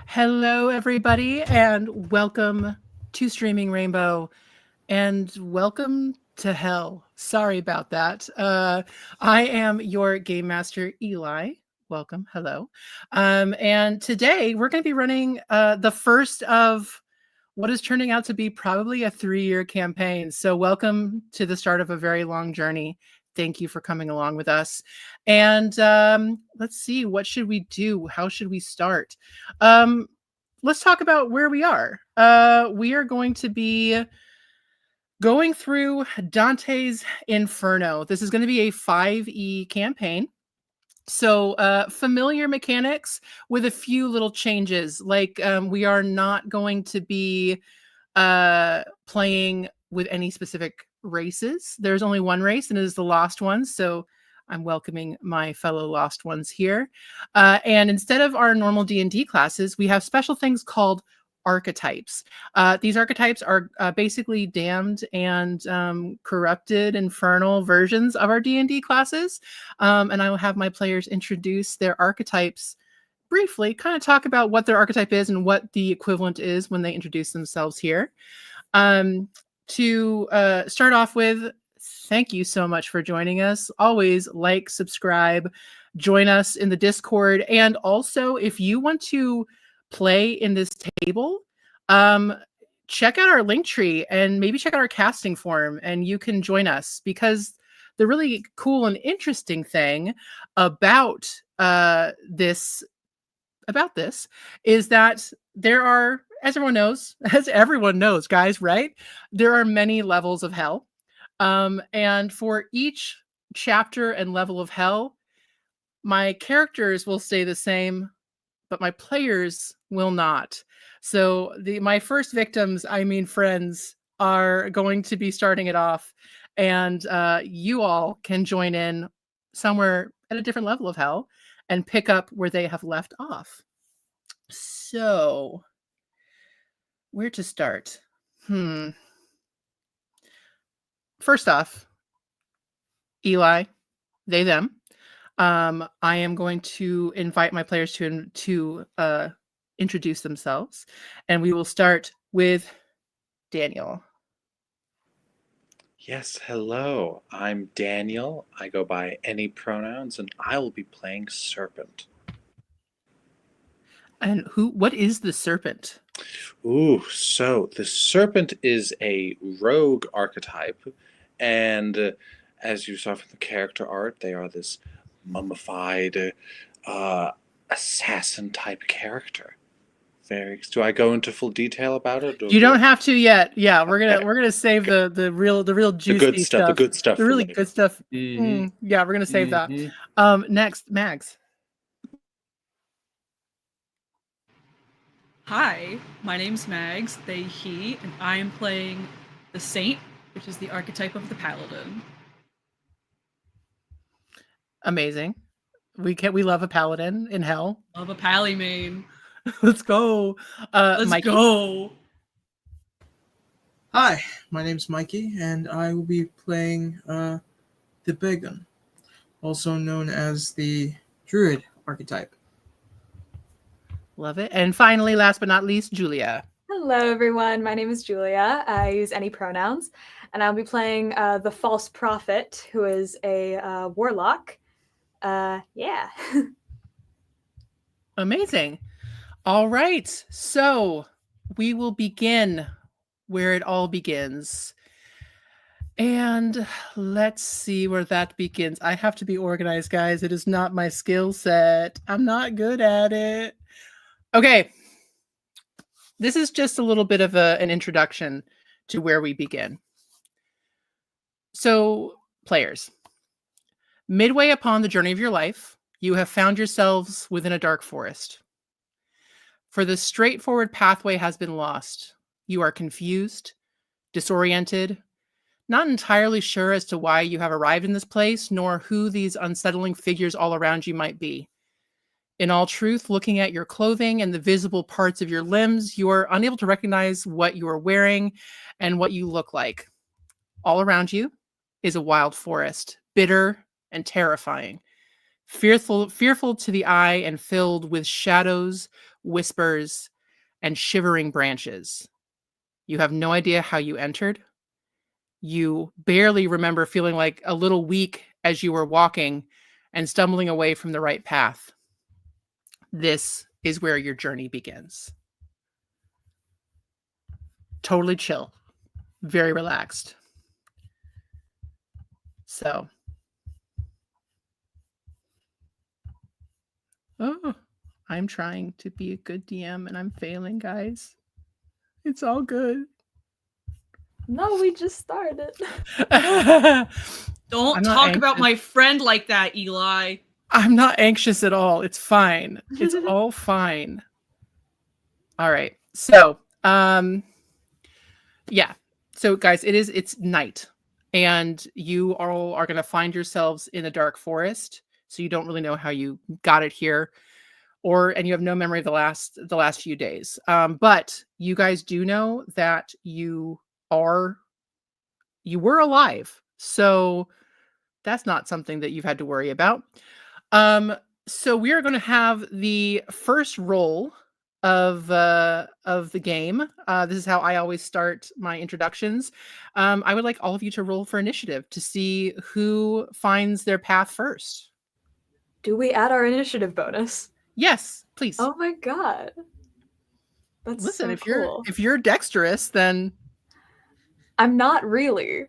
Hello, everybody, and welcome to Streaming Rainbow, and welcome to hell. Sorry about that. I am your game master, Eli. Welcome. Hello. And today we're going to be running the first of what is turning out to be probably a 3-year campaign. So, welcome to the start of a very long journey. Thank you for coming along with us. And let's see, what should we do? How should we start? Um, let's talk about where we are. We are going to be going through Dante's Inferno. This is going to be a 5e campaign. So familiar mechanics with a few little changes. Like we are not going to be playing with any specific races. There's only one race, and it is the Lost Ones. So I'm welcoming my fellow Lost Ones here. And instead of our normal D&D classes, we have special things called archetypes. These archetypes are basically damned and corrupted infernal versions of our D&D classes. And I will have my players introduce their archetypes briefly, kind of talk about what their archetype is and what the equivalent is when they introduce themselves here. To start off with, thank you so much for joining us. Always like, subscribe, join us in the Discord. And also, if you want to play in this table, check out our link tree and maybe check out our casting form and you can join us, because the really cool and interesting thing about this is that there are, as everyone knows, guys, right? There are many levels of hell. And for each chapter and level of hell, my characters will stay the same, but my players will not. So my first victims, I mean friends, are going to be starting it off, and you all can join in somewhere at a different level of hell and pick up where they have left off. So, where to start? First off, Eli, they, them. I am going to invite my players to introduce themselves, and we will start with Daniel. Yes, hello. I'm Daniel. I go by any pronouns, and I will be playing Serpent. And what is the serpent? Ooh, so the Serpent is a rogue archetype, and as you saw from the character art, they are this mummified assassin type character. Do I go into full detail about it? You don't have to yet. Yeah, we're gonna save the real juicy stuff. The good stuff, the really for later. good stuff. Mm-hmm. Yeah, we're gonna save that. Next, Mags. Hi, my name's Mags, they, he, and I am playing the Saint, which is the archetype of the Paladin. Amazing. We love a paladin in hell. Love a pally main. Let's go. Let's Mikey? go. Hi, my name's Mikey, and I will be playing the Begun, also known as the Druid archetype. Love it. And finally, last but not least, Julia. Hello, everyone. My name is Julia. I use any pronouns, and I'll be playing the False Prophet, who is a warlock. Yeah. Amazing. All right. So we will begin where it all begins. And let's see where that begins. I have to be organized, guys. It is not my skill set. I'm not good at it. Okay. This is just a little bit of an introduction to where we begin. So, players, midway upon the journey of your life, you have found yourselves within a dark forest. For the straightforward pathway has been lost. You are confused, disoriented, not entirely sure as to why you have arrived in this place, nor who these unsettling figures all around you might be. In all truth, looking at your clothing and the visible parts of your limbs, you are unable to recognize what you are wearing and what you look like. All around you is a wild forest, bitter and terrifying, fearful to the eye and filled with shadows, whispers, and shivering branches. You have no idea how you entered. You barely remember feeling like a little weak as you were walking and stumbling away from the right path. This is where your journey begins. Totally chill, very relaxed. So, oh, I'm trying to be a good DM and I'm failing, guys. It's all good. No, we just started. Don't talk about my friend like that, Eli. I'm not anxious at all. It's fine. It's all fine. All right. So, yeah. So guys, it's night and you all are going to find yourselves in a dark forest. So you don't really know how you got it here and you have no memory of the last few days. But you guys do know that you were alive. So that's not something that you've had to worry about. So we are going to have the first roll of the game. This is how I always start my introductions. I would like all of you to roll for initiative to see who finds their path first. Do we add our initiative bonus? Yes, please. Oh my god. That's Listen, so cool. if you're dexterous, then I'm not really.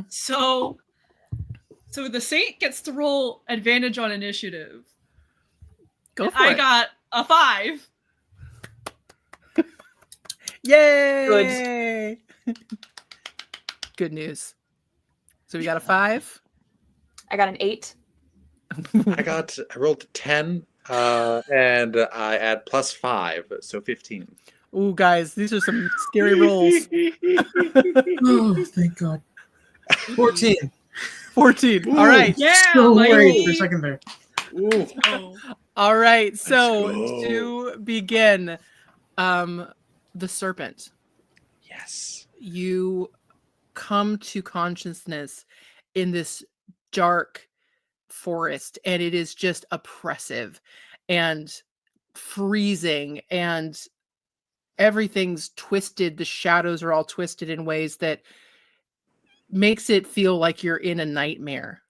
So the Saint gets to roll advantage on initiative. Go for I it. got a 5. Yay! Good news. So we got a 5. I got an 8. I rolled 10, and I add +5, so 15. Ooh, guys, these are some scary rolls. Oh, thank God. 14. 14. Ooh, All right. Yeah, So Mikey. worried for a second there. Ooh. Oh. All right. So Let's go. to begin, the serpent. Yes. You come to consciousness in this dark forest, and it is just oppressive and freezing, and everything's twisted. The shadows are all twisted in ways that makes it feel like you're in a nightmare.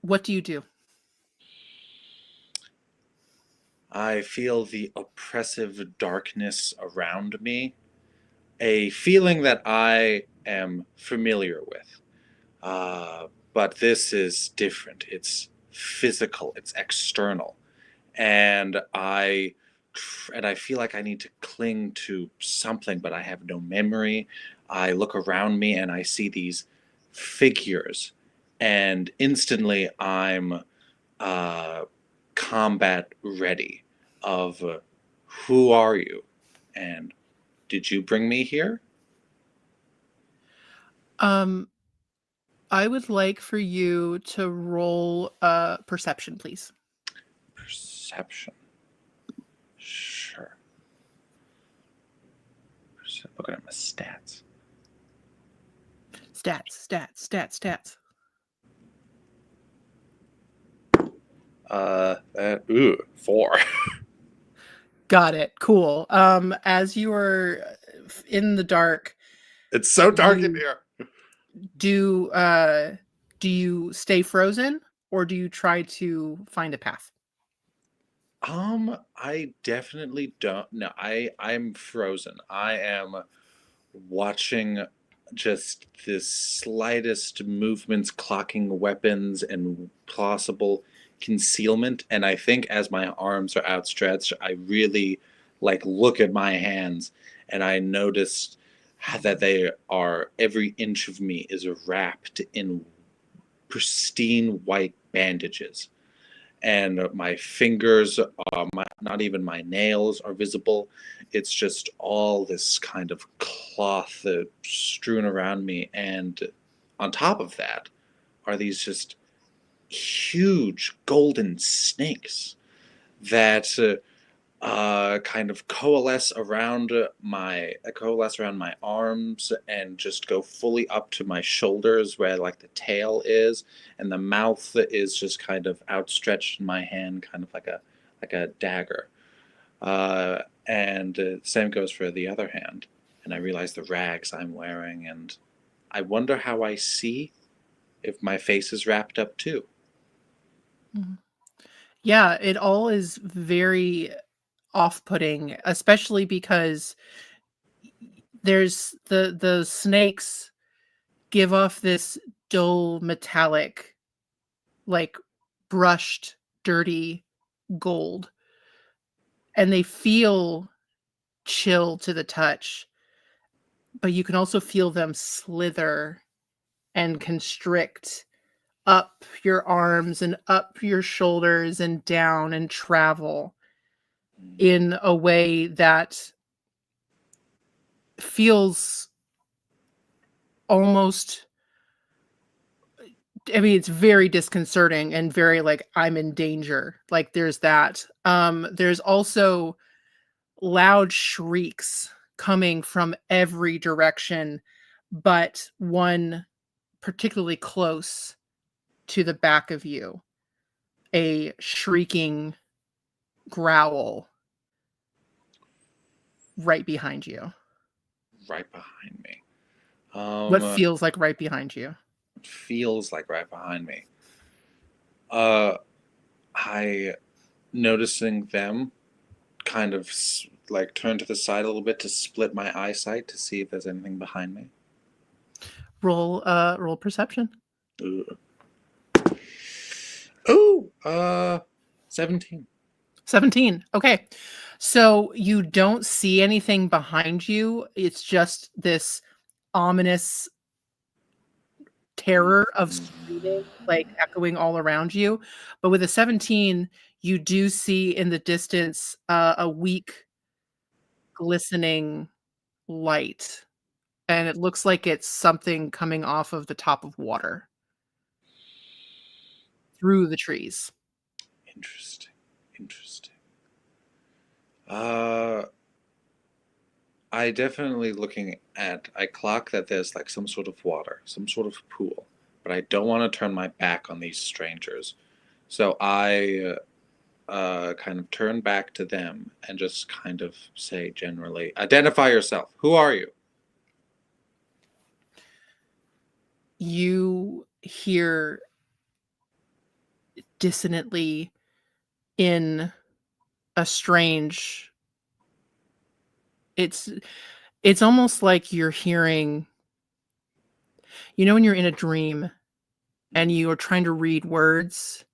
What do you do? I feel the oppressive darkness around me, a feeling that I am familiar with. But this is different. It's physical, it's external. And I feel like I need to cling to something, but I have no memory. I look around me and I see these figures, and instantly I'm combat ready. Of who are you, and did you bring me here? I would like for you to roll perception, please. Perception. Sure. Looking at my stats. Stats. 4. Got it. Cool. As you are in the dark, It's so dark in here. do you stay frozen or do you try to find a path? I definitely don't. No, I'm frozen. I am watching just the slightest movements, clocking weapons and possible concealment. And I think as my arms are outstretched, I really look at my hands, and I notice that every inch of me is wrapped in pristine white bandages. And my fingers, not even my nails are visible. It's just all this kind of cloth strewn around me. And on top of that are these just huge golden snakes that kind of coalesce around my arms and just go fully up to my shoulders where like the tail is, and the mouth is just kind of outstretched in my hand, kind of like a dagger. And same goes for the other hand. And I realize the rags I'm wearing, and I wonder how I see if my face is wrapped up too. Yeah, it all is very off-putting, especially because there's the snakes give off this dull metallic, like brushed, dirty gold, and they feel chill to the touch, but you can also feel them slither and constrict up your arms and up your shoulders and down and travel in a way that feels almost, I mean, it's very disconcerting and very like I'm in danger. Like there's that. There's also loud shrieks coming from every direction, but one particularly close to the back of you, a shrieking growl right behind you. Right behind me. What feels like right behind you? Feels like right behind me. I, noticing them, kind of like turn to the side a little bit to split my eyesight to see if there's anything behind me. Roll perception. Ooh, 17. 17. Okay. So you don't see anything behind you. It's just this ominous terror of screaming, like echoing all around you. But with a 17, you do see in the distance a weak, glistening light. And it looks like it's something coming off of the top of water through the trees. Interesting. I definitely I clock that there's like some sort of water, some sort of pool, but I don't want to turn my back on these strangers. So I kind of turn back to them and just kind of say generally, identify yourself. Who are you? You hear dissonantly in a strange, it's almost like you're hearing, when you're in a dream and you are trying to read words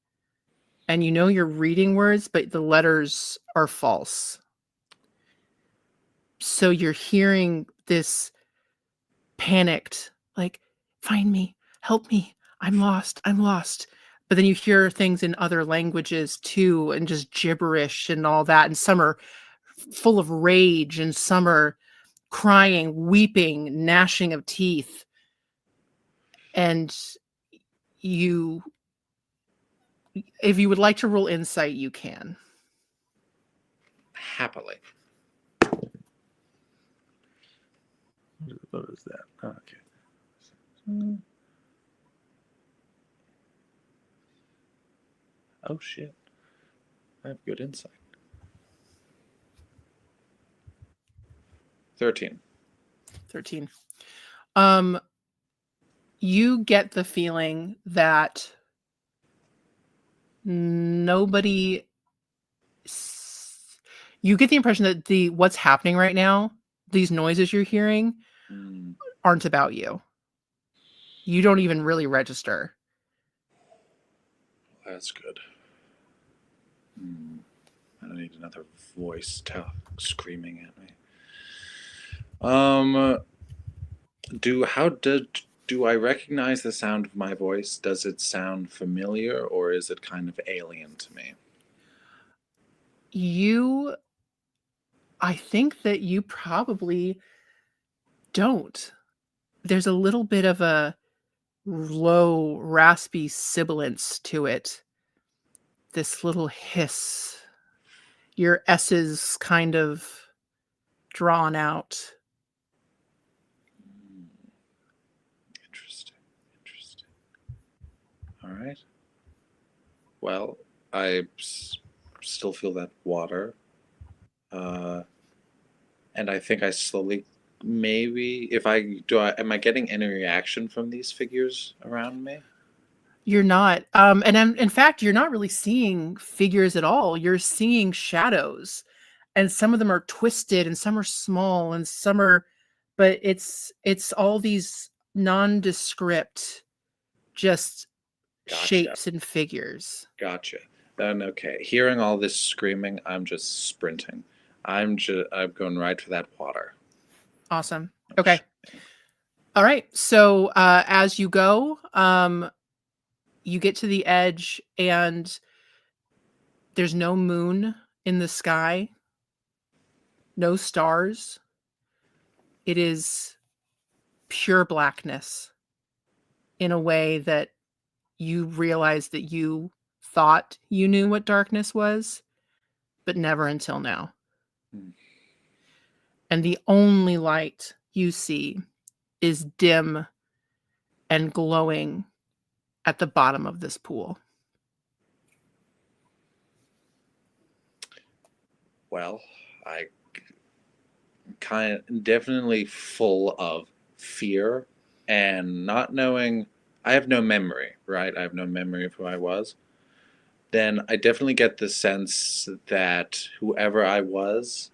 and you're reading words, but the letters are false. So you're hearing this panicked, like, find me, help me, I'm lost. But then you hear things in other languages too, and just gibberish and all that. And some are full of rage, and some are crying, weeping, gnashing of teeth. And if you would like to roll insight, you can. Happily. What is that? Okay. Oh shit. I have good insight. 13. You get the feeling that nobody, you get the impression that what's happening right now, these noises you're hearing, aren't about you. You don't even really register. That's good. I don't need another voice screaming at me. Do I recognize the sound of my voice? Does it sound familiar, or is it kind of alien to me? I think that you probably don't. There's a little bit of a low, raspy sibilance to it. This little hiss. your S's kind of drawn out. Interesting. All right. Well, I still feel that water. And I think I slowly, maybe, if I do, am I getting any reaction from these figures around me? You're not. And in fact, you're not really seeing figures at all. You're seeing shadows. And some of them are twisted and some are small and some are, but it's all these nondescript just Gotcha. shapes and figures. Gotcha. Then okay, hearing all this screaming, I'm just sprinting. I'm going right for that water. Awesome. Okay. All right. So as you go, you get to the edge and there's no moon in the sky, no stars. It is pure blackness in a way that you realize that you thought you knew what darkness was, but never until now. And the only light you see is dim and glowing at the bottom of this pool. Well, I kind of definitely full of fear and not knowing. I have no memory, right? I have no memory of who I was. Then I definitely get the sense that whoever I was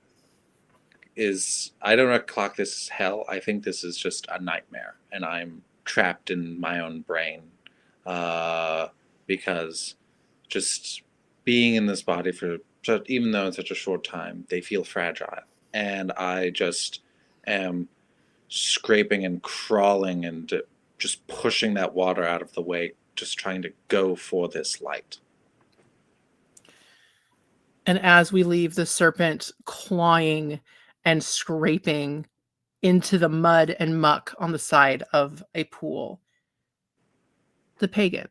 is, I don't clock this as hell. I think this is just a nightmare and I'm trapped in my own brain. Because just being in this body for, even though it's such a short time, they feel fragile. And I just am scraping and crawling and just pushing that water out of the way, just trying to go for this light. And as we leave the serpent clawing and scraping into the mud and muck on the side of a pool, the pagan,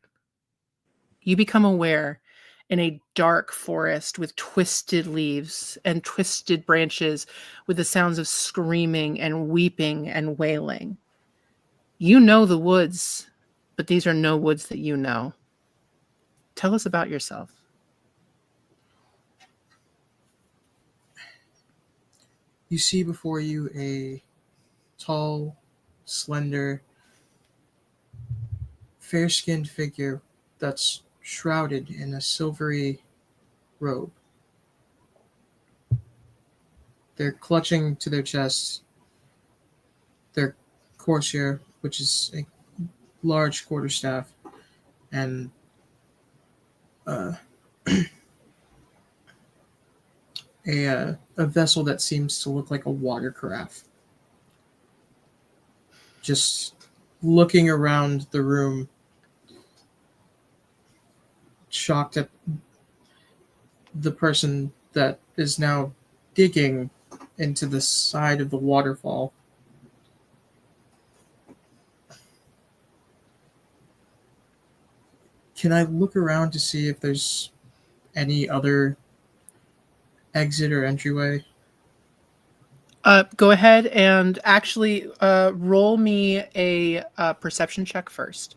you become aware in a dark forest with twisted leaves and twisted branches with the sounds of screaming and weeping and wailing. You know the woods, but these are no woods that you know. Tell us about yourself. You see before you a tall, slender, fair-skinned figure that's shrouded in a silvery robe. They're clutching to their chests their courtier, which is a large quarterstaff, and a vessel that seems to look like a water carafe. Just looking around the room, shocked at the person that is now digging into the side of the waterfall. Can I look around to see if there's any other exit or entryway? Go ahead and actually roll me a perception check first.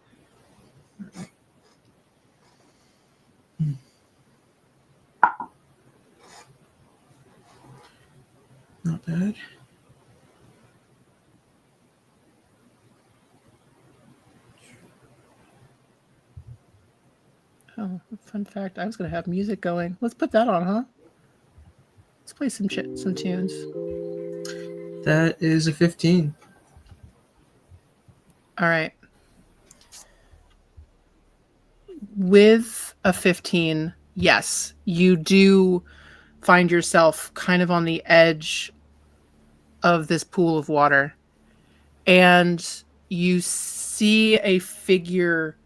Not bad. Oh, fun fact, I was going to have music going. Let's put that on, huh? Let's play some tunes. That is a 15. All right. With a 15, yes, you do find yourself kind of on the edge of this pool of water. And you see a figure.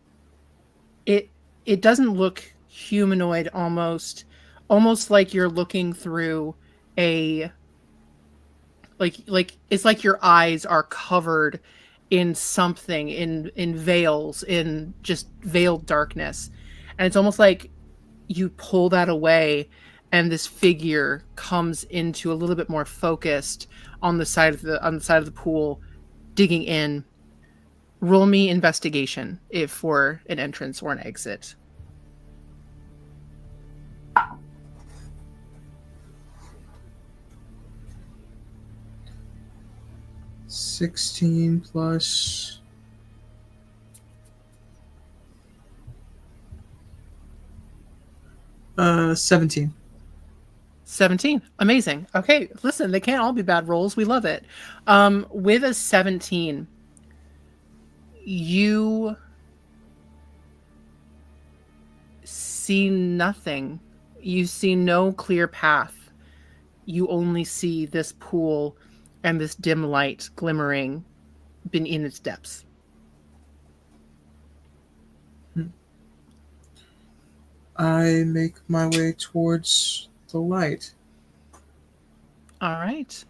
It doesn't look humanoid, almost like you're looking through a like it's like your eyes are covered in something, in veils, in just veiled darkness. And it's almost like you pull that away and this figure comes into a little bit more focused on the side of the pool, digging in. Roll me investigation if for an entrance or an exit. $16 plus 17. 17. Amazing. Okay, listen, they can't all be bad rolls. We love it. With a 17, you see nothing. You see no clear path. You only see this pool and this dim light glimmering in its depths. I make my way towards the light. All right.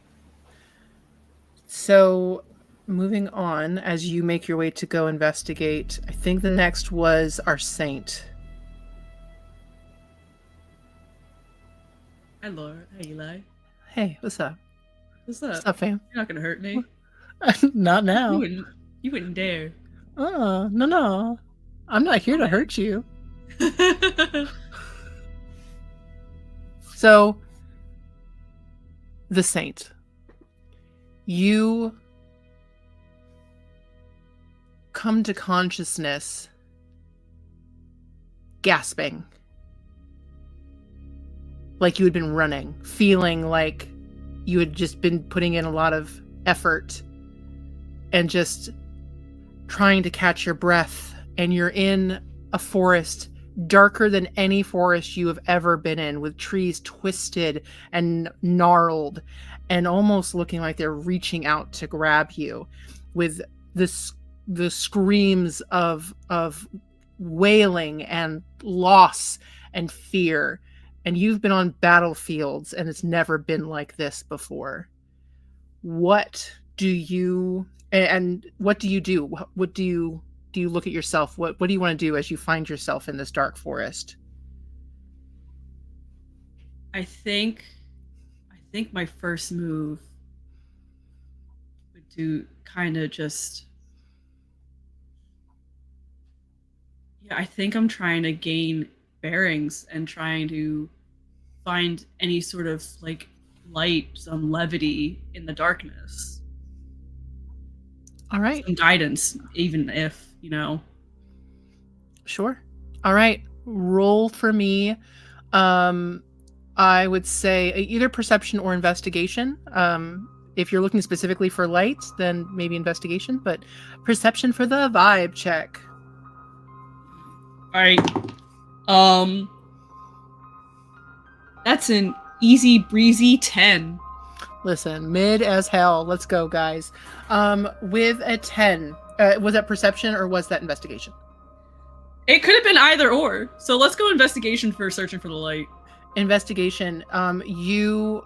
So, moving on, as you make your way to go investigate, I think the next was our saint. Hi, Laura. Hey, Eli. Hey, what's up? What's up? What's up, fam? You're not gonna hurt me. Not now. You wouldn't dare. No. I'm not here to hurt you. So, the saint. You come to consciousness gasping. Like you had been running, feeling like you had just been putting in a lot of effort and just trying to catch your breath. And you're in a forest darker than any forest you have ever been in, with trees twisted and gnarled and almost looking like they're reaching out to grab you, with the screams of wailing and loss and fear. And you've been on battlefields and it's never been like this before. What do you do? What do you look at yourself? What do you want to do as you find yourself in this dark forest? I think my first move would do kind of just... Yeah, I think I'm trying to gain bearings and trying to find any sort of like light, some levity in the darkness. All right. Some guidance, even if, Sure. All right. Roll for me. I would say either perception or investigation. If you're looking specifically for light, then maybe investigation, but perception for the vibe check. All right. That's an easy breezy 10. Listen, mid as hell. Let's go, guys. With a 10, was that perception or was that investigation? It could have been either or. So let's go investigation for searching for the light. Investigation. You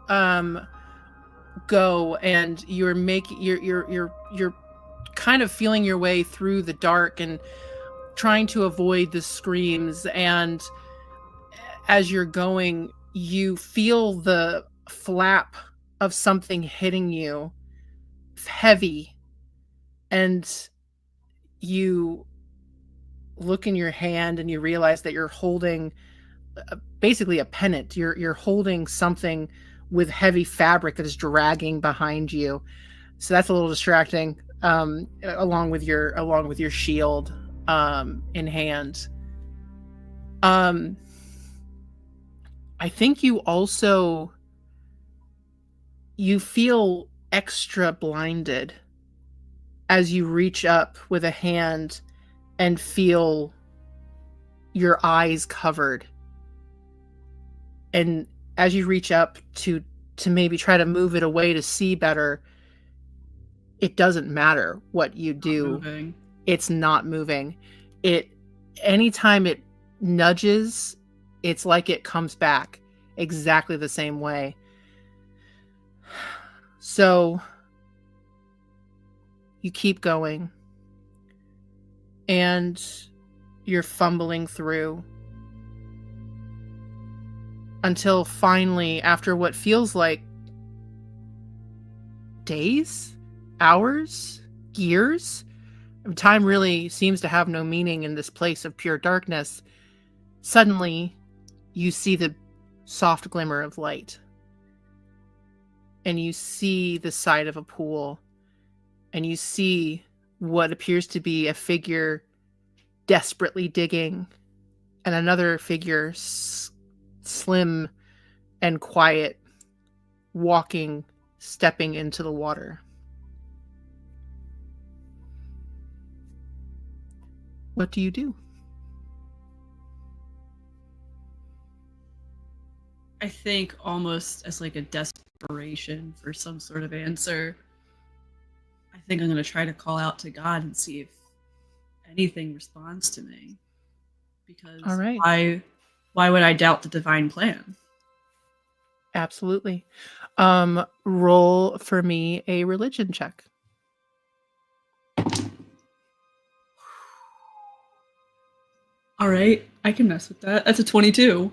go and you're kind of feeling your way through the dark and trying to avoid the screams, and as you're going, you feel the flap of something hitting you heavy, and you look in your hand and you realize that you're holding basically a pennant. You're holding something with heavy fabric that is dragging behind you, so that's a little distracting, along with your shield in hand. I think you feel extra blinded as you reach up with a hand and feel your eyes covered. And as you reach up to maybe try to move it away to see better, it doesn't matter what you do. It's not moving. Anytime it nudges, it's like it comes back exactly the same way. So you keep going and you're fumbling through, until finally, after what feels like days, hours, years, time really seems to have no meaning in this place of pure darkness. Suddenly, you see the soft glimmer of light. And you see the side of a pool. And you see what appears to be a figure desperately digging. And another figure, slim and quiet, walking, stepping into the water. What do you do? I think almost as like a desperation for some sort of answer, I think I'm going to try to call out to God and see if anything responds to me. Because All right. why would I doubt the divine plan? Absolutely. Roll for me a religion check. All right, I can mess with that. That's a 22.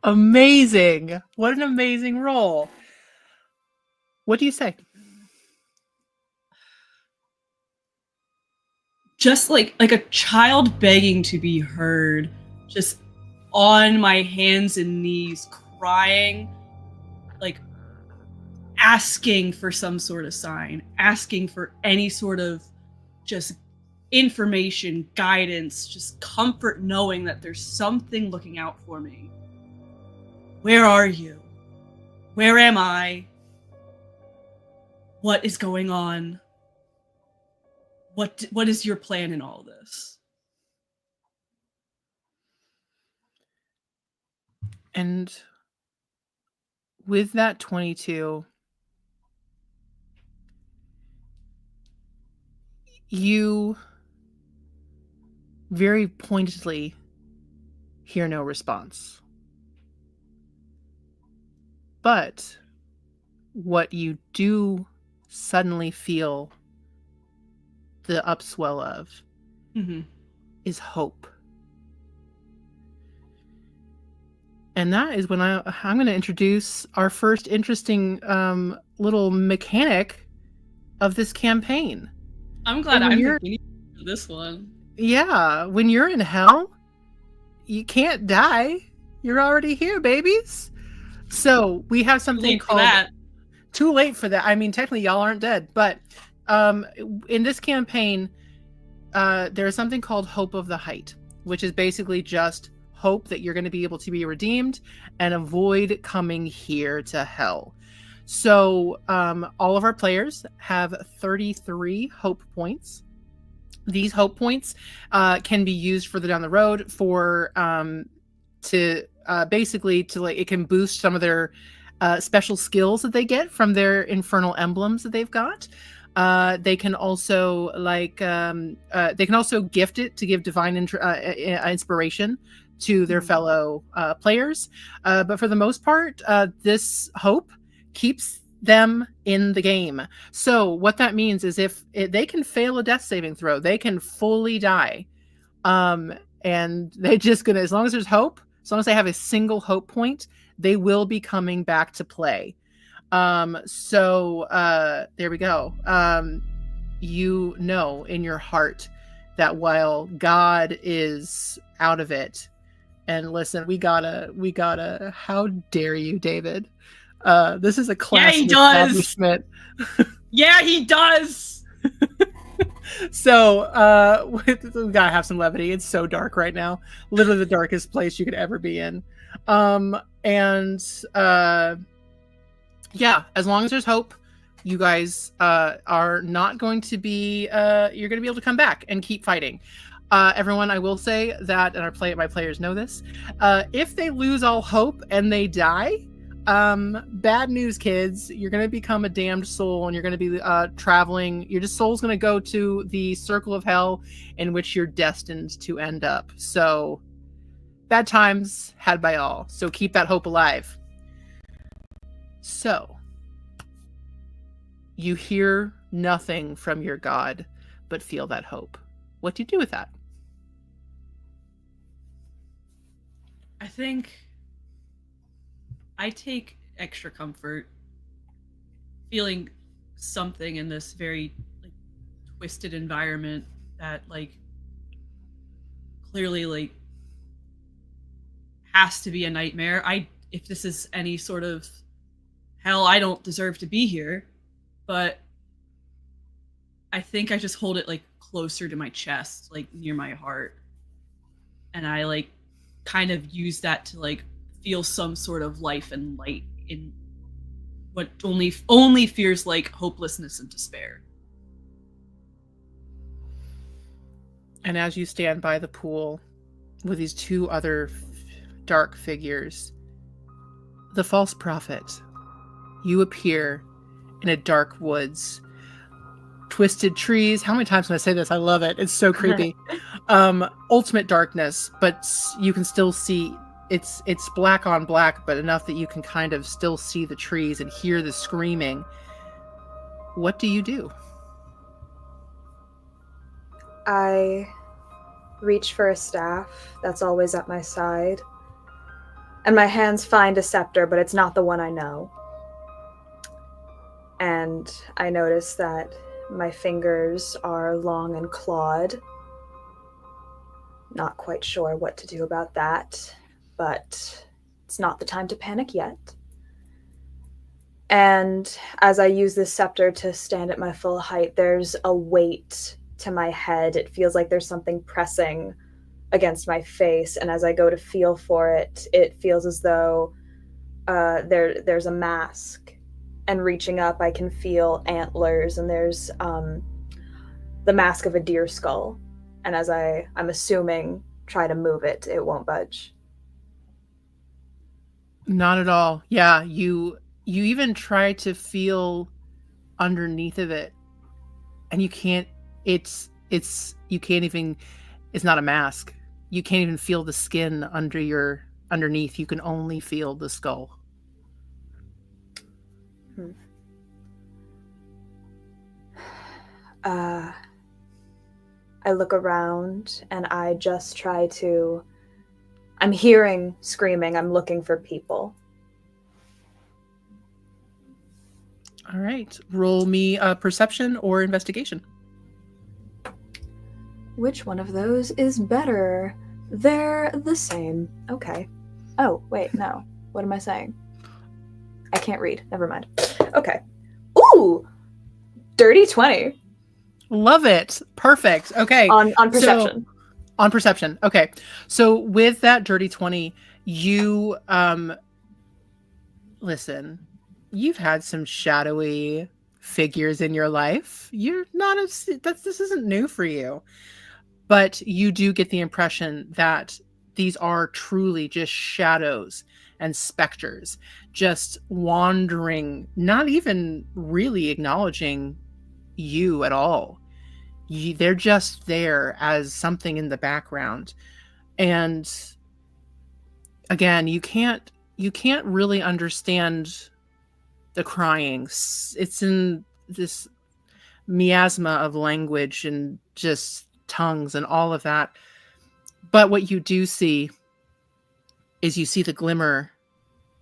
Amazing. What an amazing roll. What do you say? Just like a child begging to be heard, just on my hands and knees, crying, like asking for some sort of sign, asking for any sort of just information, guidance, just comfort, knowing that there's something looking out for me. Where are you? Where am I? What is going on? What is your plan in all this? And with that 22, you very pointedly hear no response. But what you do suddenly feel the upswell of is hope. And that is when I'm going to introduce our first interesting little mechanic of this campaign. I'm glad I'm the guinea pig for this one. Yeah, when you're in hell, you can't die. You're already here, babies. So we have something called Too late for that. I mean, technically, y'all aren't dead, but in this campaign, there's something called Hope of the Height, which is basically just hope that you're going to be able to be redeemed and avoid coming here to hell. So all of our players have 33 hope points. These hope points can be used further down the road for basically like it can boost some of their special skills that they get from their infernal emblems that they've got. They can also gift it to give divine inspiration to their fellow players. But for the most part, this hope keeps them in the game. So what that means is if they can fail a death saving throw, they can fully die. And they just gonna, as long as there's hope, as long as they have a single hope point, they will be coming back to play. So there we go. You know in your heart that while God is out of it, and listen, we gotta, how dare you, David? This is a class establishment. Yeah, he does. So we gotta have some levity. It's so dark right now, literally the darkest place you could ever be in. Yeah, as long as there's hope, you guys are not going to be you're going to be able to come back and keep fighting. Everyone, I will say that, and my players know this, if they lose all hope and they die, bad news, kids. You're going to become a damned soul, and you're going to be traveling. Your soul's going to go to the circle of hell in which you're destined to end up. So bad times had by all. So keep that hope alive. So you hear nothing from your God, but feel that hope. What do you do with that? I think I take extra comfort feeling something in this very like twisted environment that like clearly like has to be a nightmare. If this is any sort of hell, I don't deserve to be here. But I think I just hold it like closer to my chest, like near my heart. And I like kind of use that to like feel some sort of life and light in what only feels like hopelessness and despair. And as you stand by the pool with these two other dark figures, the false prophet, you appear in a dark woods, twisted trees. How many times can I say this? I love it. It's so creepy. Ultimate darkness, but you can still see it's black on black, but enough that you can kind of still see the trees and hear the screaming. What do you do? I reach for a staff that's always at my side, and my hands find a scepter, but it's not the one I know. And I notice that my fingers are long and clawed. Not quite sure what to do about that, but it's not the time to panic yet. And as I use this scepter to stand at my full height, there's a weight to my head. It feels like there's something pressing against my face, and as I go to feel for it, it feels as though there's a mask. And reaching up, I can feel antlers, and there's the mask of a deer skull. And as I'm assuming, try to move it, it won't budge. Not at all. Yeah, you even try to feel underneath of it, and you can't. You can't even. It's not a mask. You can't even feel the skin underneath. You can only feel the skull. I look around and I just try to. I'm hearing screaming. I'm looking for people. All right. Roll me a perception or investigation. Which one of those is better? They're the same. Okay. Oh, wait, no. What am I saying? I can't read. Never mind. Okay. Ooh! Dirty 20. Love it. Perfect. Okay. On perception. On perception. Okay. So with that dirty 20, you listen, you've had some shadowy figures in your life. You're not this isn't new for you. But you do get the impression that these are truly just shadows and specters, just wandering, not even really acknowledging you at all. They're just there as something in the background. And again, you can't really understand the crying. It's in this miasma of language and just tongues and all of that. But what you do see is you see the glimmer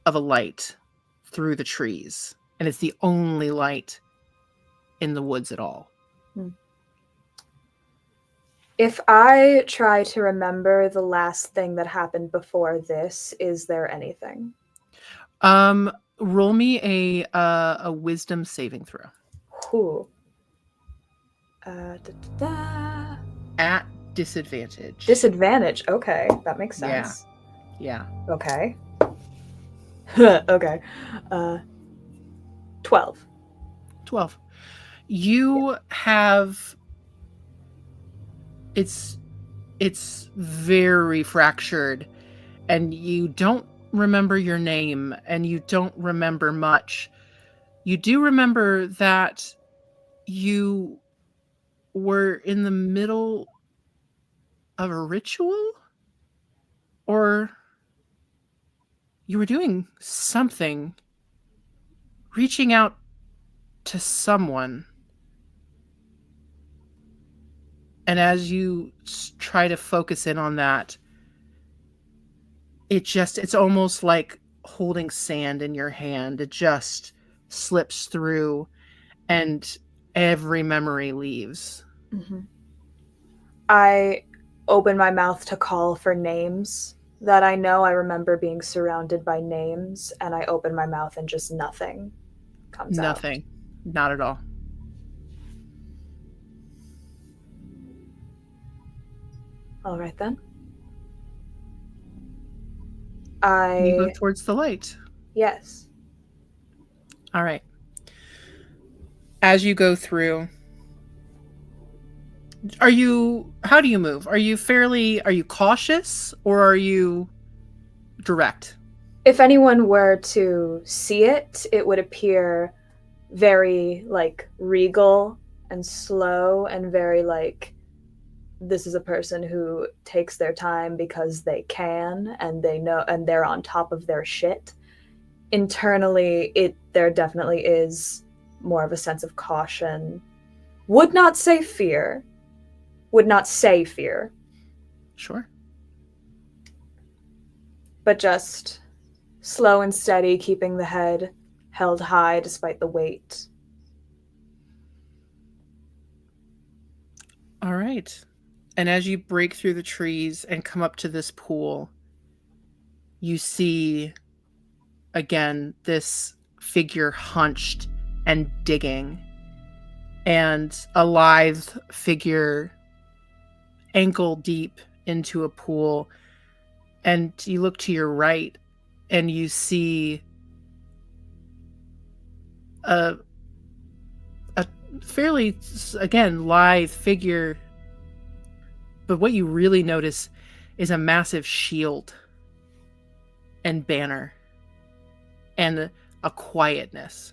of a light through the trees. And it's the only light in the woods at all. If I try to remember the last thing that happened before this, is there anything? Roll me a wisdom saving throw. Ooh. At disadvantage. Disadvantage. Okay, that makes sense. Yeah. Okay. Okay. 12. 12. You have it's very fractured, and you don't remember your name, and you don't remember much. You do remember that you were in the middle of a ritual, or you were doing something, reaching out to someone. And as you try to focus in on that, it's almost like holding sand in your hand. It just slips through and every memory leaves. Mm-hmm. I open my mouth to call for names that I know. I remember being surrounded by names, and I open my mouth and just nothing comes out. Nothing. Not at all. All right then. You go towards the light. Yes. All right. As you go through, how do you move? Are you cautious or are you direct? If anyone were to see it, it would appear very like regal and slow and very like this is a person who takes their time because they can and they know and they're on top of their shit. Internally, there definitely is more of a sense of caution. Would not say fear. Sure. But just slow and steady, keeping the head held high despite the weight. All right. And as you break through the trees and come up to this pool, you see again this figure hunched and digging, and a lithe figure ankle deep into a pool. And you look to your right and you see a fairly, again, lithe figure. But what you really notice is a massive shield and banner and a quietness.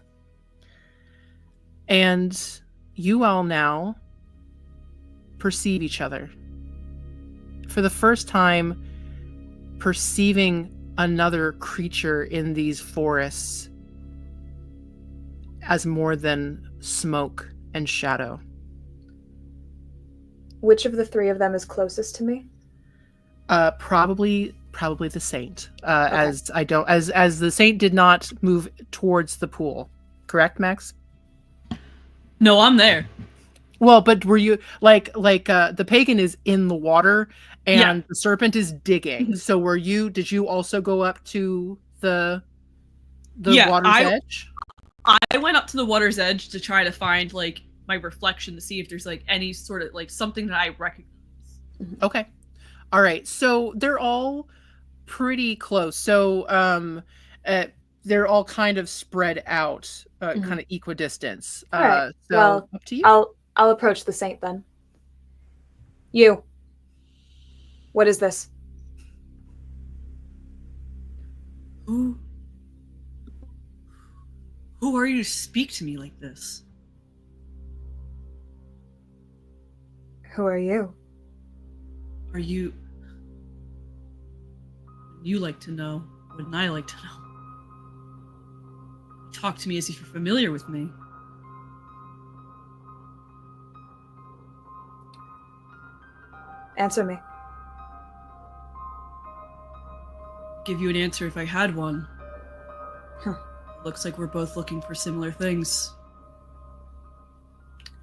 And you all now perceive each other. For the first time, perceiving another creature in these forests as more than smoke and shadow. Which of the three of them is closest to me? Probably the saint. Okay. As the saint did not move towards the pool. Correct, Max? No, I'm there. Well, but were you the pagan is in the water and the serpent is digging. So did you also go up to the water's edge? I went up to the water's edge to try to find like my reflection to see if there's like any sort of like something that I recognize. Okay. All right. So they're all pretty close. So they're all kind of spread out, kind of equidistance. Right. So well, up to you. I'll approach the saint then. You. What is this? Who are you to speak to me like this? Who are you? Are you... You like to know. Wouldn't I like to know? Talk to me as if you're familiar with me. Answer me. Give you an answer if I had one. Huh. Looks like we're both looking for similar things.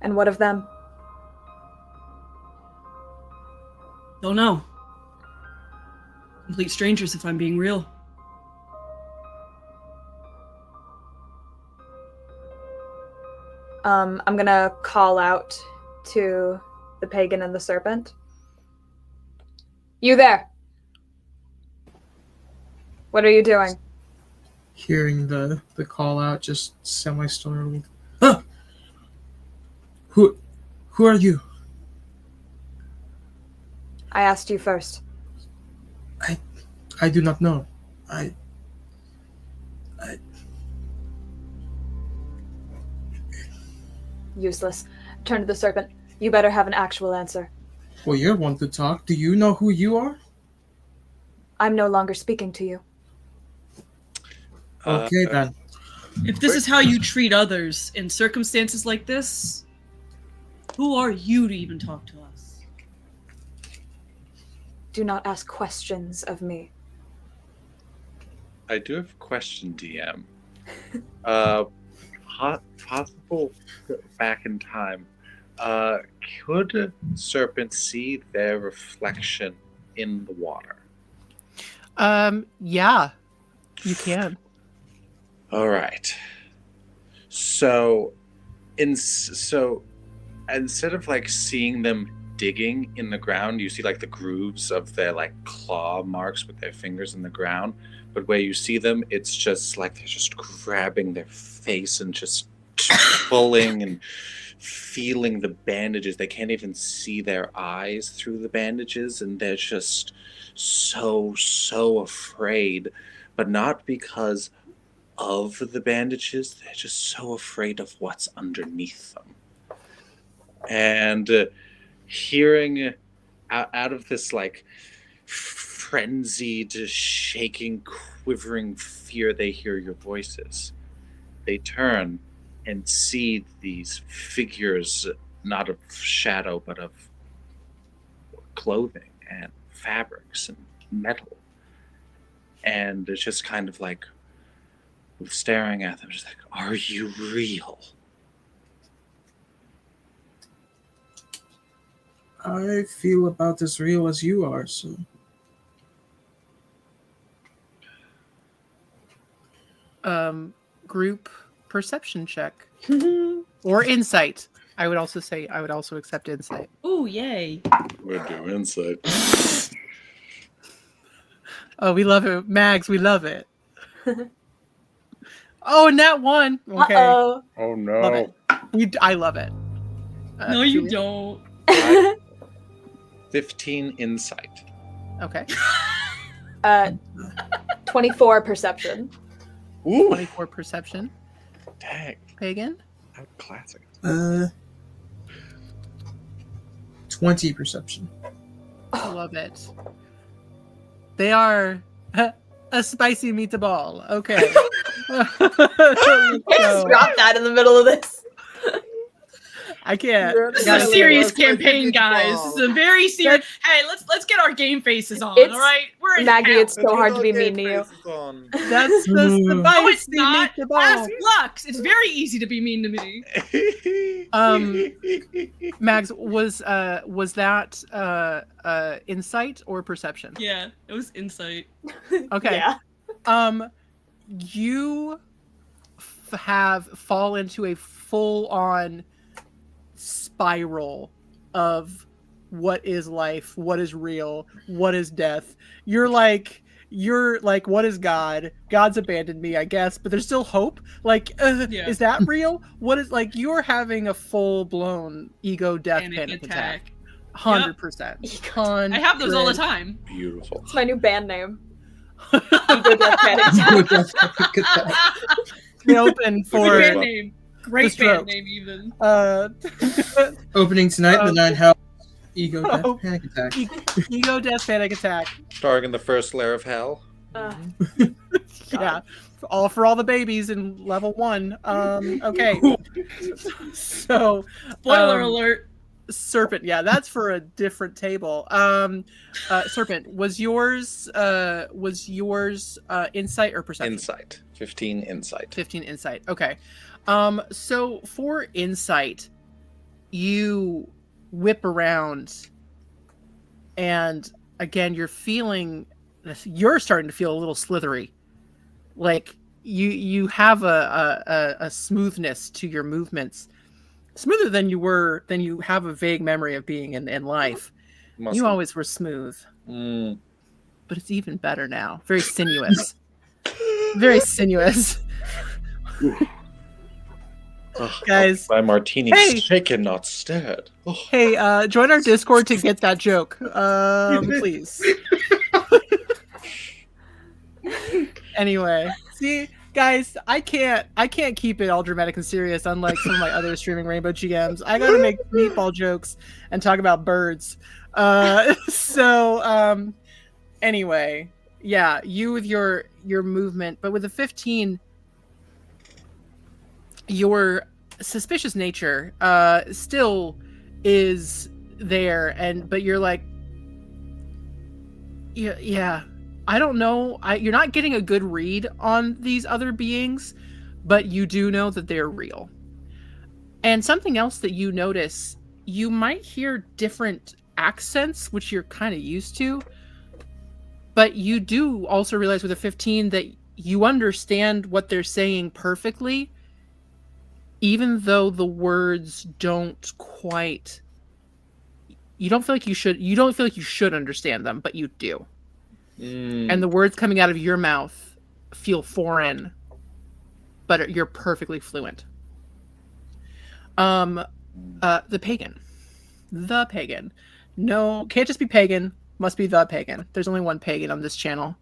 And what of them? Don't know. Complete strangers if I'm being real. I'm gonna call out to the pagan and the serpent. You there? What are you doing? Hearing the call out, just semi-startled. Ah! Who are you? I asked you first. I do not know. Useless. Turn to the serpent. You better have an actual answer. Well, you're one to talk. Do you know who you are? I'm no longer speaking to you. Okay, then. If this is how you treat others in circumstances like this, who are you to even talk to us? Do not ask questions of me. I do have a question, DM. Possible back in time. Could serpents see their reflection in the water? Yeah, you can. All right. So instead of like seeing them digging in the ground, you see like the grooves of their like claw marks with their fingers in the ground. But where you see them, it's just like they're just grabbing their face and just pulling and feeling the bandages. They can't even see their eyes through the bandages, and they're just so afraid, but not because of the bandages. They're just so afraid of what's underneath them. And hearing out of this like frenzied, shaking, quivering fear, they hear your voices. They turn and see these figures, not of shadow, but of clothing and fabrics and metal. And it's just kind of like, staring at them, just like, are you real? I feel about as real as you are, so. Group perception check or insight. I would also accept insight. Ooh, yay. We'll do insight. Oh, we love it, Mags. We love it. Oh, and that one. Okay. Uh-oh. Oh Love no. it. I love it. No, you Julia? don't. 15 insight. Okay. 24 perception. Ooh, 24 perception. dang. Pagan. Classic. 20 perception. I love it. They are a spicy meatball. Okay. Just drop that in the middle of this. I can't. This is Gotta a say, serious That's like campaign, a guys. ball. This is a very serious. Hey, let's get our game faces on. It's- All right, we're in Maggie, hell. it's so hard to be mean to you. That's the No, it's spicy not. meatball. Ask Lux. It's very easy to be mean to me. Mags, was that insight or perception? Yeah, it was insight. Okay. Yeah. You have fall into a full-on spiral of what is life, what is real, what is death. You're like, what is God? God's abandoned me, I guess, but there's still hope. Like, Yeah. is that real? What is, like, you're having a full-blown ego death panic attack. 100%. I have those all the time. Beautiful. It's my new band name. Ego Death Panic Attack. They open for Great band name. Great The Strokes. band name, even. Opening tonight, the Nine Hells. Ego Death Oh. Panic Attack. ego death panic attack. Starring in the first layer of hell. Yeah, for all the babies in level 1. Okay. So Spoiler alert. Serpent, yeah, that's for a different table. Serpent, was yours insight or perception? Insight. 15 insight. 15 insight. Okay. So for insight, you whip around, and again, you're starting to feel a little slithery. Like you have a smoothness to your movements, smoother than you have a vague memory of being in life. You always were smooth, but it's even better now. Very sinuous. Very sinuous. Guys, my martini Hey! shaken, not stirred. Oh. hey, join our Discord to get that joke, please. Anyway, see, guys, I can't keep it all dramatic and serious, unlike some of my other streaming Rainbow GMs. I gotta make meatball jokes and talk about birds. Anyway, yeah, you with your movement, but with the 15, your suspicious nature still is there, but you're like, yeah, I don't know. You're not getting a good read on these other beings, but you do know that they're real. And something else that you notice, you might hear different accents, which you're kind of used to, but you do also realize with a 15 that you understand what they're saying perfectly, even though the words don't quite. You don't feel like you should. You don't feel like you should understand them, but you do. And the words coming out of your mouth feel foreign, but you're perfectly fluent. The pagan. No, can't just be pagan. Must be the pagan. There's only one pagan on this channel,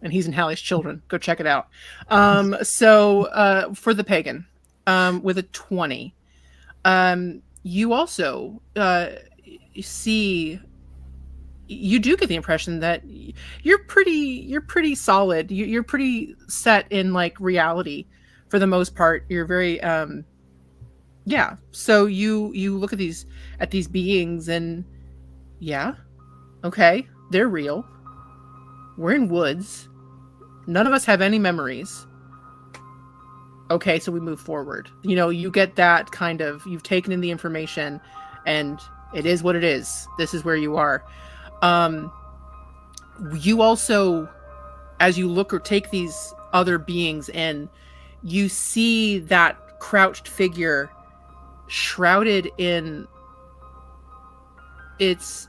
and he's in Hallie's Children. Go check it out. So for the pagan, with a 20, you also see. You do get the impression that you're pretty solid. You're pretty set in like reality for the most part. You're very yeah. So you look at these beings and yeah, okay, they're real. We're in woods. None of us have any memories. Okay, so we move forward. You know, you get that kind of, you've taken in the information and it is what it is. This is where you are. You also, as you look or take these other beings in, you see that crouched figure shrouded in its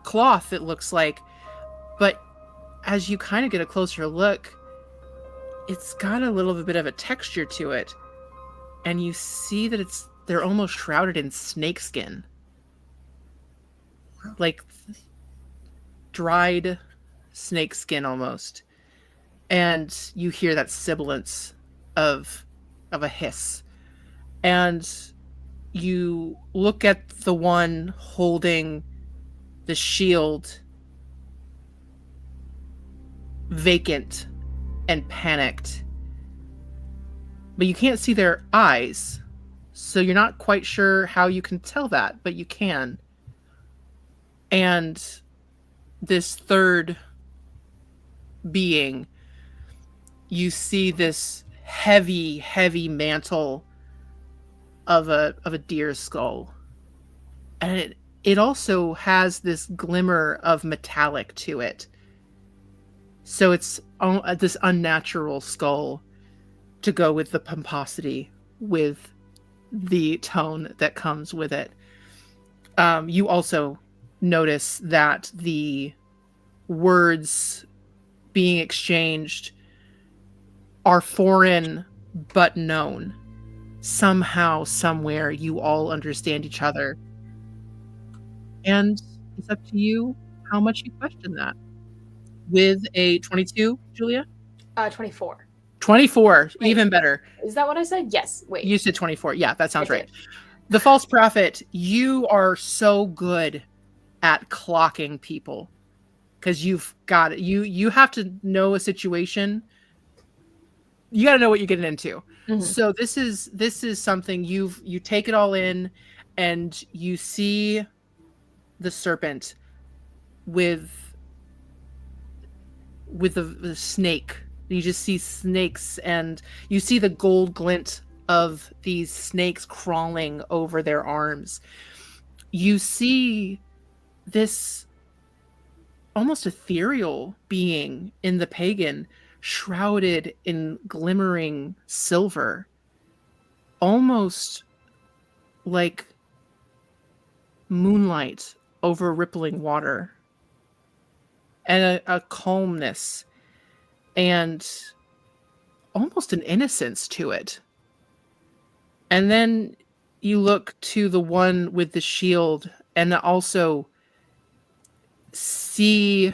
cloth, it looks like, but as you kind of get a closer look, it's got a little bit of a texture to it, and you see that they're almost shrouded in snakeskin. Like dried snake skin almost. And you hear that sibilance of a hiss. And you look at the one holding the shield, vacant and panicked. But you can't see their eyes. So you're not quite sure how you can tell that, but you can. And this third being, you see this heavy mantle of a deer's skull, and it also has this glimmer of metallic to it. So it's this unnatural skull to go with the pomposity, with the tone that comes with it. You also notice that the words being exchanged are foreign but known. Somehow, somewhere, you all understand each other. And it's up to you how much you question that. With a 22, Julia? 24. 24, Wait. even better. Is that what I said? Yes. Wait. You said 24. Yeah, that sounds I right. did. The false prophet, you are so good at clocking people because you've got it. You have to know a situation. You got to know what you're getting into. Mm-hmm. So this is something you take it all in, and you see the serpent with the snake. You just see snakes, and you see the gold glint of these snakes crawling over their arms. You see this almost ethereal being in the pagan, shrouded in glimmering silver, almost like moonlight over rippling water, and a calmness and almost an innocence to it. And then you look to the one with the shield and also see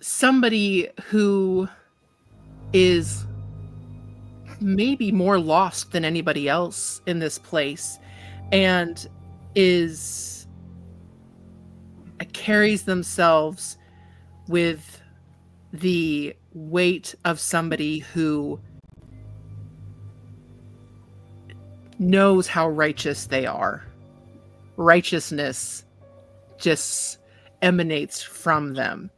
somebody who is maybe more lost than anybody else in this place, and carries themselves with the weight of somebody who knows how righteous they are. Righteousness just emanates from them.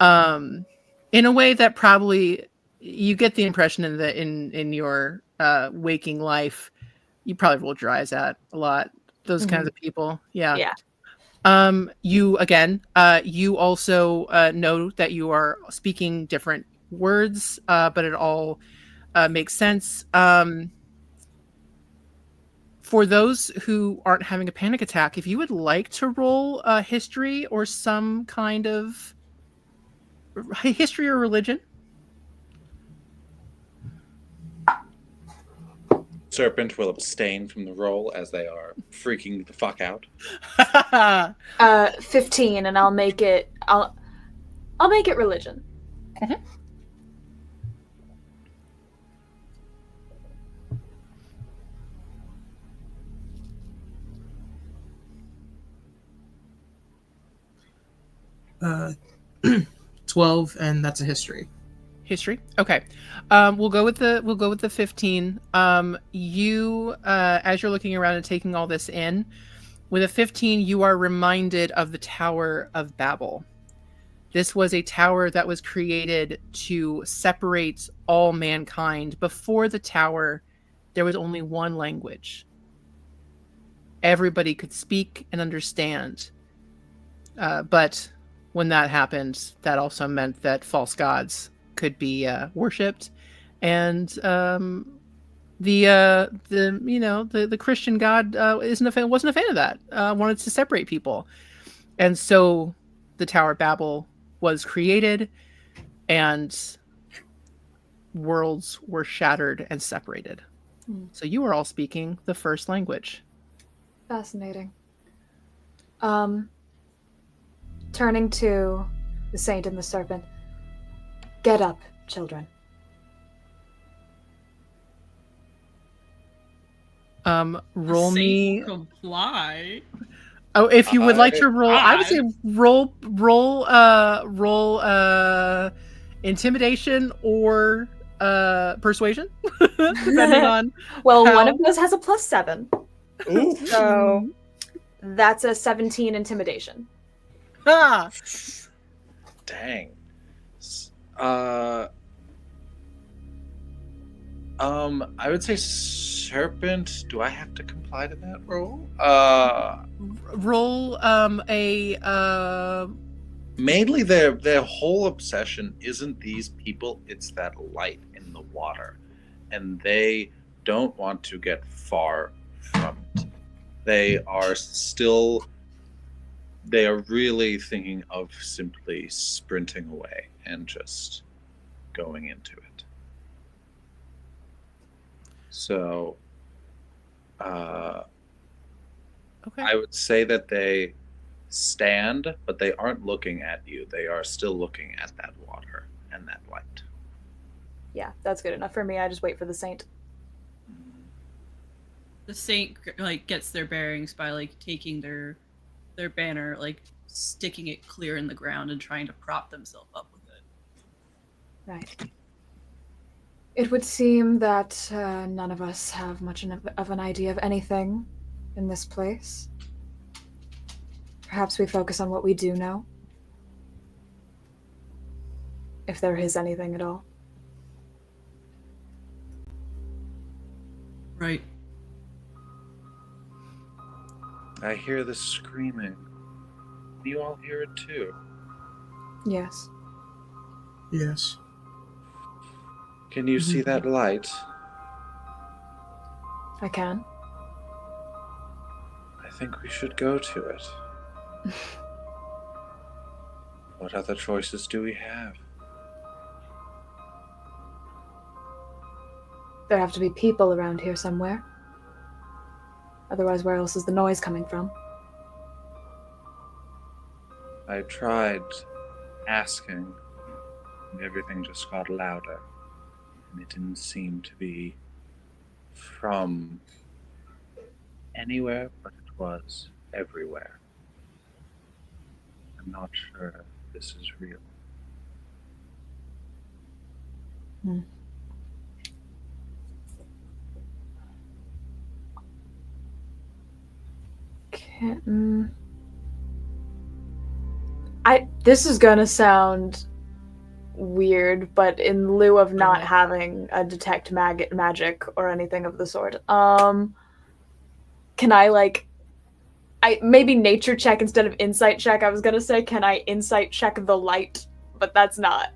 In a way that probably you get the impression in your waking life, you probably rolled your eyes at a lot. Those kinds of people. Yeah. Yeah. You again, you also know that you are speaking different words, but it all makes sense. For those who aren't having a panic attack, if you would like to roll history or some kind of history or religion. Serpent will abstain from the roll as they are freaking the fuck out. 15, and I'll make it. I'll make it religion. Mhm. Uh, 12, and that's a history. History. Okay. We'll go with the 15. You as you're looking around and taking all this in, with a 15, you are reminded of the Tower of Babel. This was a tower that was created to separate all mankind. Before the tower, there was only one language. Everybody could speak and understand. But when that happened, that also meant that false gods could be worshipped, and the Christian God wasn't a fan of that. Wanted to separate people, and so the Tower of Babel was created, and worlds were shattered and separated. So you are all speaking the first language. Fascinating. Turning to the saint and the serpent. Get up, children. Roll me. Comply. Oh, if you would like to roll, I would say God. roll intimidation or persuasion, depending on. Well, how- one of those has a +7, Ooh. so that's a 17 intimidation. Ah! Dang. I would say serpent. Do I have to comply to that roll? Roll a Mainly their whole obsession isn't these people, it's that light in the water. And they don't want to get far from it. They are really thinking of simply sprinting away and just going into it. So okay. I would say that they stand, but they aren't looking at you. They are still looking at that water and that light. Yeah, that's good enough for me. I just wait for the saint. The saint gets their bearings by taking their banner, sticking it clear in the ground and trying to prop themselves up with it. Right. It would seem that none of us have much of an idea of anything in this place. Perhaps we focus on what we do know. If there is anything at all. Right. I hear the screaming. You all hear it too. Yes. Yes. Can you see that light? I can. I think we should go to it. What other choices do we have? There have to be people around here somewhere. Otherwise, where else is the noise coming from? I tried asking, and everything just got louder. And it didn't seem to be from anywhere, but it was everywhere. I'm not sure this is real. This is gonna sound weird, but in lieu of not Okay. having a detect magic or anything of the sort, can I maybe nature check instead of insight check? I was gonna say, can I insight check the light? But that's not.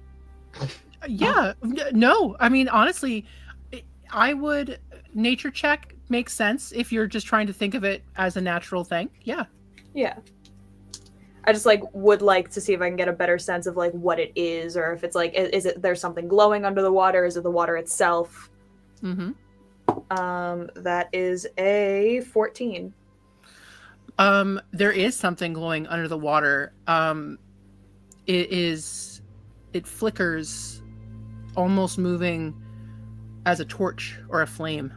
Yeah, no. I mean, honestly, I would nature check makes sense if you're just trying to think of it as a natural thing. Yeah. Yeah. I just would like to see if I can get a better sense of what it is, or if it's is it there's something glowing under the water? Is it the water itself? Mm-hmm. That is a 14. There is something glowing under the water. It flickers, almost moving as a torch or a flame.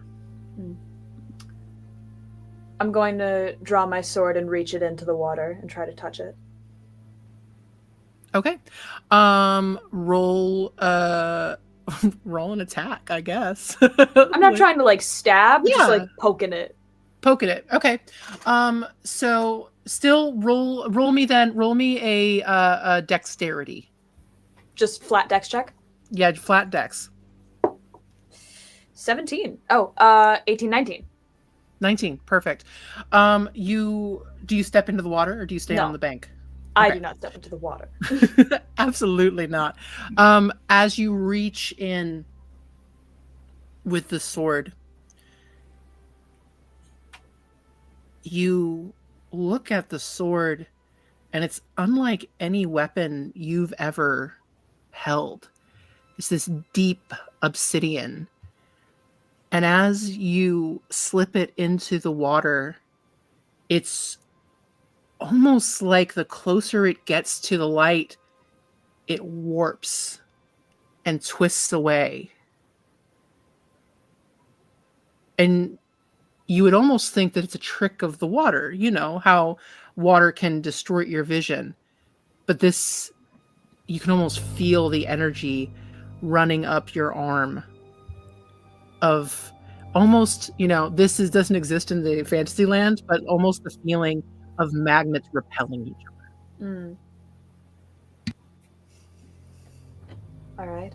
I'm going to draw my sword and reach it into the water and try to touch it. Okay. Roll roll an attack, I guess. I'm not trying to stab, Yeah. just poking it. Poking it. Okay. So still roll me a dexterity. Just flat dex check. Yeah, flat dex. 17. 18, 19. 19. Perfect. Do you step into the water or do you stay No. on the bank? I Okay. do not step into the water. Absolutely not. As you reach in with the sword, you look at the sword and it's unlike any weapon you've ever held. It's this deep obsidian. And as you slip it into the water, it's almost like the closer it gets to the light, it warps and twists away. And you would almost think that it's a trick of the water, you know, how water can distort your vision. But this, you can almost feel the energy running up your arm of almost, this doesn't exist in the fantasy land, but almost the feeling of magnets repelling each other. All right.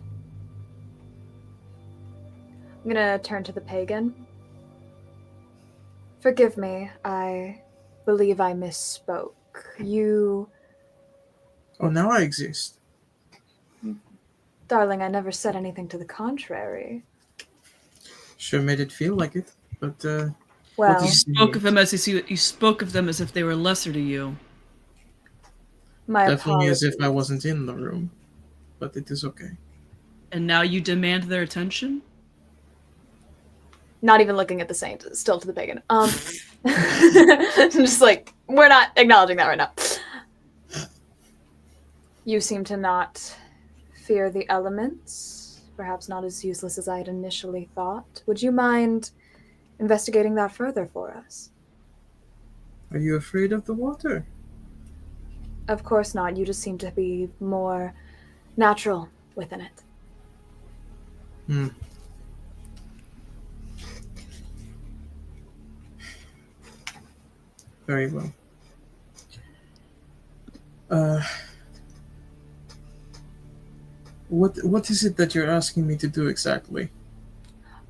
I'm gonna turn to the pagan. Forgive me, I believe I misspoke. You... Oh, now I exist. Darling, I never said anything to the contrary. Sure made it feel like it, but Well, what You is spoke of them as if they were lesser to you. my definitely apologies. as if I wasn't in the room, but it is okay. And now you demand their attention? Not even looking at the saint, still to the pagan. Just we're not acknowledging that right now. You seem to not fear the elements. Perhaps not as useless as I had initially thought. Would you mind investigating that further for us? Are you afraid of the water? Of course not. You just seem to be more natural within it. Very well. What is it that you're asking me to do exactly?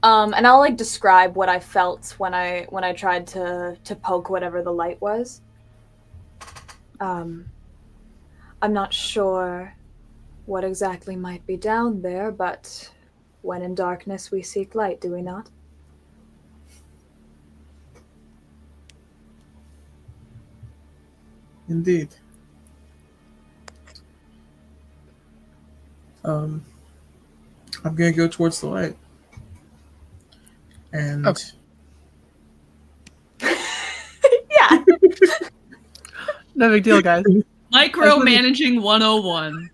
And I'll describe what I felt when I tried to poke whatever the light was. I'm not sure what exactly might be down there, but when in darkness we seek light, do we not? Indeed. I'm gonna go towards the light. And Okay. Yeah. No big deal, guys. Micromanaging 101.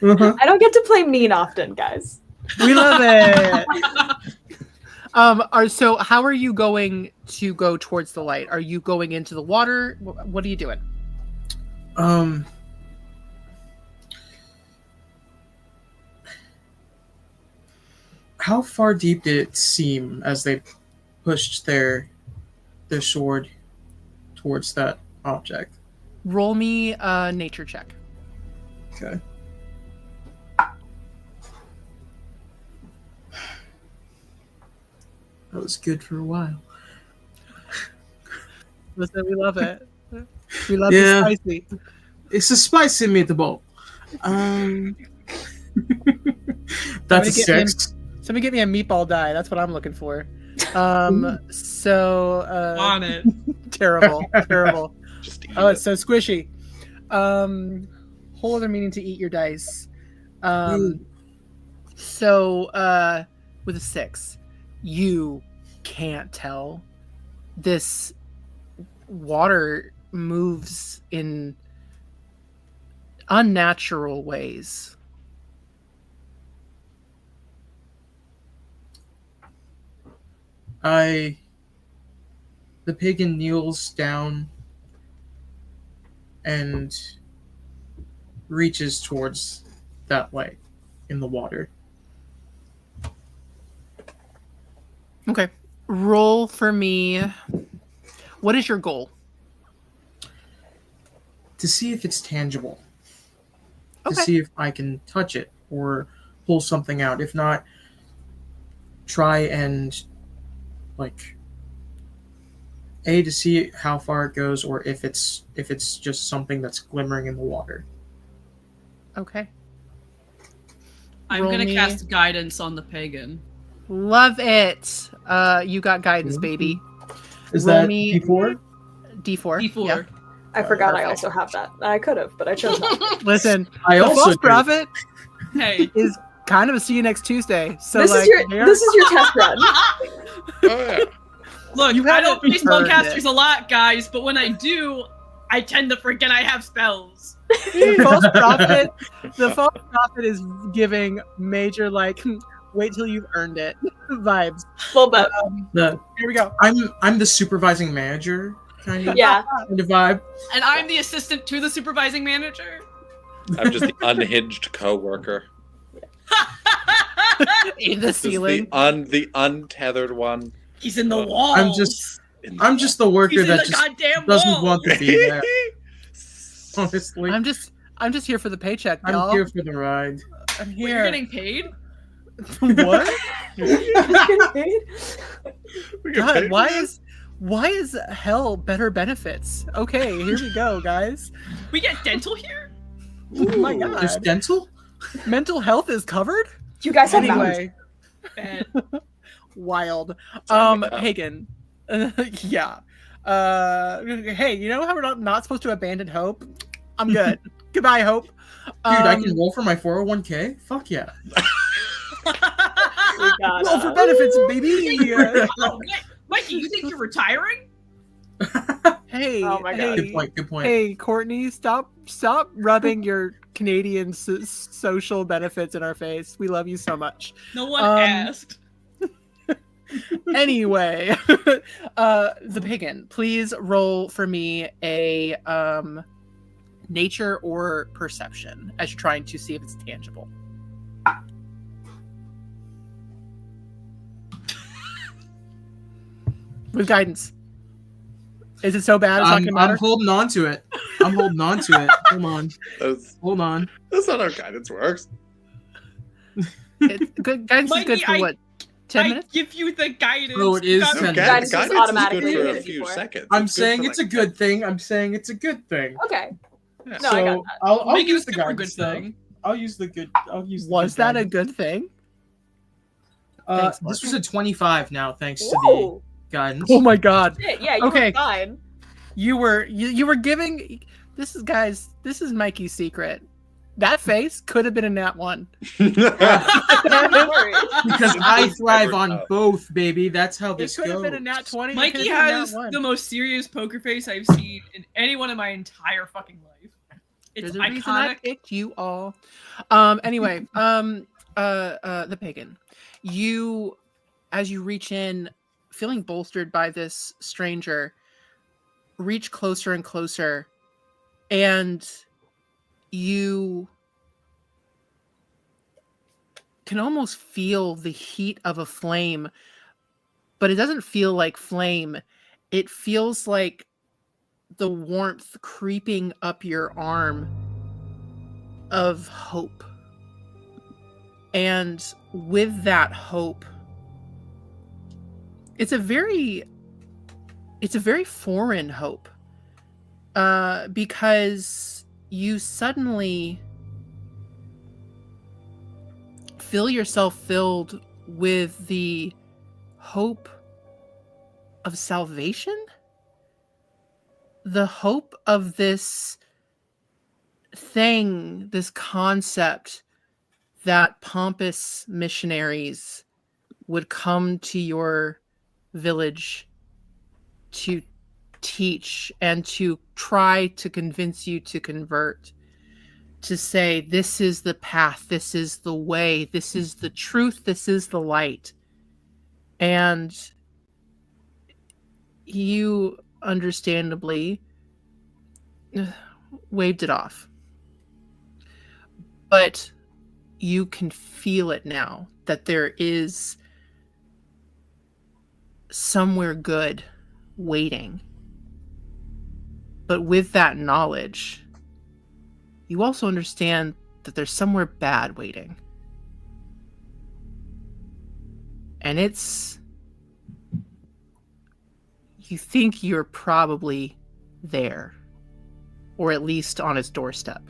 I don't get to play mean often, guys. We love it. So how are you going to go towards the light? Are you going into the water? What are you doing? How far deep did it seem as they pushed their sword towards that object? Roll me a nature check. Okay. That was good for a while. Listen, we love it. We love Yeah. the spicy. It's a spicy meatball. That's a Somebody get me 6. Somebody get me a meatball die. That's what I'm looking for. So On it. terrible, terrible. Just eat Oh, it. it's so squishy. Whole other meaning to eat your dice. So with a 6, you can't tell. This water moves in unnatural ways. The pagan kneels down and reaches towards that light in the water. Okay. Roll for me. What is your goal? To see if it's tangible. To Okay. see if I can touch it or pull something out. If not, try and to see how far it goes, or if it's just something that's glimmering in the water. Okay. I'm Roll gonna me. cast guidance on the pagan. Love it. You got guidance, baby. Is Roll that me D4? D4. D4. Yeah. I forgot I Perfect. also have that. I could have, but I chose not to. Listen, I the also false do. prophet Hey. is kind of a see you next Tuesday. So This like, is your they're- this is your test run. Oh yeah. Look, You I don't haven't play earned spellcasters it. a lot, guys, but when I do, I tend to forget I have spells. the false prophet is giving major like wait till you've earned it vibes. Well, but Here we go. I'm the supervising manager kind of yeah, vibe. And I'm the assistant to the supervising manager. I'm just the unhinged coworker. In the This is ceiling. the untethered one. He's in the Oh. walls. I'm just the worker He's in that the just goddamn doesn't walls. want to be there. Honestly, I'm just here for the paycheck, I'm y'all. here for the ride. I'm Wait, here. you're getting paid? What? We get God, paid why for this? is hell better benefits? Okay, here we go, guys. We get dental here? Oh my Ooh, God. There's dental? Mental health is covered? you guys have mountains. Anyway, Bad. wild. Time to go. Hagen. Yeah. Hey, you know how we're not supposed to abandon hope? I'm good. Goodbye, hope. Dude, I can Um, roll for my 401k? Fuck yeah. We got, roll for benefits, baby. Oh, wait, Mikey, you think you're retiring? Hey, Oh my God. Good point, good point. Hey, Courtney, stop rubbing your Canadian social benefits in our face. We love you so much. No one Um, asked. Anyway, the pagan, please roll for me a nature or perception as you're trying to see if it's tangible. With guidance. Is it so bad? It's not gonna I'm matter. holding on to it. I'm holding on to it. Hold on. Hold on. That's not how guidance works. Good guidance is good Mikey, for what? 10 I minutes? give you the guidance. Oh, it is You got- 10 No, Guidance is guidance is automatically good for a good few before. seconds. I'm It's good saying for, it's a good thing. I'm saying it's a good thing. Okay. Yeah. No, I got that. I'll Make it use a the super guidance good though. thing. I'll use the good. Was that a guidance. good thing? This Thanks, was a 25 now, thanks to the Whoa. guidance. Oh my god. Shit, yeah, you Okay. were fine. You were giving this is Mikey's secret. That face could have been a nat 1. No worries. Because I thrive Never on know. both, baby. That's how It this could have goes. been a nat 20. it Mikey could have been a has nat 1. the most serious poker face I've seen in anyone in my entire fucking life. It's There's a reason I iconic. picked you all. Anyway, the pagan. You, as you reach in, feeling bolstered by this stranger, reach closer and closer, and you can almost feel the heat of a flame, but it doesn't feel like flame. It feels like the warmth creeping up your arm of hope. And with that hope, it's a very foreign hope, because you suddenly feel yourself filled with the hope of salvation, the hope of this thing, this concept that pompous missionaries would come to your village to teach and to try to convince you to convert, to say, this is the path, this is the way, this is the truth, this is the light. And you understandably waved it off. But you can feel it now, that there is somewhere good waiting. But with that knowledge, you also understand that there's somewhere bad waiting. And you think you're probably there, or at least on its doorstep.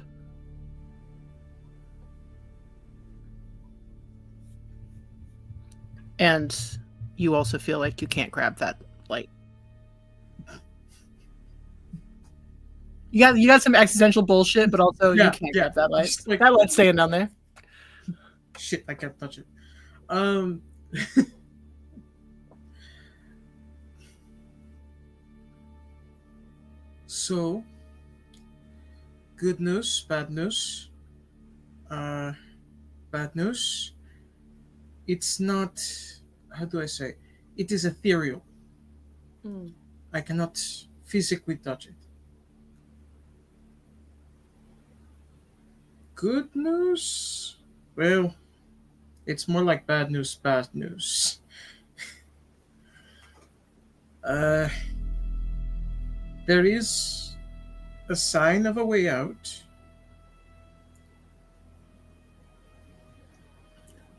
And you also feel like you can't grab that light. You got some existential bullshit, but also you can't grab that light. Like, that light's staying down there. Shit, I can't touch it. So, good news, bad news. Bad news. It's not, how do I say? It is ethereal. I cannot physically touch it. Good news? Well, it's more like bad news, bad news. There is a sign of a way out.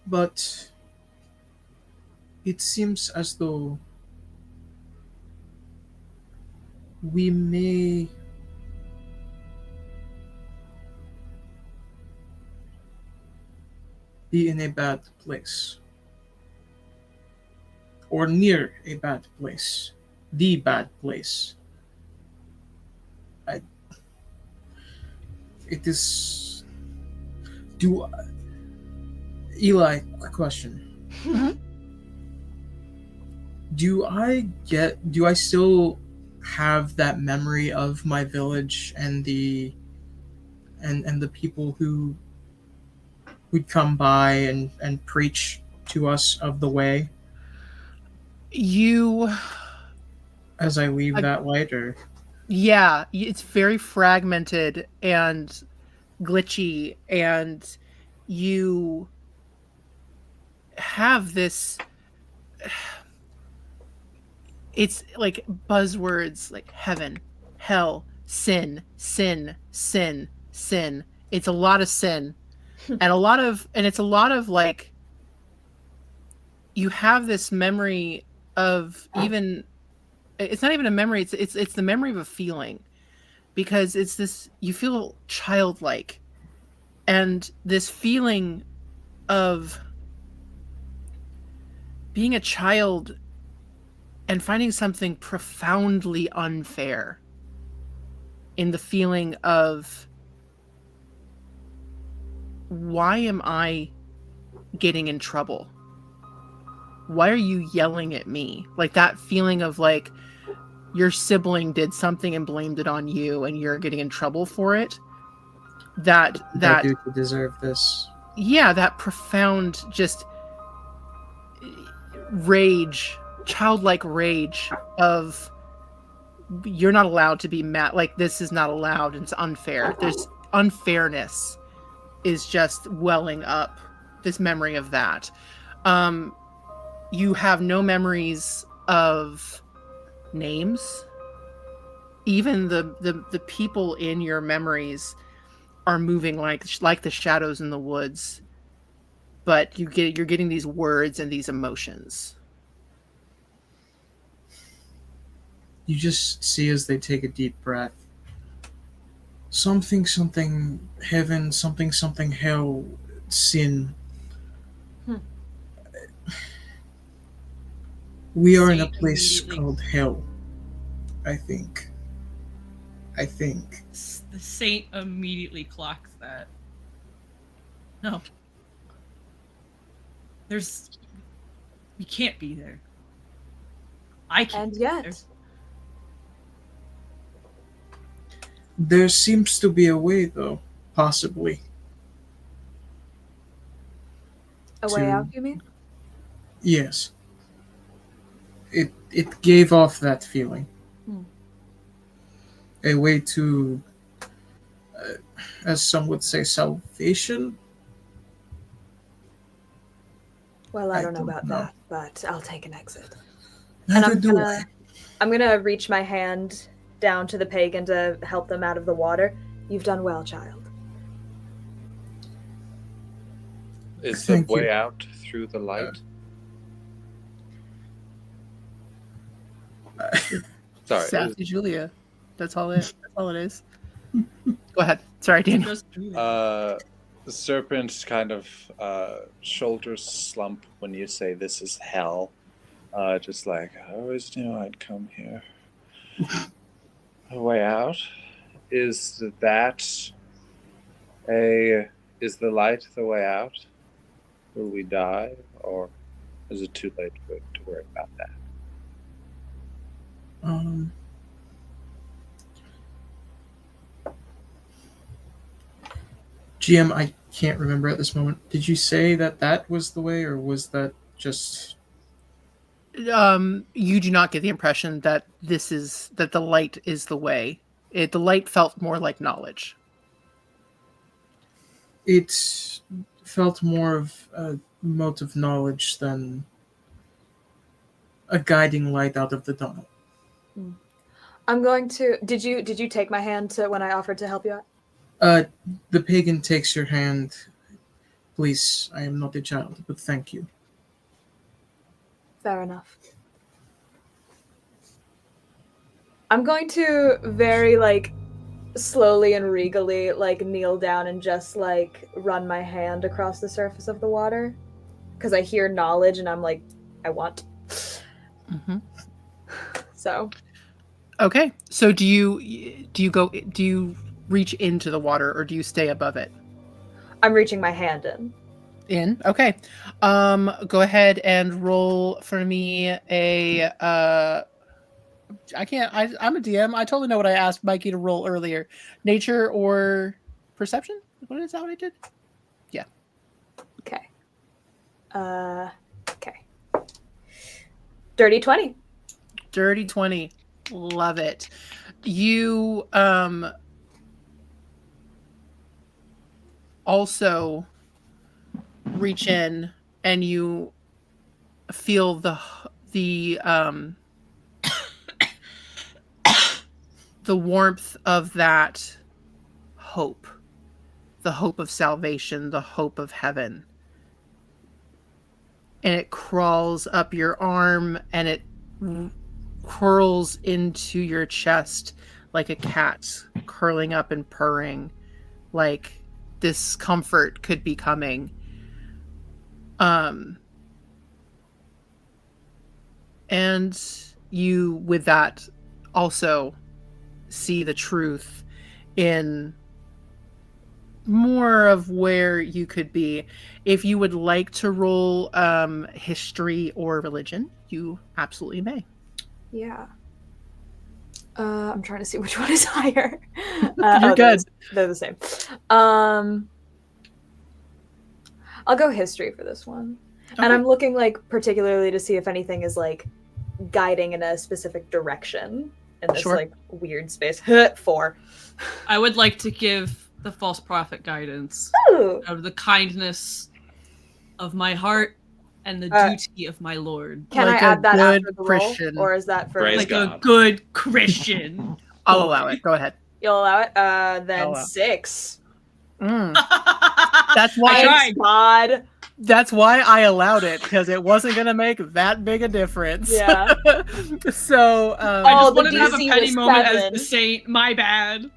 But it seems as though we may be in a bad place. Or near a bad place. The bad place. It is... Eli, quick question. Mm-hmm. Do I still have that memory of my village and the people who would come by and preach to us of the way as I leave that light? Or yeah, it's very fragmented and glitchy, and you have this, it's like buzzwords like heaven, hell, sin, sin, sin, sin. It's a lot of sin. And it's a lot of like, you have this memory of, even, it's not even a memory, it's the memory of a feeling, because it's this, you feel childlike, and this feeling of being a child and finding something profoundly unfair in the feeling of, why am I getting in trouble? Why are you yelling at me? Like that feeling of like your sibling did something and blamed it on you and you're getting in trouble for it. That I do to deserve this. Yeah, that profound just rage, childlike rage of, you're not allowed to be mad. Like, this is not allowed. It's unfair. There's unfairness is just welling up, this memory of that. You have no memories of names. Even the people in your memories are moving like the shadows in the woods, but you're getting these words and these emotions. You just see as they take a deep breath. Something, something, heaven, something, something, hell, sin. We are in a Saint place immediately- called hell, I think. The saint immediately clocks that. No. We can't be there. I can't. And be yet, there. There seems to be a way, though, possibly. a way to- out, you mean? Yes. It gave off that feeling. A way to, as some would say, salvation. Well, I I don't know don't about know. that, but I'll take an exit. And Neither do I. I'm gonna reach my hand down to the pagan to help them out of the water. You've done well, child. Is the Thank you. way out through the light? Sorry. Sassy Julia. That's all it is. Go ahead. Sorry, Daniel. Just do it. The serpent kind of shoulders slump when you say this is hell. Just like, I always knew I'd come here. A way out? Is the light the way out? Will we die? Or is it too late to worry about that? GM, I can't remember at this moment. Did you say that was the way, or was that just... You do not get the impression that the light is the way. The light felt more like knowledge. It felt more of a mote of knowledge than a guiding light out of the tunnel. I'm going to. Did you take my hand when I offered to help you out? The pagan takes your hand. Please, I am not a child, but thank you. Fair enough. I'm going to very slowly and regally kneel down and just run my hand across the surface of the water, because I hear knowledge and I'm like, I want. Mm-hmm. So. Okay. So do you reach into the water, or do you stay above it? I'm reaching my hand in. In. Okay. Go ahead and roll for me a I'm a DM. I totally know what I asked Mikey to roll earlier. Nature or perception? Is that what I did? Yeah. Okay. Okay. Dirty 20. Dirty 20. Love it. You also reach in and you feel the warmth of that hope, the hope of salvation, the hope of heaven. And it crawls up your arm and it curls into your chest like a cat curling up and purring, like this comfort could be coming. And you, with that, also see the truth in more of where you could be. If you would like to roll history or religion, you absolutely may. Yeah. I'm trying to see which one is higher. You're good. They're the same. I'll go history for this one. Okay. And I'm looking particularly to see if anything is guiding in a specific direction in this Sure. weird space. 4. I would like to give the false prophet guidance Ooh. out of the kindness of my heart and the duty of my Lord. Can Like I a add that good after the Christian. roll? Or is that for Praise Like God. a good Christian. I'll allow it. Go ahead. You'll allow it? Then I'll allow. 6. Mm. That's why I tried. God. That's why I allowed it, because it wasn't going to make that big a difference. Yeah. So I Oh, just the wanted to have a DC petty was moment as 7. the saint. My bad.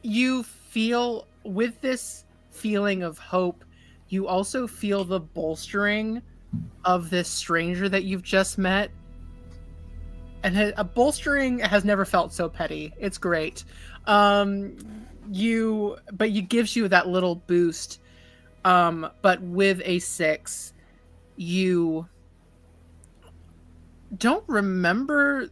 you feel, with this feeling of hope, you also feel the bolstering of this stranger that you've just met. And a bolstering has never felt so petty. It's great. But it gives you that little boost. But with a 6, you don't remember.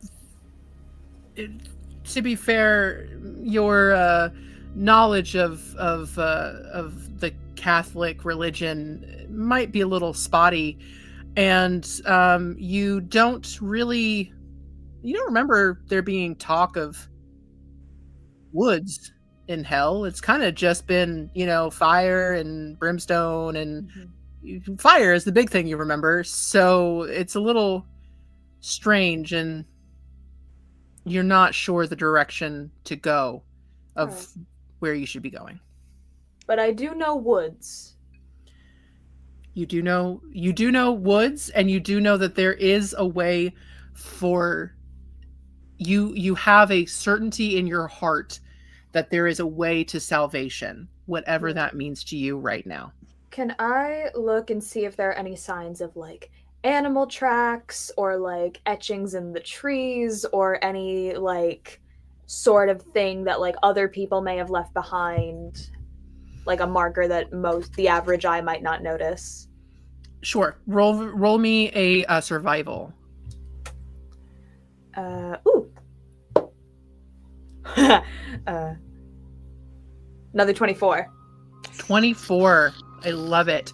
To be fair, your knowledge of the Catholic religion might be a little spotty, and you don't remember there being talk of woods in hell. It's kind of just been, fire and brimstone, and fire is the big thing you remember. So it's a little strange, and you're not sure the direction to go of Right. where you should be going. But I do know woods. You do know woods, and you do know that there is a way for you have a certainty in your heart that there is a way to salvation, whatever Yeah. that means to you right now. Can I look and see if there are any signs of like animal tracks or like etchings in the trees or any like sort of thing that like other people may have left behind, like a marker that the average eye might not notice? Sure. Roll me a survival. Ooh. Another 24. 24. I love it.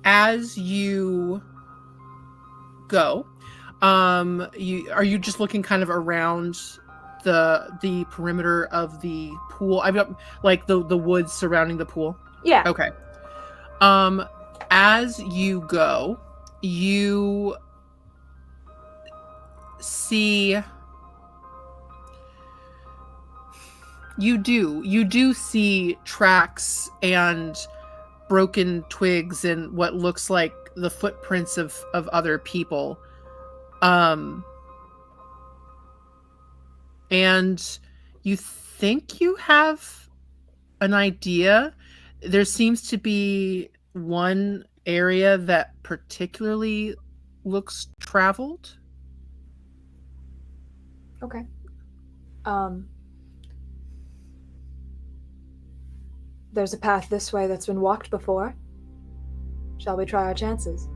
As you go, are you just looking kind of around the perimeter of the pool? I've got like the woods surrounding the pool. Yeah. Okay. As you go, you see. You do see tracks and broken twigs and what looks like the footprints of other people. And you think you have an idea. There seems to be one area that particularly looks traveled. Okay. There's a path this way that's been walked before. Shall we try our chances?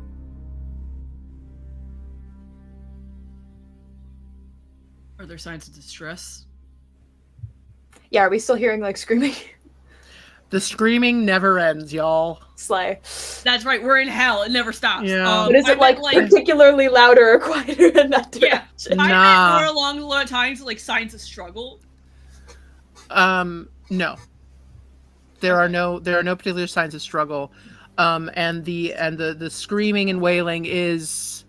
Are there signs of distress? Yeah, are we still hearing like screaming? The screaming never ends, y'all. Slay. That's right. We're in hell. It never stops. Yeah. But is I it meant, like particularly louder or quieter in that Yeah. direction? I Nah. meant more along the lines of like signs of struggle. No. There are no particular signs of struggle. And the screaming and wailing is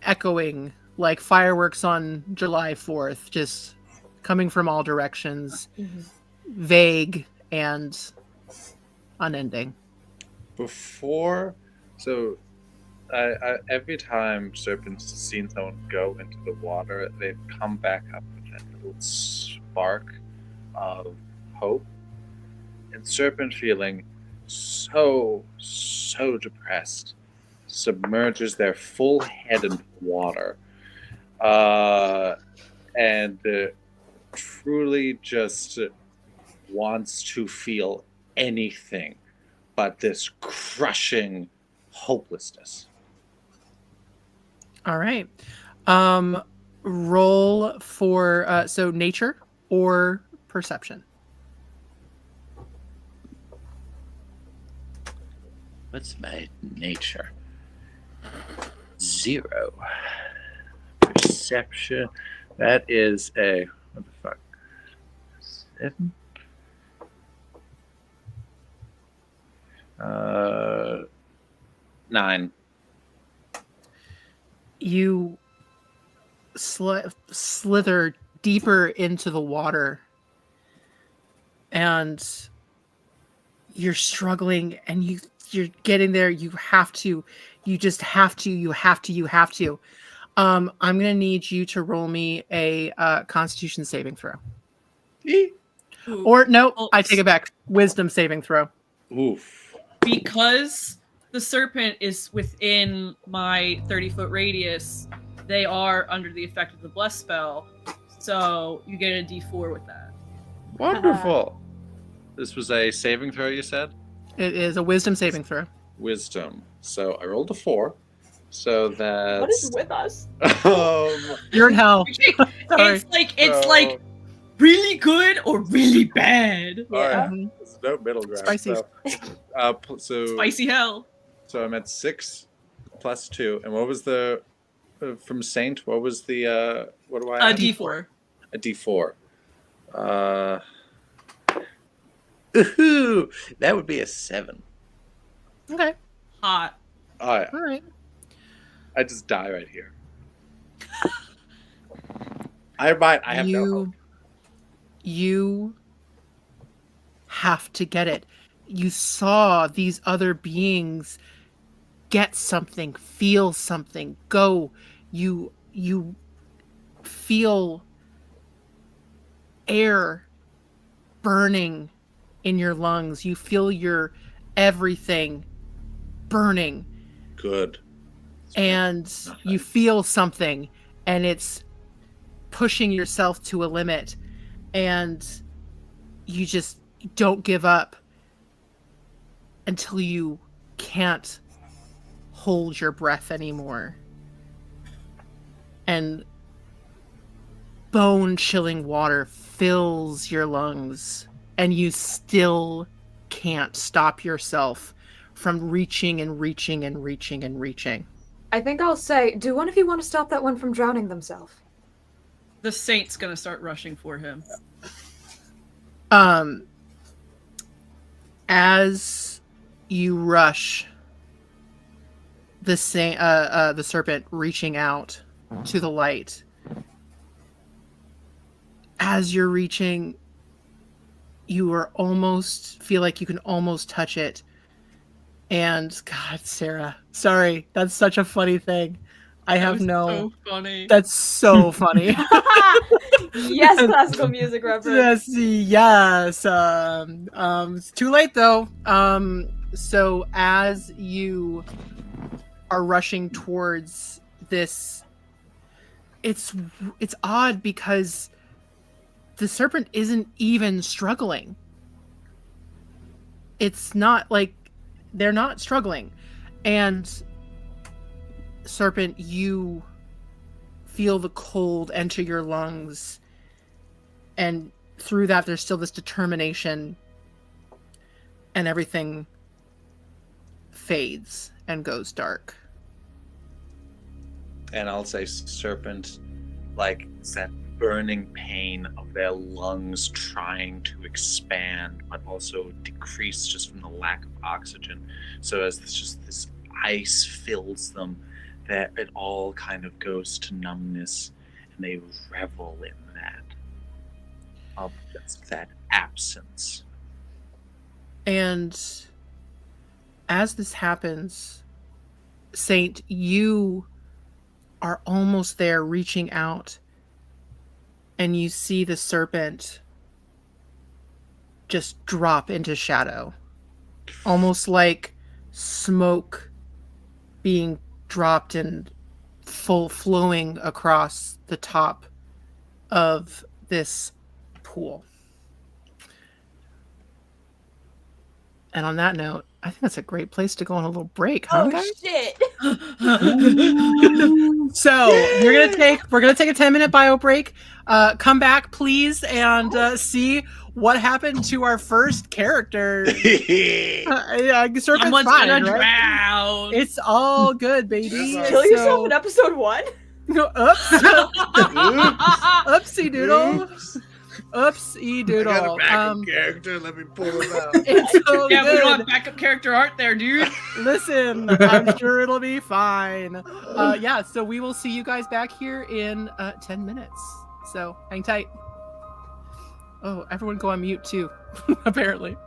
echoing like fireworks on July 4th, just coming from all directions, vague and unending. Every time Serpent's seen someone go into the water, they've come back up with that little spark of hope. And Serpent, feeling so depressed, submerges their full head into water. And truly just wants to feel anything but this crushing hopelessness. All right. Roll for so nature or perception. What's my nature? 0. Perception. That is a what the fuck? 7. 9. You slither deeper into the water, and you're struggling, and you're getting there. You have to. You just have to. You have to. You have to. I'm gonna need you to roll me a Constitution saving throw. Eek. Or no, Well, I take it back. Wisdom saving throw. Oof. Because the serpent is within my 30-foot radius, they are under the effect of the bless spell. So you get a D4 with that. Wonderful. This was a saving throw, you said? It is a wisdom saving throw. Wisdom. So I rolled a 4. So that's... What is with us? You're in hell. Sorry. It's like really good or really bad. All right. Yeah. There's no middle ground. Spicy. So Spicy hell. So I'm at 6 plus 2. And what was the from Saint? What was the what do I A have? D4. A D4. Ooh, that would be a 7. Okay. Hot. Oh yeah. All right. I just die right here. I have no hope. You have to get it. You saw these other beings get something, feel something, go. You feel air burning in your lungs. You feel your everything burning. Good. And you feel something, and it's pushing yourself to a limit, and you just don't give up until you can't hold your breath anymore. And bone-chilling water fills your lungs, and you still can't stop yourself from reaching and reaching and reaching and reaching. I think I'll say, do one of you want to stop that one from drowning themselves? The saint's gonna start rushing for him. As you rush, the serpent reaching out to the light. As you're reaching, you are almost feel like you can almost touch it. And God, Sarah, sorry, that's such a funny thing. I have no. So funny. That's so funny. Yes, classical music reference. Yes. It's too late though. So as you are rushing towards this, it's odd because the serpent isn't even struggling. It's not like they're not struggling. And serpent, you feel the cold enter your lungs, and through that there's still this determination, and everything fades and goes dark. And I'll say serpent, like it's that burning pain of their lungs trying to expand, but also decrease just from the lack of oxygen. So as this ice fills them, that it all kind of goes to numbness, and they revel in that. Of that absence. And as this happens, Saint, you are almost there, reaching out, and you see the serpent just drop into shadow, almost like smoke being dropped and flowing across the top of this pool. And on that note, I think that's a great place to go on a little break, huh, guys? Shit! So we're gonna take a 10-minute bio break. Come back, please, and see what happened to our first character. Serpent's Someone's fine, gonna right? drown. It's all good, baby. Kill yourself in episode 1? Oops. Oopsie doodle. Oops. Oopsie doodle. I got a backup character. Let me pull him out. It's all Yeah, we don't good. have backup character art there, dude. Listen, I'm sure it'll be fine. Yeah, so we will see you guys back here in 10 minutes. So hang tight. Oh, everyone go on mute too, apparently.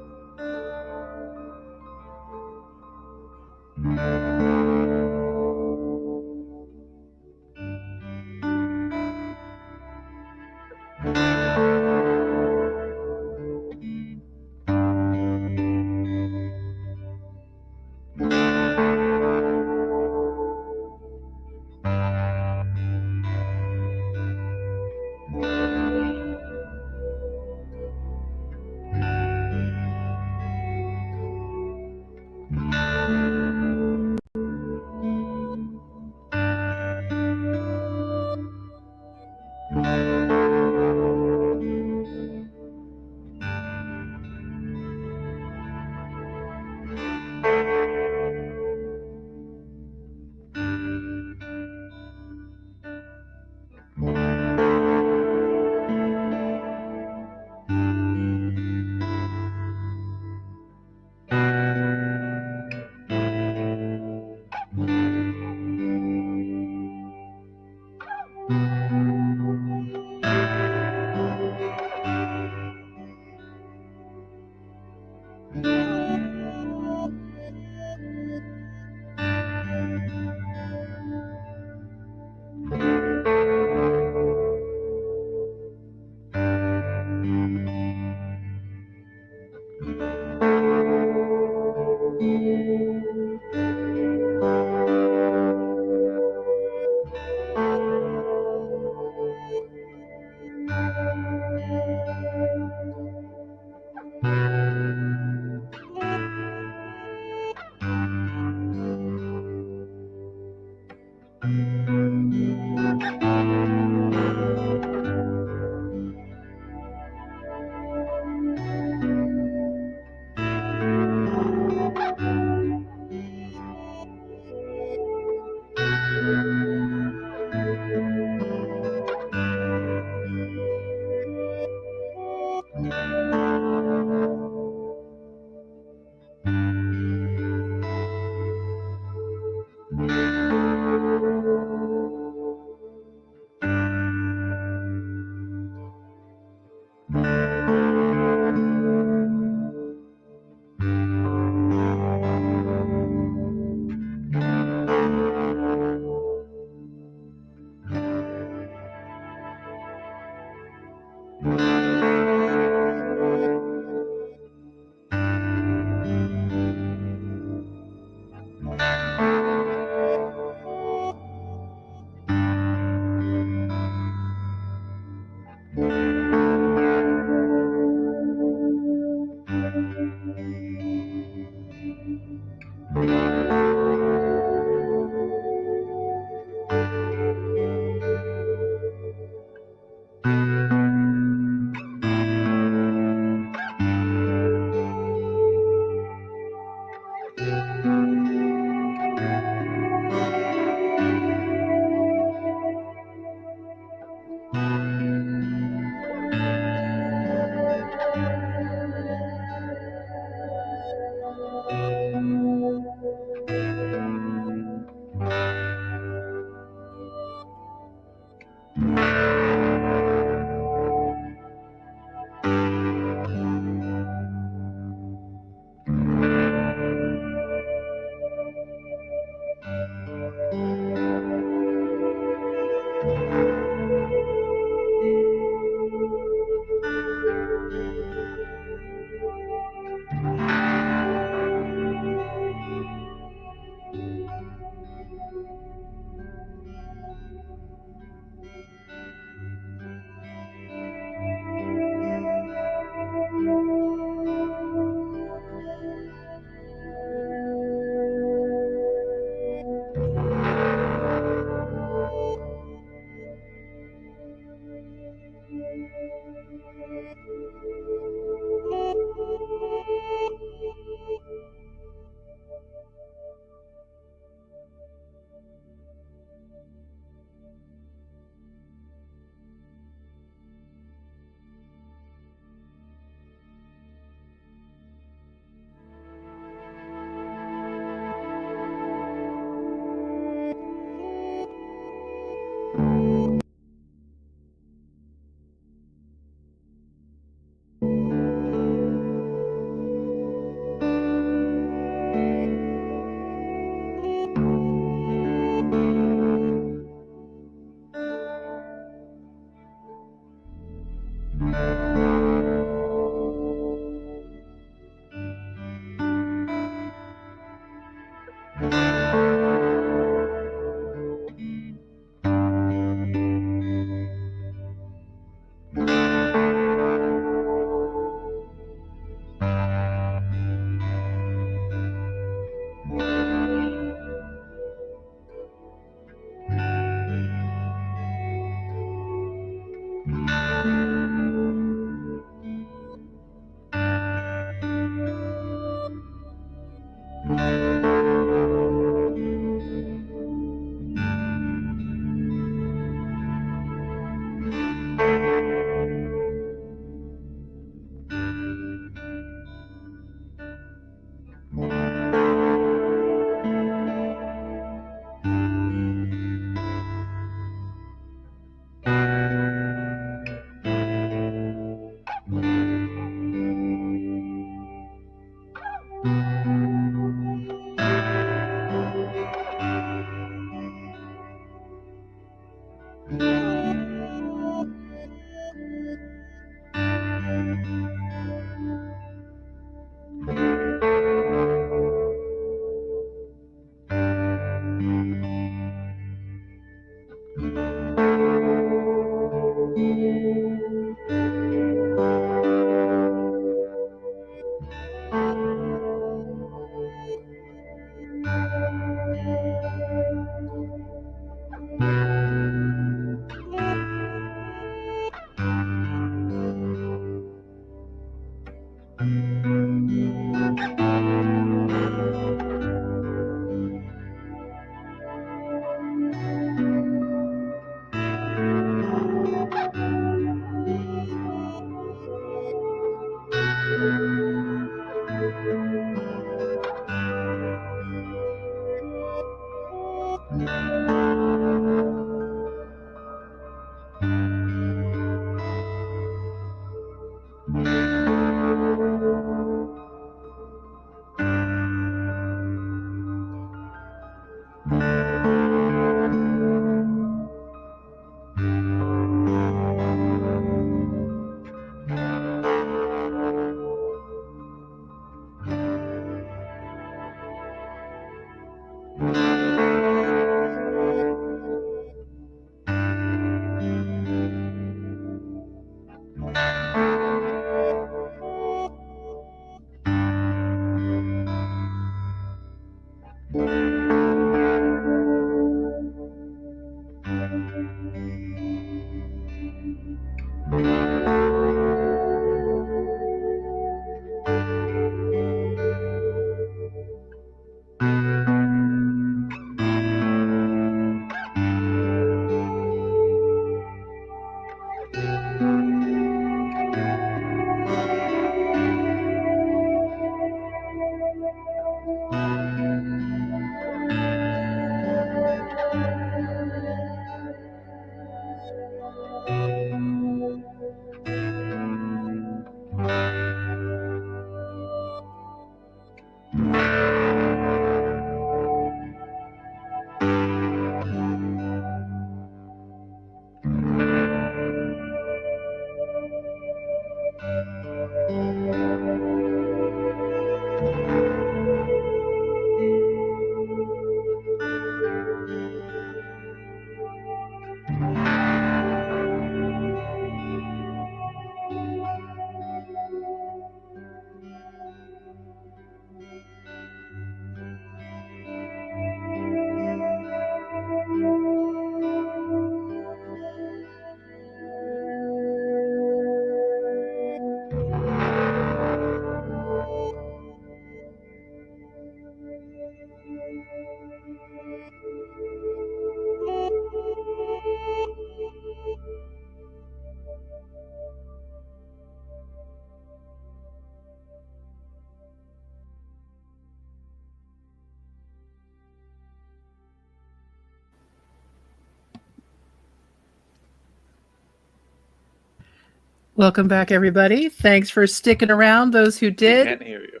Welcome back, everybody. Thanks for sticking around, those who We did. can't hear you.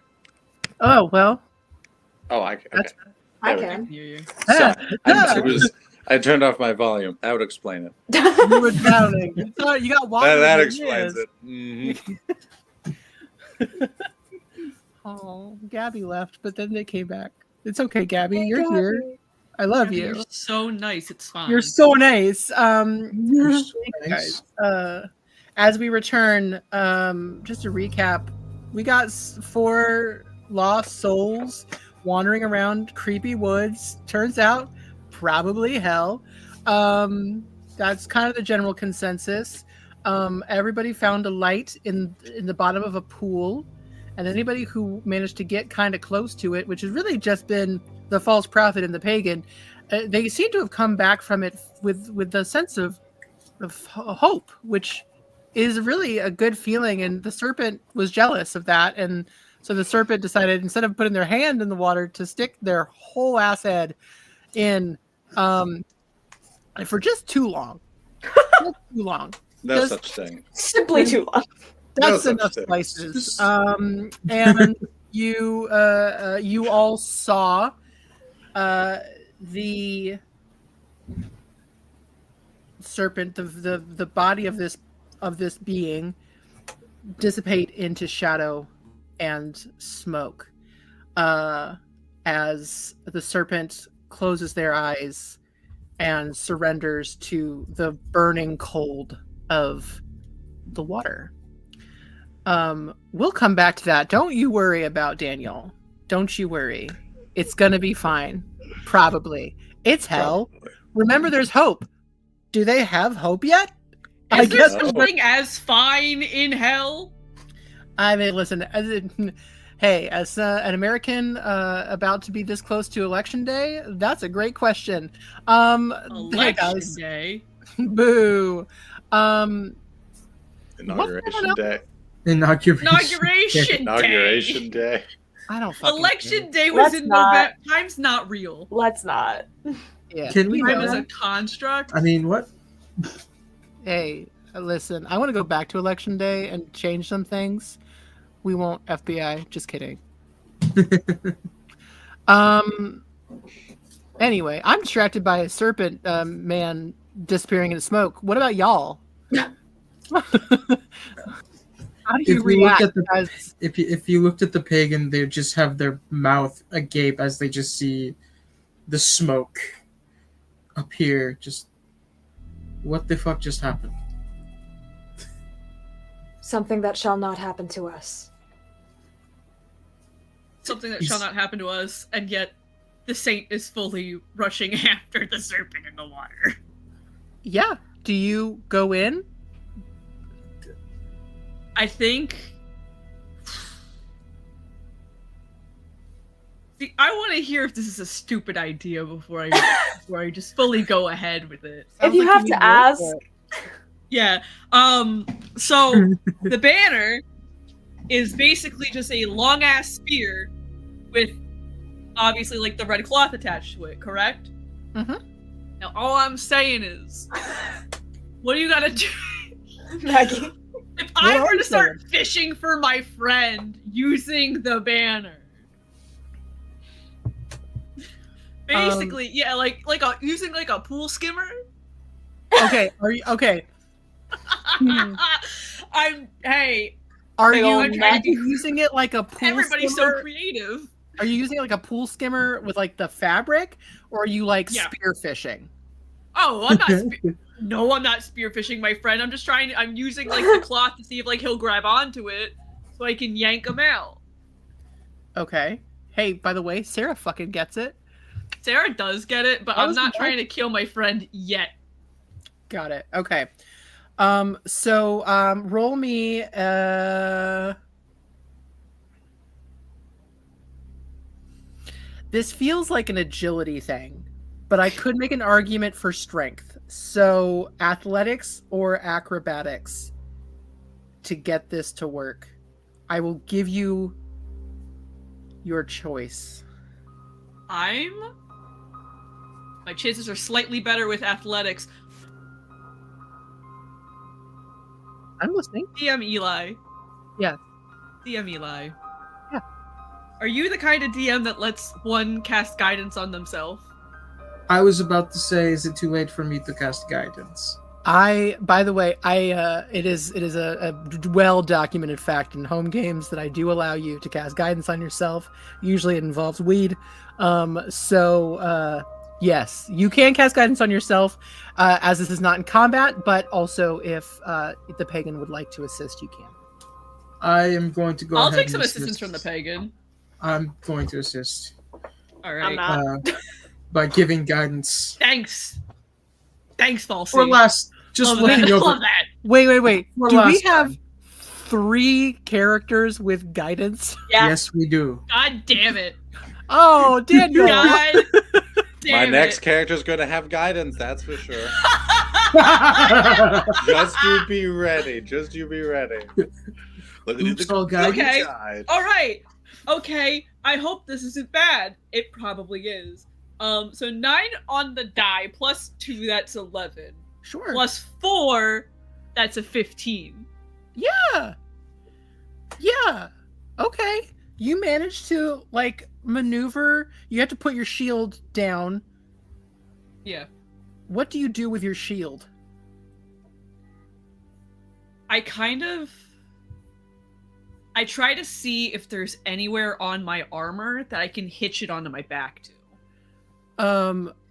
Oh, well. Oh, okay. That's- I There we go. can. Hear you. So I I turned off my volume. That would explain it. You were drowning. You got water. That in your explains ears. it. Oh, Gabby left, but then they came back. It's okay, Gabby. Hey, You're here. Gabby. I love Gabby, you. You're so nice. It's fine. You're so nice. You're so Guys, nice. as we return, just to recap, we got 4 lost souls wandering around creepy woods. Turns out, probably hell. That's kind of the general consensus. Everybody found a light in the bottom of a pool, and anybody who managed to get kind of close to it, which has really just been the false prophet and the pagan, they seem to have come back from it with the sense of hope, which is really a good feeling. And the serpent was jealous of that, and so the serpent decided, instead of putting their hand in the water, to stick their whole ass head in for just too long. Just too long. No Just- such thing. Simply too long. That's No enough such thing. slices. And you all saw the serpent, the body of this being dissipate into shadow and smoke as the serpent closes their eyes and surrenders to the burning cold of the water. We'll come back to that. Don't you worry about Daniel. Don't you worry. It's gonna be fine. Probably. It's hell. Probably. Remember, there's hope. Do they have hope yet? Is there so. something as fine in hell? I mean, listen. Hey, as an American about to be this close to Election Day, that's a great question. Hey Election guys, day. boo. Inauguration day. Inauguration Inauguration day. day. I don't fucking Election day was Let's in not. November. Time's not real. Let's not. Yeah. Can we Time know? is a construct. I mean, what? Hey, listen. I want to go back to Election Day and change some things. We won't, FBI. Just kidding. Anyway, I'm distracted by a serpent man disappearing into smoke. What about y'all? How do you If you react? looked at the- As, If you looked at the pagan, they would just have their mouth agape as they just see the smoke appear. Just what the fuck just happened? Something that shall not happen to us. Something that shall not happen to us, and yet the saint is fully rushing after the serpent in the water. yeah. Do you go in? I think. See, I want to hear if this is a stupid idea before I just fully go ahead with it. If you have to ask, Yeah. So the banner is basically just a long ass spear with obviously like the red cloth attached to it, correct? Mhm. Now all I'm saying is, what do you gotta do? Maggie. If I What were are to start fishing for my friend using the banner. Basically, yeah, using like a pool skimmer. Okay. Are you okay? Hmm. Hey, Are Big you old net. using it like a pool everybody's skimmer? so creative. Are you using it like a pool skimmer with like the fabric, or are you like Yeah. spear fishing? Oh, I'm not. No, I'm not spearfishing my friend. I'm just trying. I'm using like the cloth to see if like he'll grab onto it, so I can yank him out. Okay. Hey, by the way, Sarah fucking gets it. Sarah does get it, but I I'm was not not- trying to kill my friend yet. Got it. Okay. So roll me this feels like an agility thing, but I could make an argument for strength. So athletics or acrobatics to get this to work. I will give you your choice. My chances are slightly better with athletics. I'm listening. DM Eli. Yeah. DM Eli. Yeah. Are you the kind of DM that lets one cast guidance on themselves? I was about to say, is it too late for me to cast guidance? By the way, it is a well documented fact in home games that I do allow you to cast guidance on yourself. Usually it involves weed. Yes, you can cast guidance on yourself, as this is not in combat, but also if the pagan would like to assist, you can. I am going to go I'll ahead take and some assist. assistance from the pagan. I'm going to assist. All right. I'm not. By giving guidance. Thanks, Falsey. For last, just Love looking that. over. Love that. Wait. For Do we last have time. 3 characters with guidance? Yeah. Yes, we do. God damn it. Oh, Daniel! God damn My it. next character's going to have guidance, that's for sure. Just you be ready. Just you be ready. Look Oops, at all the guidance. Okay. side. All right. Okay. I hope this isn't bad. It probably is. So 9 on the die plus 2, that's 11. Sure. Plus 4, that's a 15. Yeah. Okay. You managed to maneuver. You have to put your shield down. Yeah. What do you do with your shield? I try to see if there's anywhere on my armor that I can hitch it onto my back to.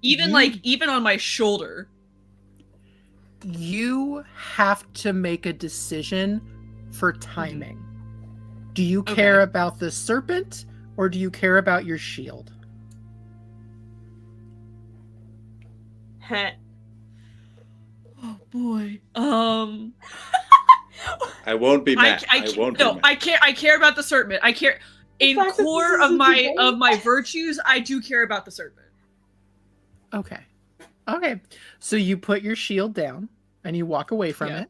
Even on my shoulder. You have to make a decision for timing. Do you care about the serpent or do you care about your shield? Heh. Oh boy. I won't be mad. I won't be mad. I care about the serpent. I care in fact that core this of is a my debate. of my virtues, I do care about the serpent. Okay. So you put your shield down and you walk away from Yeah. it.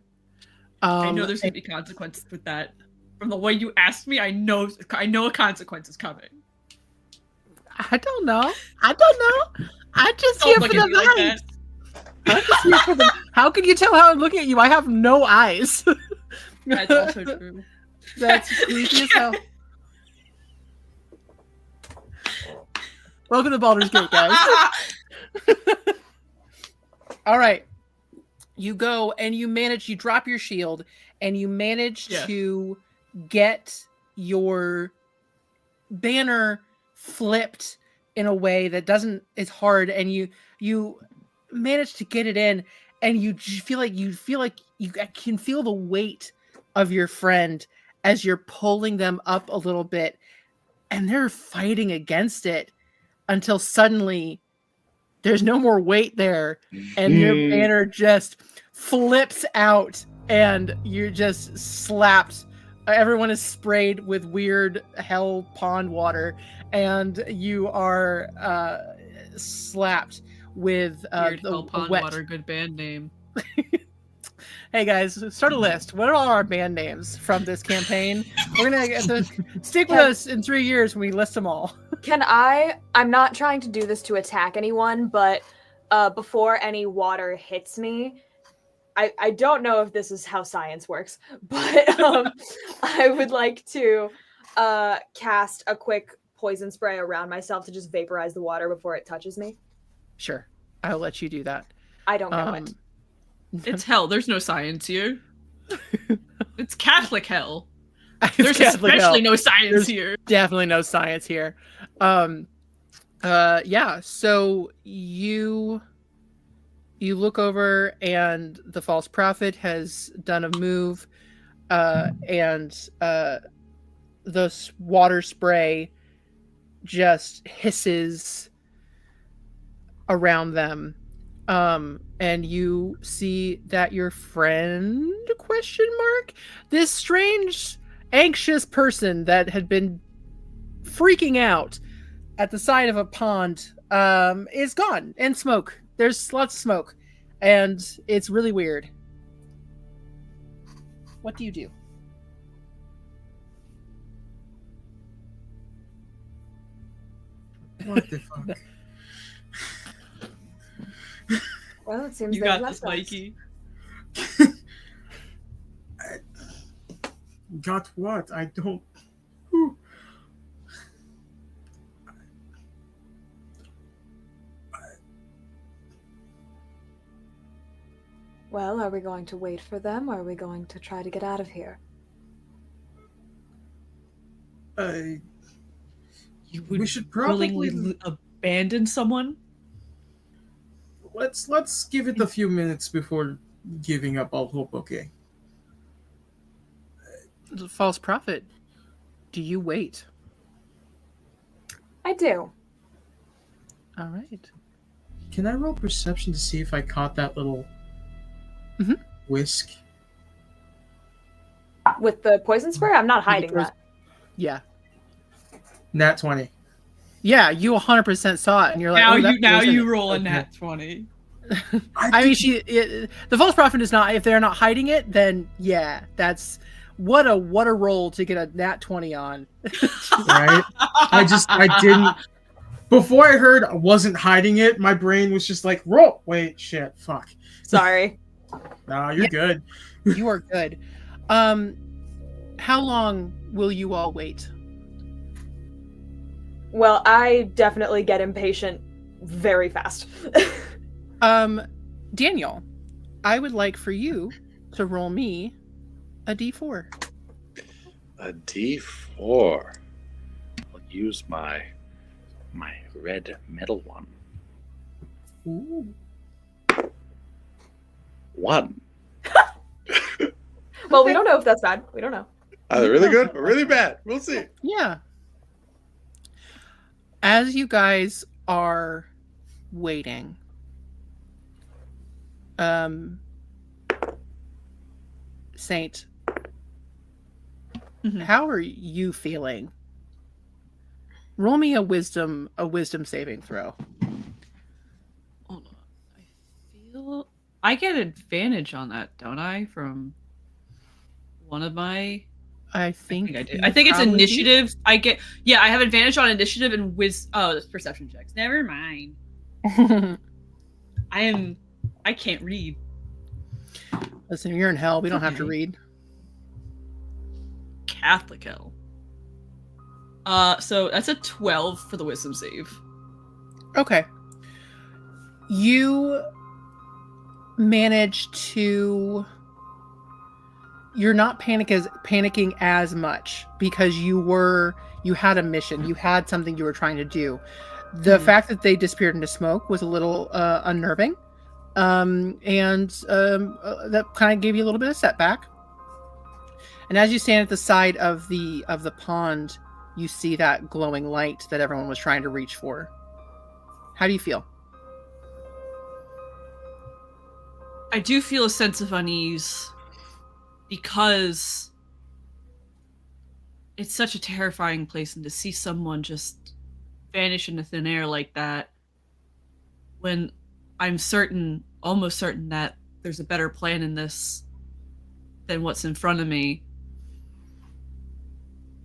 I know there's gonna be consequences with that. From the way you asked me, I know a consequence is coming. I don't know. I'm just Don't here look for at the me like that. vibes. I'm just here for the... How can you tell how I'm looking at you? I have no eyes. That's also true. That's creepy as hell. Welcome to Baldur's Gate, guys. All right. You go and you drop your shield and you manage to get your banner flipped in a way that is hard, and you manage to get it in, and you feel like you can feel the weight of your friend as you're pulling them up a little bit, and they're fighting against it until suddenly there's no more weight there, and your banner just flips out, and you're just slapped. Everyone is sprayed with weird hell pond water, and you are slapped with Weird the Hell Pond wet. Water, good band name. Hey guys, start a list. What are all our band names from this campaign? We're gonna get to stick with us in 3 years when we list them all. I'm not trying to do this to attack anyone, but before any water hits me, I don't know if this is how science works, but I would like to cast a quick poison spray around myself to just vaporize the water before it touches me. Sure, I'll let you do that. I don't know it. It's hell. There's no science here. It's Catholic hell. It's There's Catholic especially hell. no science There's here. definitely no science here. Yeah, so you look over and the false prophet has done a move, and the water spray just hisses around them, and you see that your friend, this strange anxious person that had been freaking out at the side of a pond, is gone, and smoke. There's lots of smoke, and it's really weird. What do you do? What the fuck? Well, it seems You they've got left this, us. Mikey. Got what? I don't. Whew. Are we going to wait for them, or are we going to try to get out of here? You would We should probably willingly abandon someone? let's give it a few minutes before giving up all hope. Okay. The false prophet. Do you wait? I do. All right. Can I roll perception to see if I caught that little whisk? With the poison spray, I'm not hiding that. Yeah. Nat 20. Yeah, you 100% saw it, and you're like, Now oh, that you wasn't it. roll a Okay. nat 20. I mean, the false prophet is not. If they're not hiding it, then yeah, that's what a roll to get a nat 20 on. Right? I didn't. Before I heard I wasn't hiding it, my brain was just like, roll. Wait, shit, fuck. Sorry. No, you're good. You are good. How long will you all wait? Well, I definitely get impatient very fast. Daniel, I would like for you to roll me a d4. A D4. I'll use my red metal one. Ooh. 1. Well, we don't know if that's bad. We don't know. Either really good or really bad. We'll see. Yeah. As you guys are waiting, Saint, how are you feeling? Roll me a wisdom saving throw. Hold on. I get advantage on that, don't I? From one of my I think I do. you I think it's probably do. initiative. I have advantage on initiative and that's perception checks. Never mind. I can't read. Listen, you're in hell. We don't have to Okay. read. Catholic hell. So that's a 12 for the wisdom save. Okay. You manage to. You're not panicking as much because you had a mission. You had something you were trying to do. The fact that they disappeared into smoke was a little unnerving. That kind of gave you a little bit of setback. And as you stand at the side of the pond, you see that glowing light that everyone was trying to reach for. How do you feel? I do feel a sense of unease because it's such a terrifying place, and to see someone just vanish into thin air like that when I'm almost certain that there's a better plan in this than what's in front of me.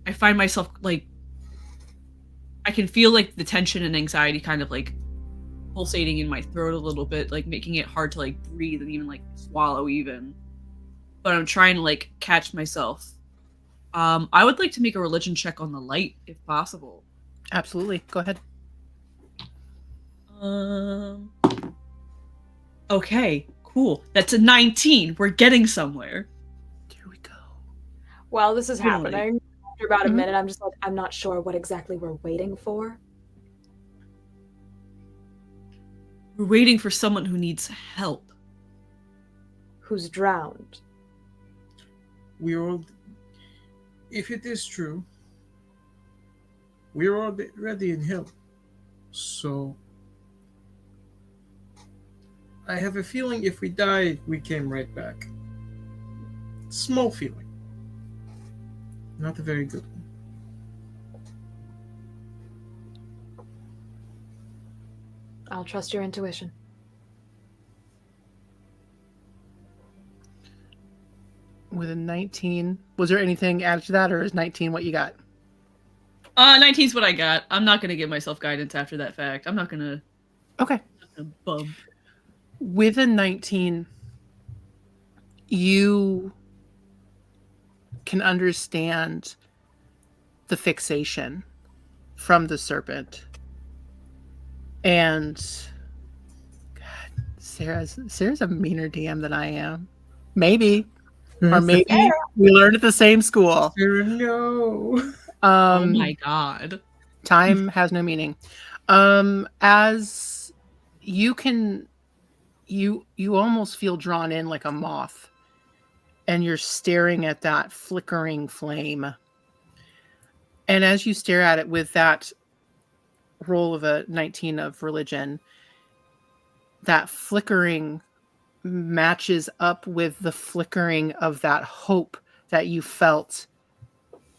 I find myself like I can feel like the tension and anxiety kind of like pulsating in my throat a little bit, like making it hard to like breathe and even like swallow even. But I'm trying to like catch myself. I would like to make a religion check on the light if possible. Absolutely. Go ahead. Okay, cool. That's a 19. We're getting somewhere. Here we go. While this is Totally. happening, after about a Mhm. minute, I'm just like, I'm not sure what exactly we're waiting for. We're waiting for someone who needs help. Who's drowned? We all, if it is true, we're already in hell. So I have a feeling if we died, we came right back. Small feeling. Not a very good one. I'll trust your intuition. With a 19, was there anything added to that, or is 19 what you got? 19's what I got. I'm not gonna give myself guidance after that fact. I'm not gonna Okay. bub. With a 19, you can understand the fixation from the serpent. And God, Sarah's a meaner DM than I am. Maybe. Or maybe we learned at the same school. No. Oh my god. Time has no meaning. As you can, you almost feel drawn in like a moth, and you're staring at that flickering flame. And as you stare at it with that roll of a 19 of religion, that flickering matches up with the flickering of that hope that you felt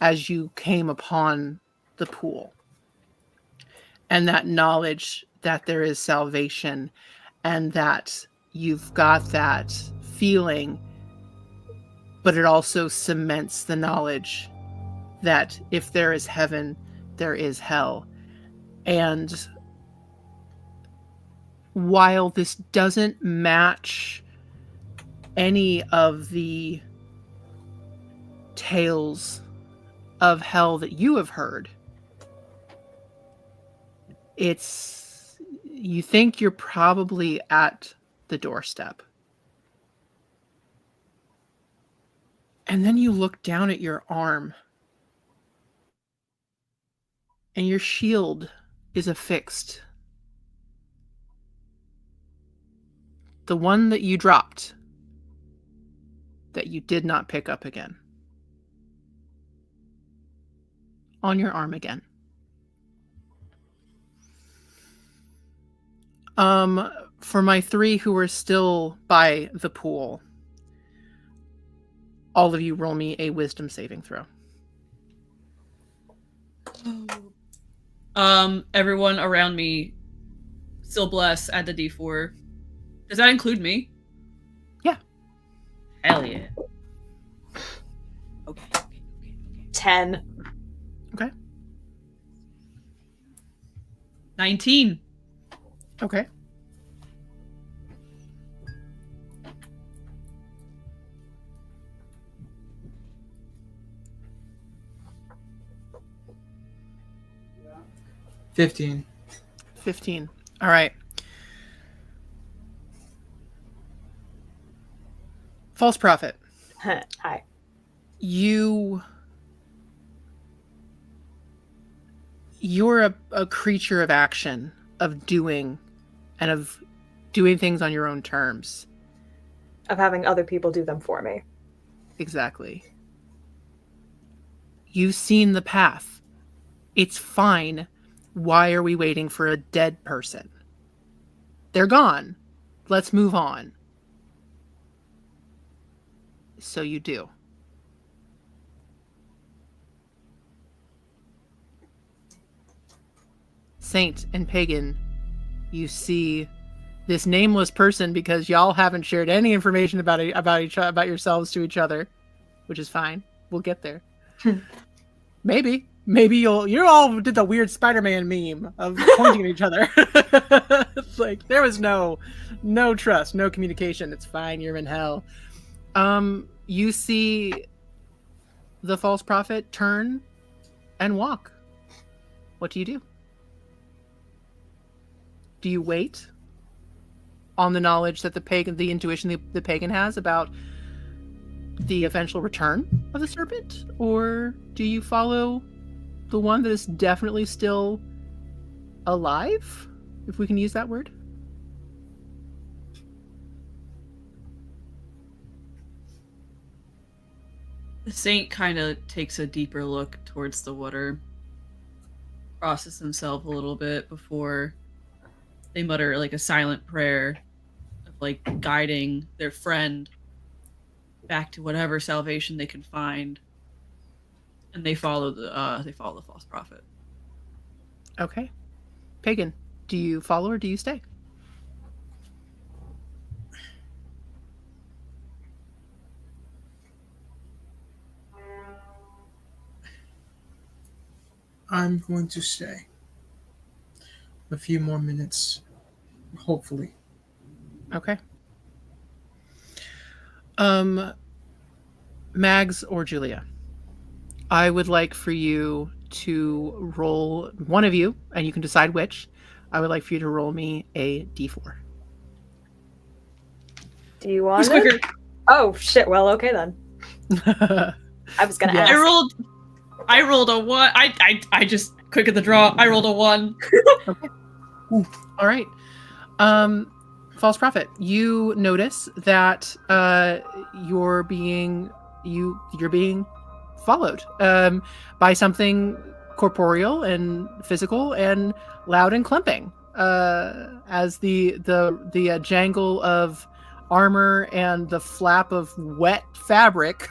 as you came upon the pool. And that knowledge that there is salvation and that you've got that feeling, but it also cements the knowledge that if there is heaven, there is hell. And while this doesn't match any of the tales of hell that you have heard, you think you're probably at the doorstep. And then you look down at your arm, and your shield is affixed. The one that you dropped, that you did not pick up again. On your arm again. For my 3 who are still by the pool, all of you roll me a wisdom saving throw. Everyone around me still bless at the D4. Does that include me? Yeah. Hell yeah. Okay. 10. Okay. 19. Okay. $15. 15. All right. False prophet. Hi. You're a creature of action, of doing, and of doing things on your own terms. Of having other people do them for me. Exactly. You've seen the path. It's fine. Why are we waiting for a dead person? They're gone. Let's move on. So you do. Saint and pagan, you see this nameless person because y'all haven't shared any information about yourselves to each other, which is fine. We'll get there. Maybe you all did the weird Spider-Man meme of pointing at each other. It's like there was no trust, no communication. It's fine. You're in hell. You see the false prophet turn and walk. What do you do? Do you wait on the knowledge that the intuition the pagan has about the eventual return of the serpent? Or do you follow the one that is definitely still alive, if we can use that word? The saint kind of takes a deeper look towards the water, crosses himself a little bit before they mutter like a silent prayer of like guiding their friend back to whatever salvation they can find, and they follow the false prophet. Okay. Pagan, do you follow or do you stay? I'm going to stay. A few more minutes, hopefully. Okay. Mags or Julia, I would like for you to roll, one of you, and you can decide which. I would like for you to roll me a d4. Do you want Who's quicker? Oh shit! Well, okay then. I was gonna Yeah. ask. I rolled a 1. I just quick at the draw. I rolled a 1. All right. False prophet, you notice that you're being followed by something corporeal and physical and loud and clumping as the jangle of armor and the flap of wet fabric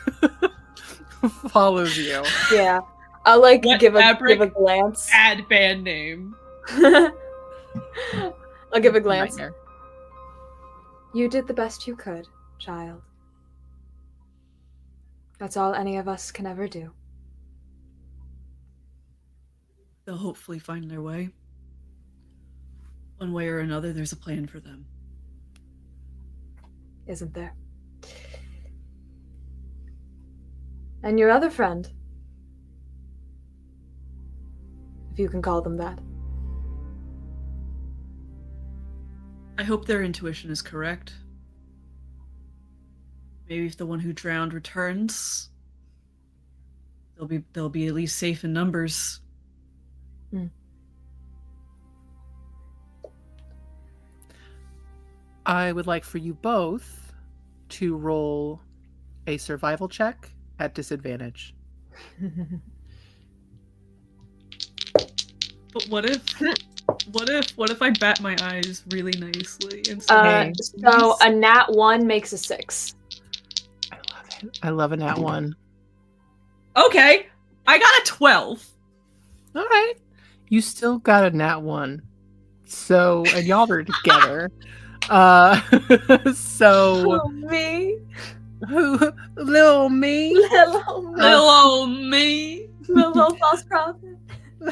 follows you. Yeah, I'll like Wet give a fabric, glance. Add band name. I'll give a glance. Nightmare. You did the best you could, child. That's all any of us can ever do. They'll hopefully find their way. One way or another, there's a plan for them. Isn't there? And your other friend, if you can call them that. I hope their intuition is correct. Maybe if the one who drowned returns, they'll be at least safe in numbers. I would like for you both to roll a survival check at disadvantage. But what if I bat my eyes really nicely and say, So a nat 1 makes a 6. I love it. I love a nat 1. okay, I got a 12. All right. You still got a nat 1. So, and y'all are together. So Oh, me. little me. Little old me. Little false prophet.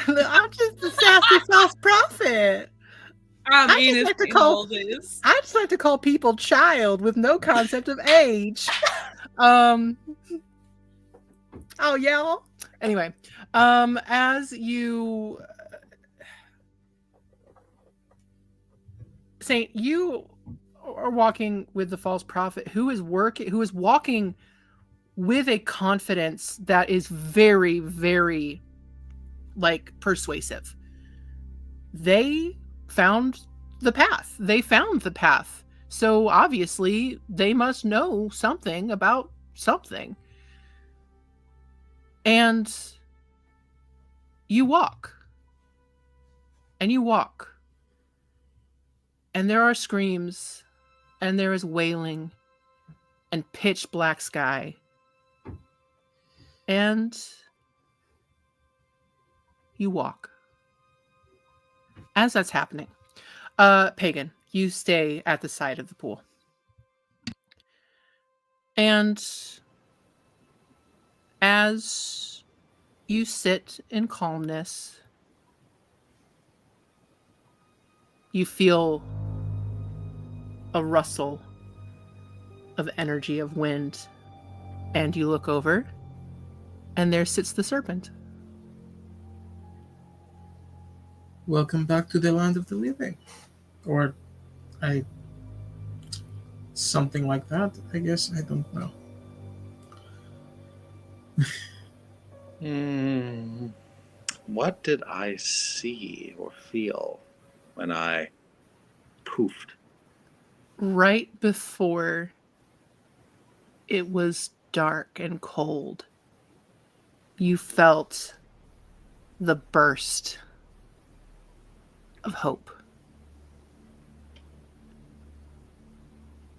I'm just a sassy false prophet. I mean, just like to call this. I just like to call people child with no concept of age. Oh y'all. Anyway, as you Saint, you are walking with the false prophet who is walking with a confidence that is very, very like persuasive. They found the path. So obviously they must know something about something. And you walk. And you walk. And there are screams. And there is wailing. And pitch black sky. And you walk. As that's happening, Pagan, you stay at the side of the pool. And as you sit in calmness, you feel a rustle of energy, of wind, and you look over, and there sits the serpent. Welcome back to the land of the living. Or something like that, I guess. I don't know. What did I see or feel when I poofed? Right before it was dark and cold, you felt the burst of hope.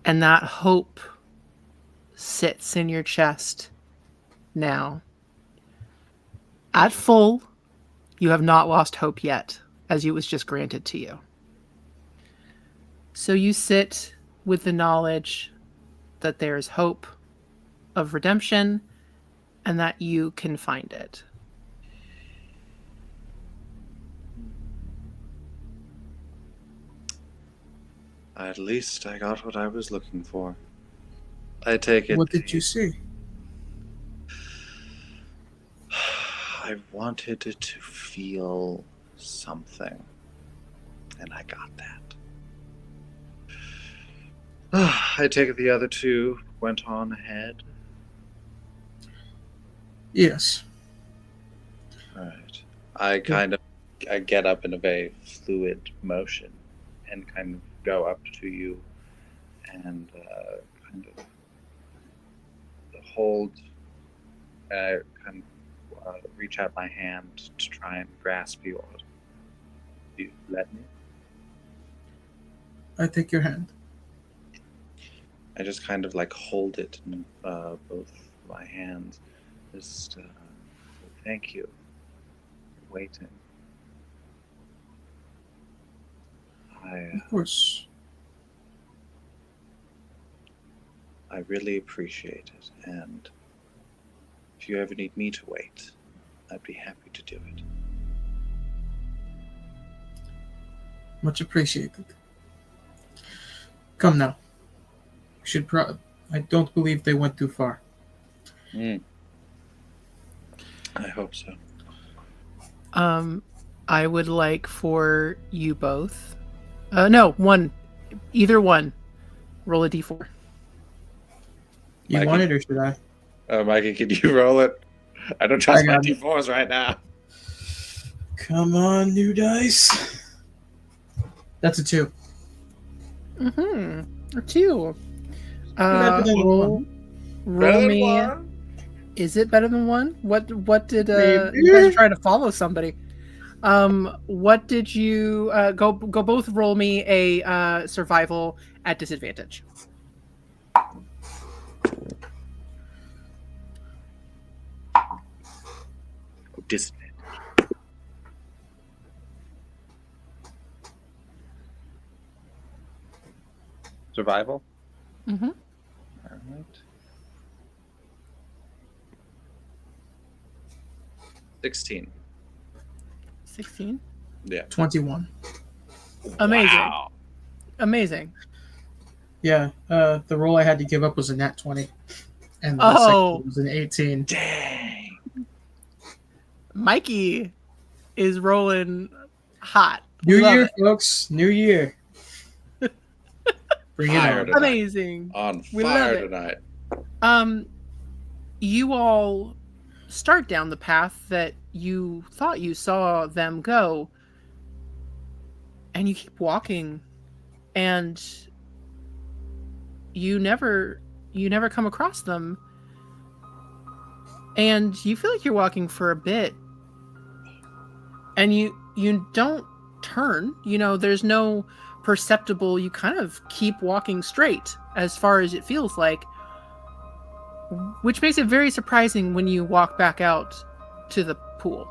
And that hope sits in your chest now. At full, you have not lost hope yet, as it was just granted to you. So you sit with the knowledge that there is hope of redemption and that you can find it. At least I got what I was looking for. I take it. What did you see? I wanted to feel something, and I got that. I take it the other two went on ahead? Yes. All right. I get up in a very fluid motion and kind of go up to you and kind of hold, kind of reach out my hand to try and grasp yours. Do you let me? I take your hand. I just kind of like hold it in both my hands. Just thank you for waiting. Of course. I really appreciate it, and if you ever need me to wait, I'd be happy to do it. Much appreciated. Come now. We should I don't believe they went too far. I hope so. I would like for you both. No, one. Either one. Roll a d4. You Mikey. want it or should I? Mikey, can you roll it? I don't trust my got it. D4s right now. Come on, new dice. That's a 2. Mm-hmm. A 2. Better than Roll Better than me. one? Is it better than 1? What did Maybe. you guys are trying to follow somebody? What did you go both roll me a survival at disadvantage. Disadvantage. Survival? Mm-hmm. All right. 16. 16. Yeah. 21. Amazing. Wow. Amazing. Yeah, the roll I had to give up was a nat 20. And the Oh. second was an 18. Dang. Mikey is rolling hot. New Love year, it. folks. New year. Bring it Fire on. tonight. Amazing. On We love fire it. tonight. You all start down the path that you thought you saw them go, and you keep walking, and you never come across them, and you feel like you're walking for a bit, and you don't turn. There's no perceptible. You kind of keep walking straight as far as it feels like, which makes it very surprising when you walk back out to the pool.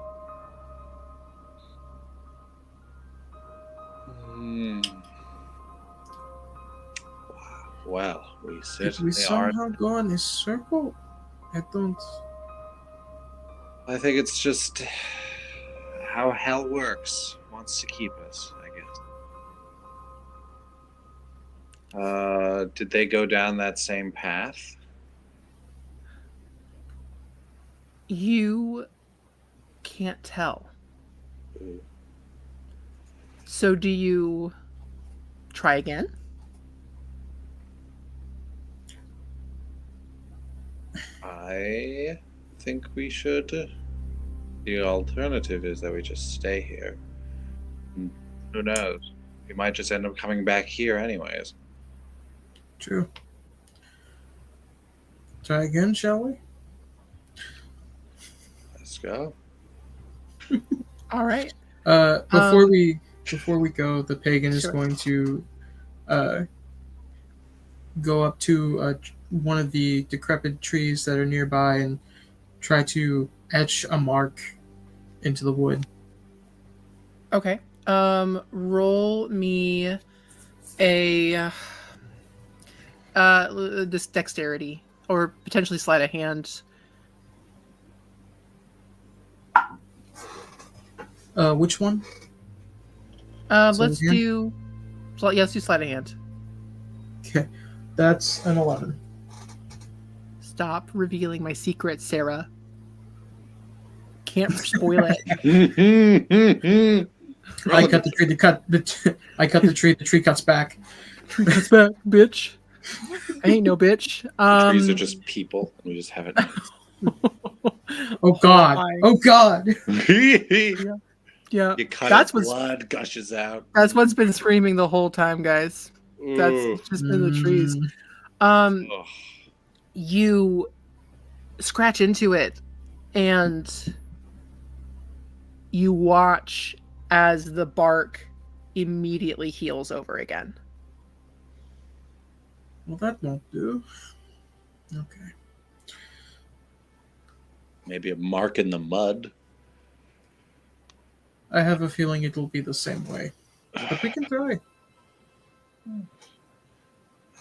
Well, we Did certainly we are. somehow go in a circle? I don't. I think it's just how hell works. Wants to keep us, I guess. Did they go down that same path? You can't tell. Ooh. So do you try again? I think we should. The alternative is that we just stay here. Who knows? We might just end up coming back here anyways. True. Try again, shall we? Let's go. All right. Before we go, the pagan is Sure. going to go up to one of the decrepit trees that are nearby and try to etch a mark into the wood. Okay. Roll me a this dexterity or potentially sleight of hand. Which one? Let's again? do. Let's do sleight of hand. Okay, that's an 11. Stop revealing my secret, Sarah. Can't spoil it. I cut the tree. I cut the tree. The tree cuts back. That's back, bitch. I ain't no bitch. Trees are just people, and we just haven't. Oh God! Oh God! Yeah, You cut that's it, what's blood gushes out. that's what's been screaming the whole time, guys. That's Ooh. just been the trees. Mm. Ugh. You scratch into it, and you watch as the bark immediately heals over again. Well, that won't do. Okay. Maybe a mark in the mud. I have a feeling it will be the same way, but we can try.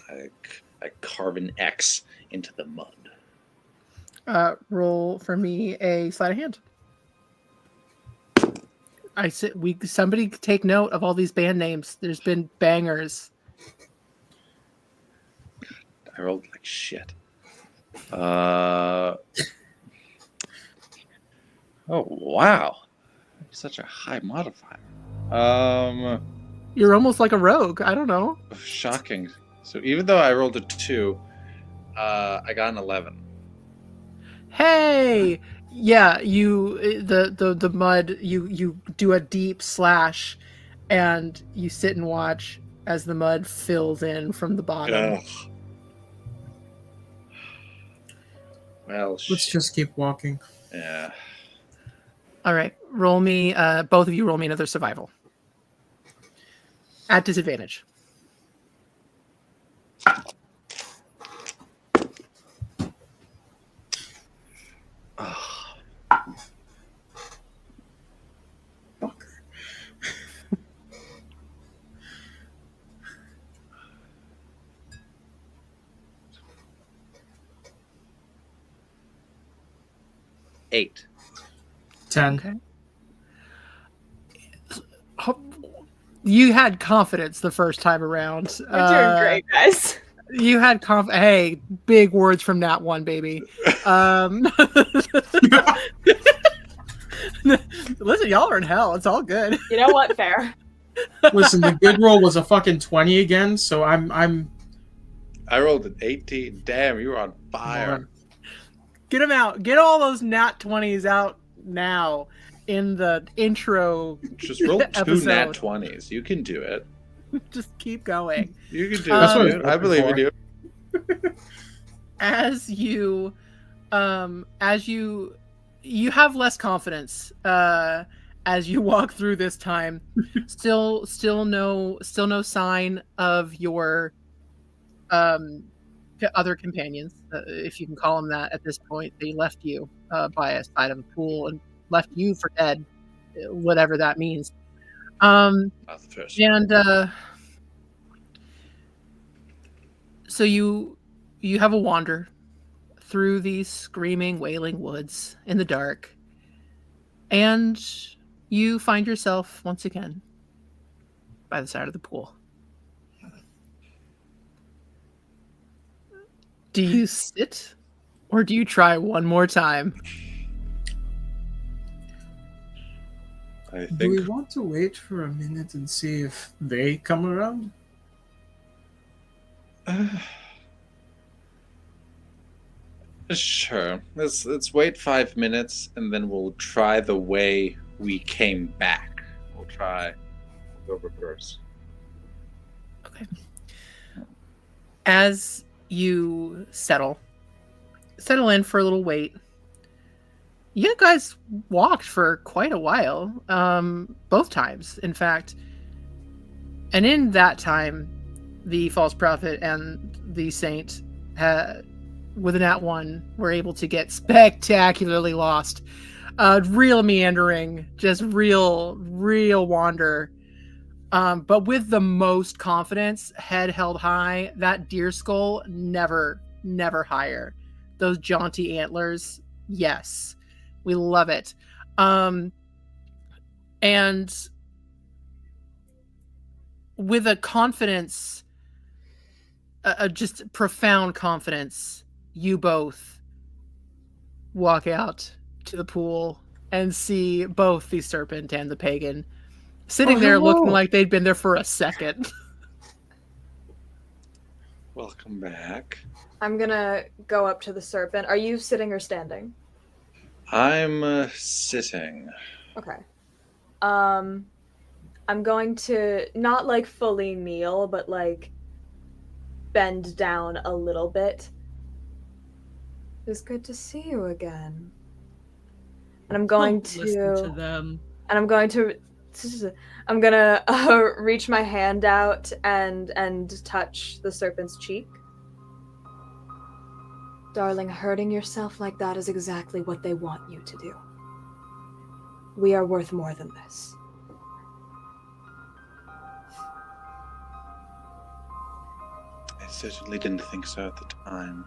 I carve an X into the mud. Roll for me a sleight of hand. Somebody take note of all these band names. There's been bangers. I rolled like shit. Oh wow, such a high modifier. You're almost like a rogue. I don't know. Shocking. So even though I rolled a 2, I got an 11. Hey, yeah, the mud. You do a deep slash, and you sit and watch as the mud fills in from the bottom. Ugh. Well, Let's just keep walking. yeah. All right, roll me. Both of you roll me another survival at disadvantage. Fucker. Eight. 10. Okay. You had confidence the first time around. We're doing great, guys. You had Hey, big words from Nat 1, baby. Listen, y'all are in hell. It's all good. You know what? Fair. Listen, the good roll was a fucking 20 again, so I'm I rolled an 18. Damn, you were on fire. Get them out. Get all those Nat 20s out now in the intro. Just roll 2 episode. nat 20s. You can do it. Just keep going. You can do That's what I it. was Dude. I believe in looking you. As you have less confidence as you walk through this time. Still no sign of your other companions, if you can call them that at this point. They left you by a side of a pool and left you for dead, whatever that means. Not the first. And so you have a wander through these screaming, wailing woods in the dark, and you find yourself once again by the side of the pool. Do you sit, or do you try one more time? I Do we think want to wait for a minute and see if they come around? Sure. Let's wait 5 minutes and then we'll try the way we came back. We'll go reverse. Okay. As you settle in for a little wait, you guys walked for quite a while, both times, in fact. And in that time, the false prophet and the saint, with an Nat 1, were able to get spectacularly lost. Real meandering, just real wander. But with the most confidence, head held high, that deer skull never higher. Those jaunty antlers, yes. We love it. And with a confidence, just profound confidence, you both walk out to the pool and see both the serpent and the pagan sitting there looking like they'd been there for a second. Welcome back. I'm gonna go up to the serpent. Are you sitting or standing? I'm sitting. Okay. I'm going to not like fully kneel, but like bend down a little bit. It's good to see you again. And I'm going Don't listen to them. and I'm going to I'm gonna reach my hand out and touch the serpent's cheek. Darling, hurting yourself like that is exactly what they want you to do. We are worth more than this. I certainly didn't think so at the time.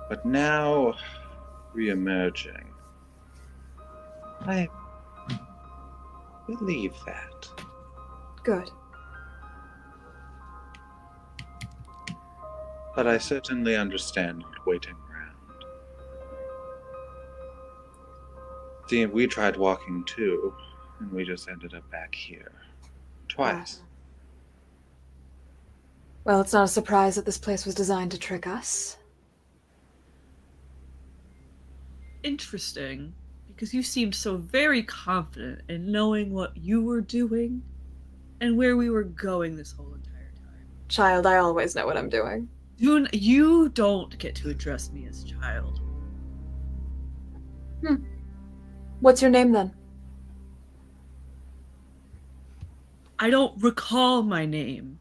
But now, re-emerging, I believe that. Good. But I certainly understand waiting around. See, we tried walking too, and we just ended up back here. Twice. Well, it's not a surprise that this place was designed to trick us. Interesting, because you seemed so very confident in knowing what you were doing and where we were going this whole entire time. Child, I always know what I'm doing. You don't get to address me as child. What's your name then? I don't recall my name,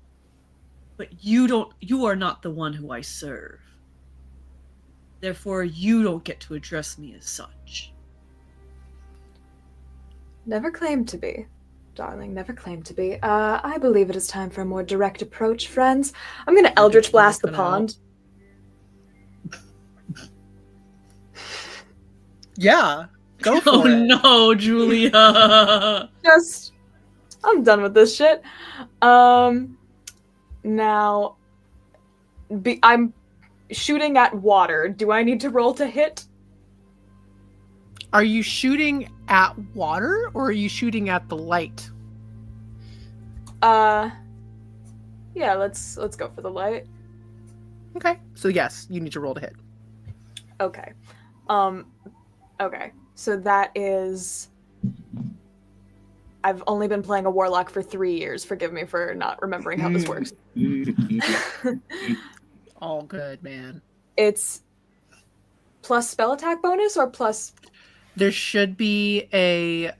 but you are not the one who I serve. Therefore, you don't get to address me as such. Never claimed to be. Darling, never claimed to be. I believe it is time for a more direct approach, friends. I'm gonna Eldritch Blast the pond. Yeah, go for Oh it. no, Julia! I'm done with this shit. Now, I'm shooting at water. Do I need to roll to hit? Are you shooting at water or are you shooting at the light? Yeah, let's go for the light. Okay. So yes, you need to roll to hit. Okay. Okay. So that is I've only been playing a warlock for 3 years. Forgive me for not remembering how this works. All good, man. It's plus spell attack bonus or plus There should be a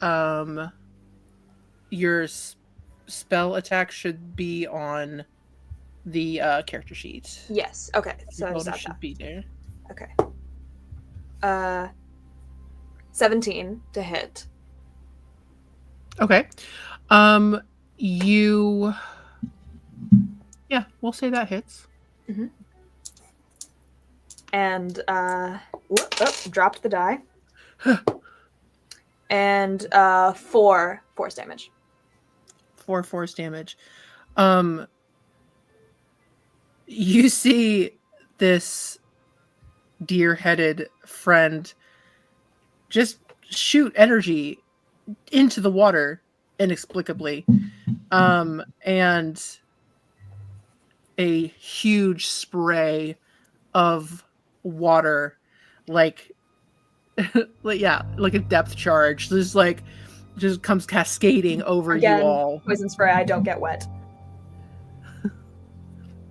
your spell attack should be on the character sheet. Yes. Okay. So I Your just bonus add should that. be there. Okay. 17 to hit. Okay. You yeah, we'll say that hits. And dropped the die. And 4 force damage. 4 force damage. You see this deer-headed friend just shoot energy into the water inexplicably. And a huge spray of water, like like a depth charge, just comes cascading over Again, you all. poison spray. I don't get wet.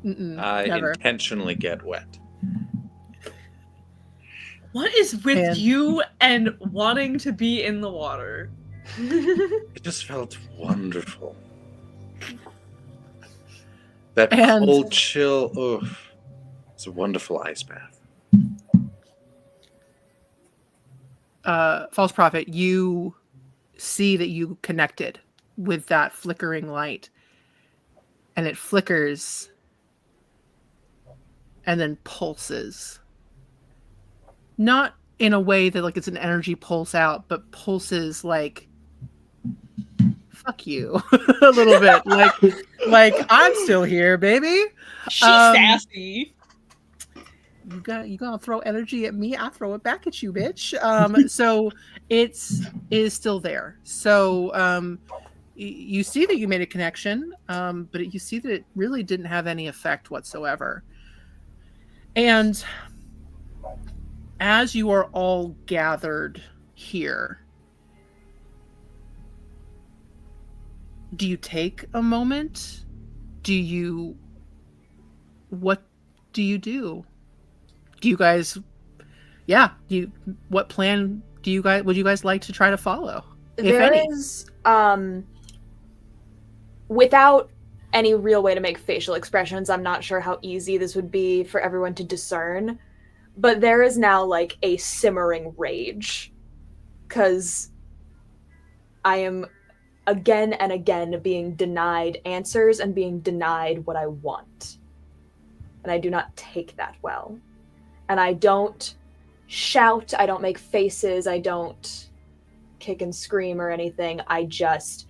I Never. intentionally get wet. What is with And- you and wanting to be in the water? It just felt wonderful. That And- cold chill, it's a wonderful ice bath. False prophet, you see that you connected with that flickering light, and it flickers and then pulses, not in a way that like it's an energy pulse out, but pulses like fuck you a little bit, like I'm still here, baby. She's sassy. You gonna throw energy at me, I throw it back at you, bitch. So it is still there. So you see that you made a connection, but you see that it really didn't have any effect whatsoever. And as you are all gathered here, do you take a moment? What do you do? Do you guys, what plan would you guys like to try to follow? If There any? is, without any real way to make facial expressions, I'm not sure how easy this would be for everyone to discern, but there is now like a simmering rage. Because I am again and again being denied answers and being denied what I want. And I do not take that well. And I don't shout, I don't make faces, I don't kick and scream or anything. I just,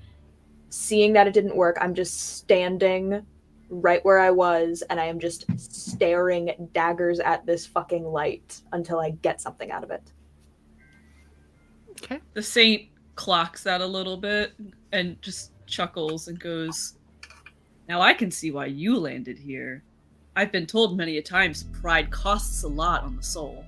seeing that it didn't work, I'm just standing right where I was, and I am just staring daggers at this fucking light until I get something out of it. Okay. The saint clocks that a little bit and just chuckles and goes, "Now I can see why you landed here. I've been told many a times pride costs a lot on the soul."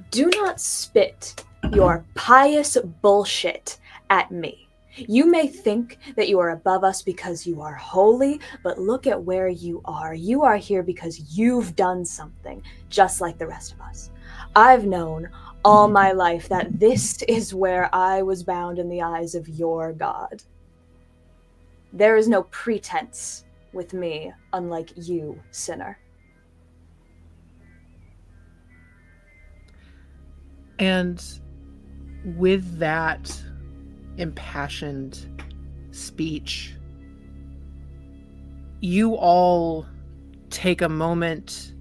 Do not spit your pious bullshit at me. You may think that you are above us because you are holy, but look at where you are. You are here because you've done something, just like the rest of us. I've known all my life that this is where I was bound in the eyes of your God. There is no pretense with me, unlike you, sinner. And with that impassioned speech, you all take a moment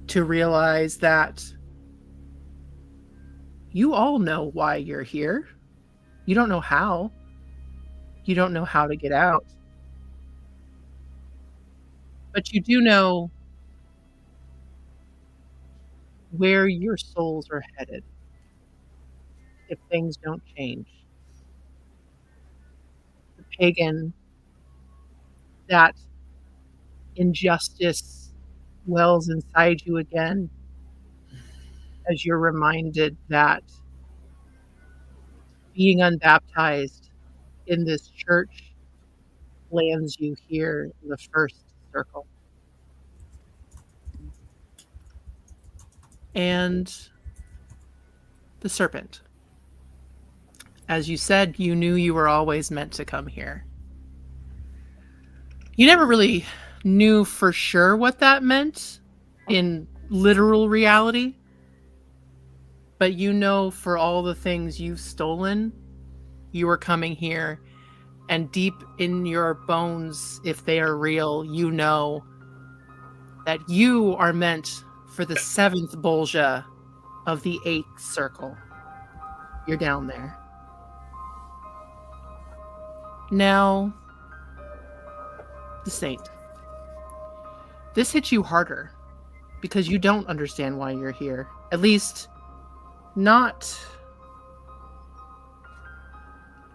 to realize that you all know why you're here. You don't know how. You don't know how to get out. But you do know where your souls are headed if things don't change. The pagan, that injustice wells inside you again as you're reminded that being unbaptized in this church lands you here in the first circle. And the serpent. As you said, you knew you were always meant to come here. You never really knew for sure what that meant in literal reality, but you know for all the things you've stolen, you are coming here, and deep in your bones, if they are real, you know that you are meant for the 7th Bolgia of the 8th circle. You're down there. Now, the saint. This hits you harder because you don't understand why you're here. At least, not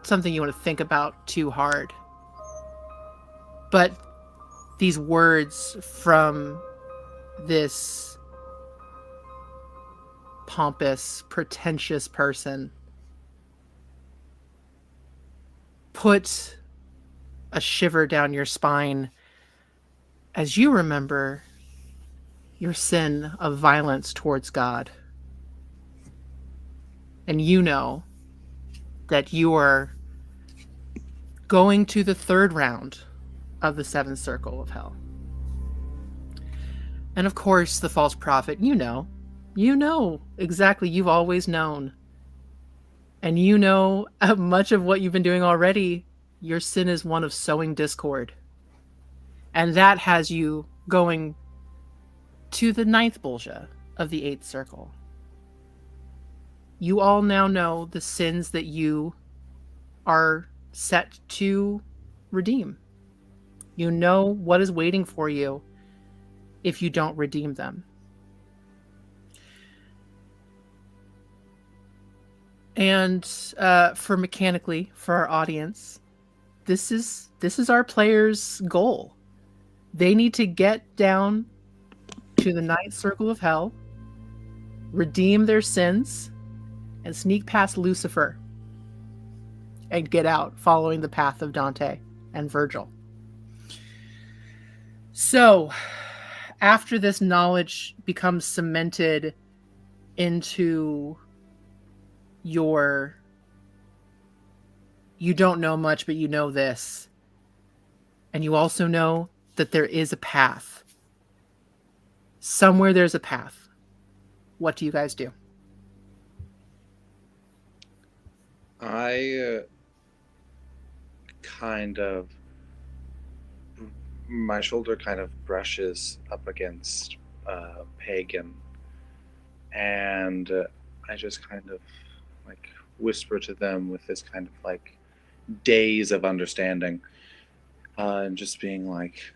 something you want to think about too hard. But these words from this pompous, pretentious person put a shiver down your spine as you remember your sin of violence towards God. And you know that you are going to the 3rd round of the 7th circle of hell. And of course, the false prophet, you know exactly, you've always known. And you know much of what you've been doing already. Your sin is one of sowing discord. And that has you going to the 9th Bolgia of the 8th circle. You all now know the sins that you are set to redeem. You know what is waiting for you if you don't redeem them. And for mechanically, for our audience, this is our player's goal. They need to get down to the ninth circle of hell, redeem their sins, and sneak past Lucifer and get out following the path of Dante and Virgil. So, after this knowledge becomes cemented into you don't know much, but you know this. And you also know that there is a path. Somewhere there's a path. What do you guys do? I my shoulder kind of brushes up against Pagan, and I just kind of like whisper to them with this kind of like daze of understanding, and just being like,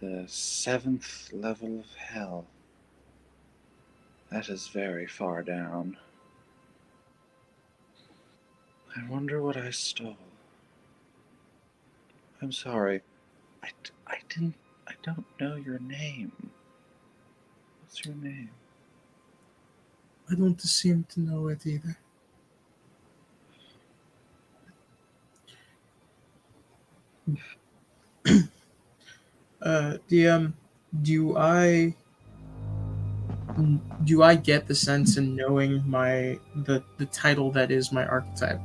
the 7th level of hell. That is very far down. I wonder what I stole. I'm sorry. I don't know your name. What's your name? I don't seem to know it either. DM, do I get the sense in knowing the title that is my archetype?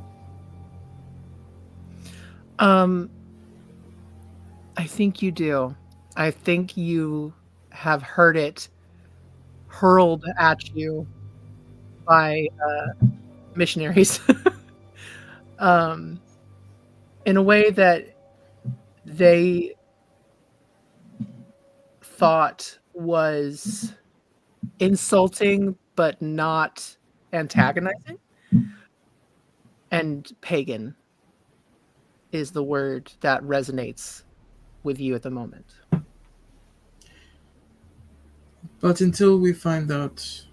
I think you do. I think you have heard it hurled at you by missionaries in a way that they thought was insulting but not antagonizing. And pagan is the word that resonates with you at the moment. But until we find out,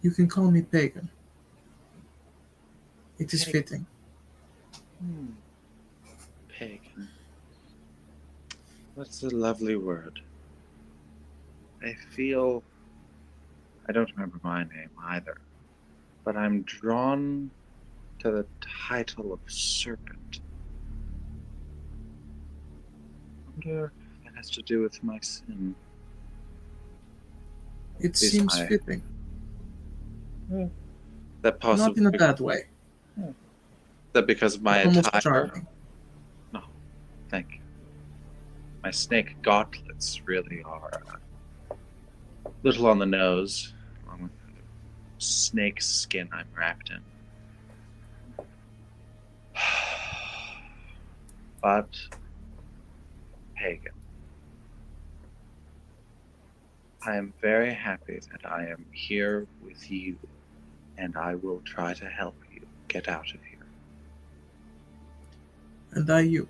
you can call me Pagan. It is fitting. Pagan. That's a lovely word. I don't remember my name either, but I'm drawn to the title of Serpent. I wonder if that has to do with my sin. It seems fitting. That possibly Not in a bad way. That because of my Almost attire? charming. No, thank you. My snake gauntlets really are a little on the nose, along with the snake skin I'm wrapped in. But, Pagan, I am very happy that I am here with you, and I will try to help you get out of here. And I you.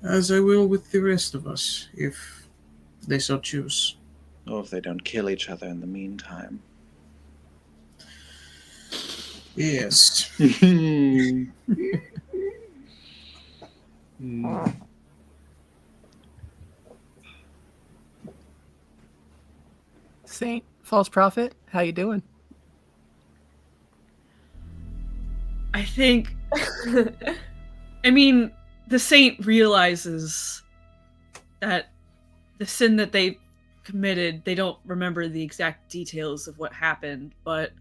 As I will with the rest of us, if they so choose. Oh, if they don't kill each other in the meantime. Yes. Saint, false prophet, how you doing? I think, I mean, the saint realizes that the sin that they committed, they don't remember the exact details of what happened, but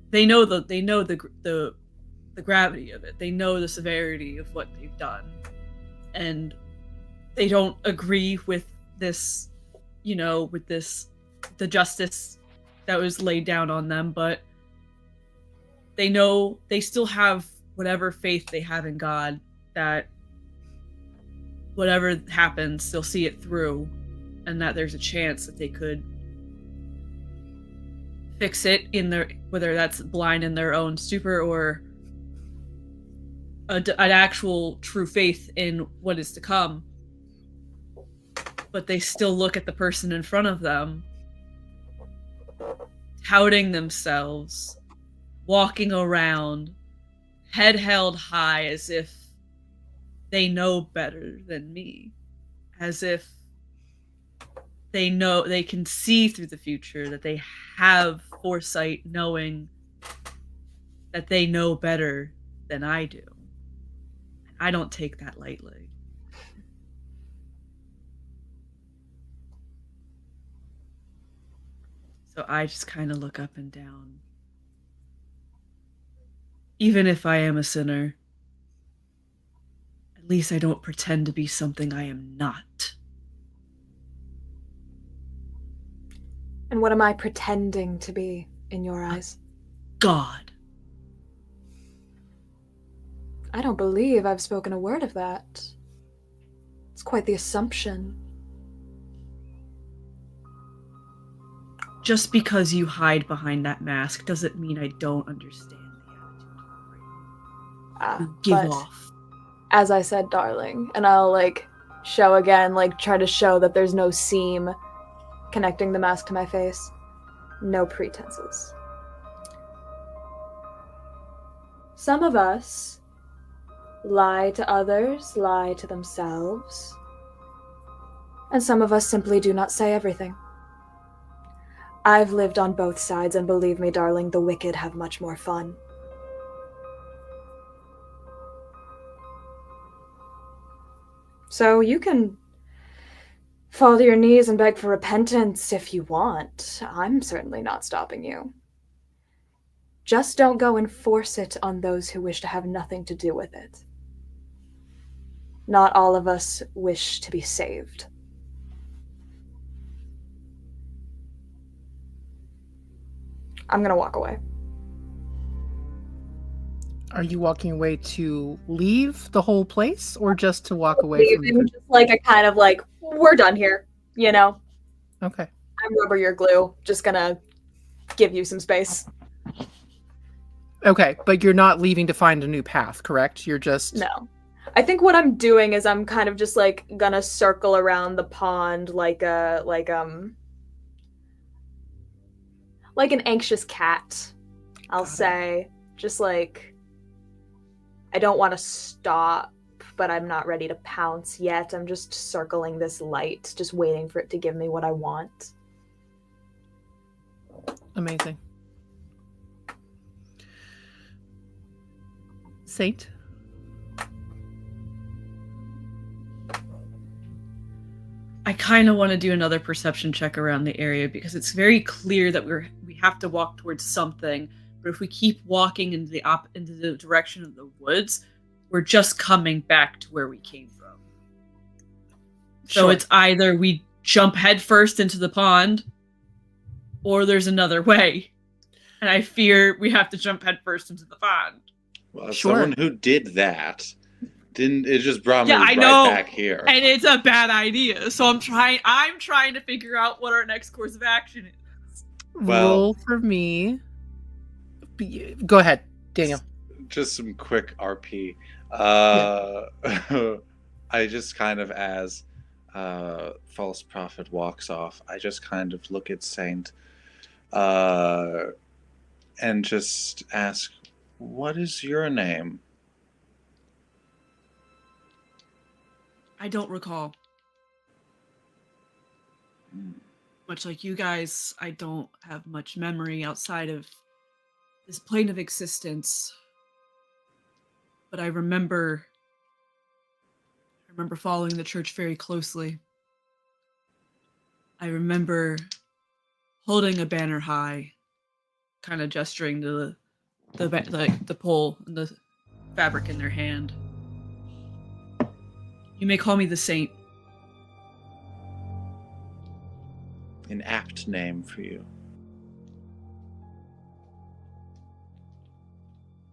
they know the gravity of it. They know the severity of what they've done, and they don't agree with this, the justice that was laid down on them, but they know they still have whatever faith they have in God, that whatever happens, they'll see it through, and that there's a chance that they could fix it in their, whether that's blind in their own stupor or an actual true faith in what is to come. but they still look at the person in front of them, touting themselves, walking around, head held high as if they know better than me, as if they know they can see through the future, that they have foresight knowing that they know better than I do. I don't take that lightly. So I just kind of look up and down. Even if I am a sinner, at least I don't pretend to be something I am not. And what am I pretending to be in your eyes? God. I don't believe I've spoken a word of that. It's quite the assumption. Just because you hide behind that mask doesn't mean I don't understand the attitude you give But off. as I said, darling, and I'll show again, try to show that there's no seam connecting the mask to my face. No pretenses. Some of us lie to others, lie to themselves, and some of us simply do not say everything. I've lived on both sides, and believe me, darling, the wicked have much more fun. So you can fall to your knees and beg for repentance if you want. I'm certainly not stopping you. Just don't go and force it on those who wish to have nothing to do with it. Not all of us wish to be saved. I'm gonna walk away. Are you walking away to leave the whole place or just to walk away from Leaving, just a kind of we're done here, you know? Okay. I'm rubber, you're glue. Just gonna give you some space. Okay, but you're not leaving to find a new path, correct? You're just... No. I think what I'm doing is I'm kind of just gonna circle around the pond like an anxious cat. I'll say. Just I don't want to stop, but I'm not ready to pounce yet. I'm just circling this light, just waiting for it to give me what I want. Amazing. Saint? I kind of want to do another perception check around the area because it's very clear that we have to walk towards something. But if we keep walking into the direction of the woods, we're just coming back to where we came from. So Sure. it's either we jump headfirst into the pond, or there's another way. And I fear we have to jump headfirst into the pond. Well, as Sure. someone who did that, it just brought me Yeah, I right know. back here. And it's a bad idea. So I'm trying to figure out what our next course of action is. Well- Roll for me. Go ahead, Daniel. Just some quick RP. I just kind of, as False Prophet walks off, I just kind of look at Saint and just ask, "What is your name?" I don't recall. Much like you guys, I don't have much memory outside of this plane of existence. But I remember following the church very closely. I remember holding a banner high, kind of gesturing to the pole and the fabric in their hand. You may call me the Saint. An apt name for you.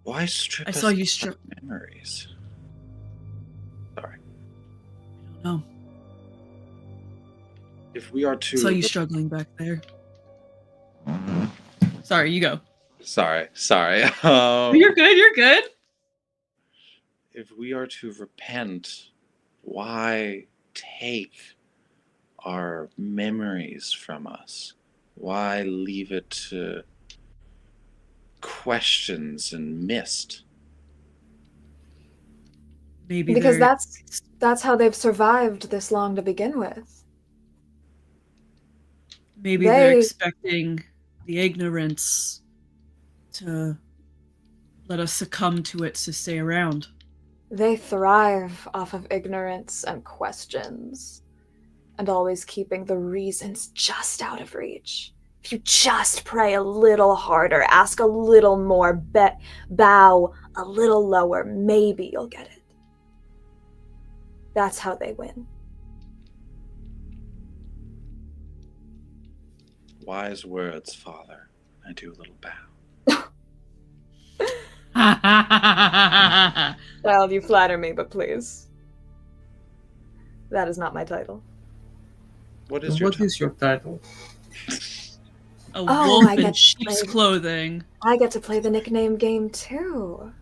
Why strip I us saw you of our memories? Sorry. I don't know. If we are to... I saw you struggling back there. Sorry, you go. Sorry. You're good. If we are to repent, why take our memories from us? Why leave it to questions and mist? Maybe Because they're that's how they've survived this long to begin with. maybe they're They expecting the ignorance to let us succumb to it to stay around. they thrive off of ignorance and questions, and always keeping the reasons just out of reach. If you just pray a little harder, ask a little more, bow a little lower, maybe you'll get it. That's how they win. Wise words, Father. I do a little bow. Well, you flatter me, but please. That is not my title. What is your What is your title? A Oh, wolf I in get sheep's played. clothing. I get to play the nickname game too.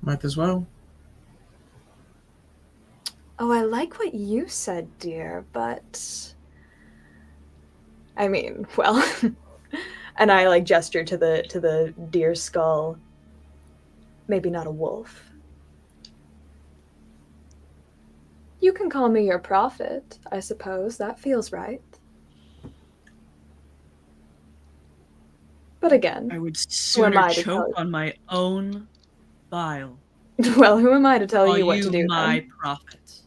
Might as well. Oh, I like what you said, dear, but I mean, well, and I like gesture to the deer skull. Maybe not a wolf. You can call me your prophet, I suppose. That feels right. But again, I would am sooner I to tell choke you? on my own bile. Well, who am I to tell Call you what to do my then? prophet.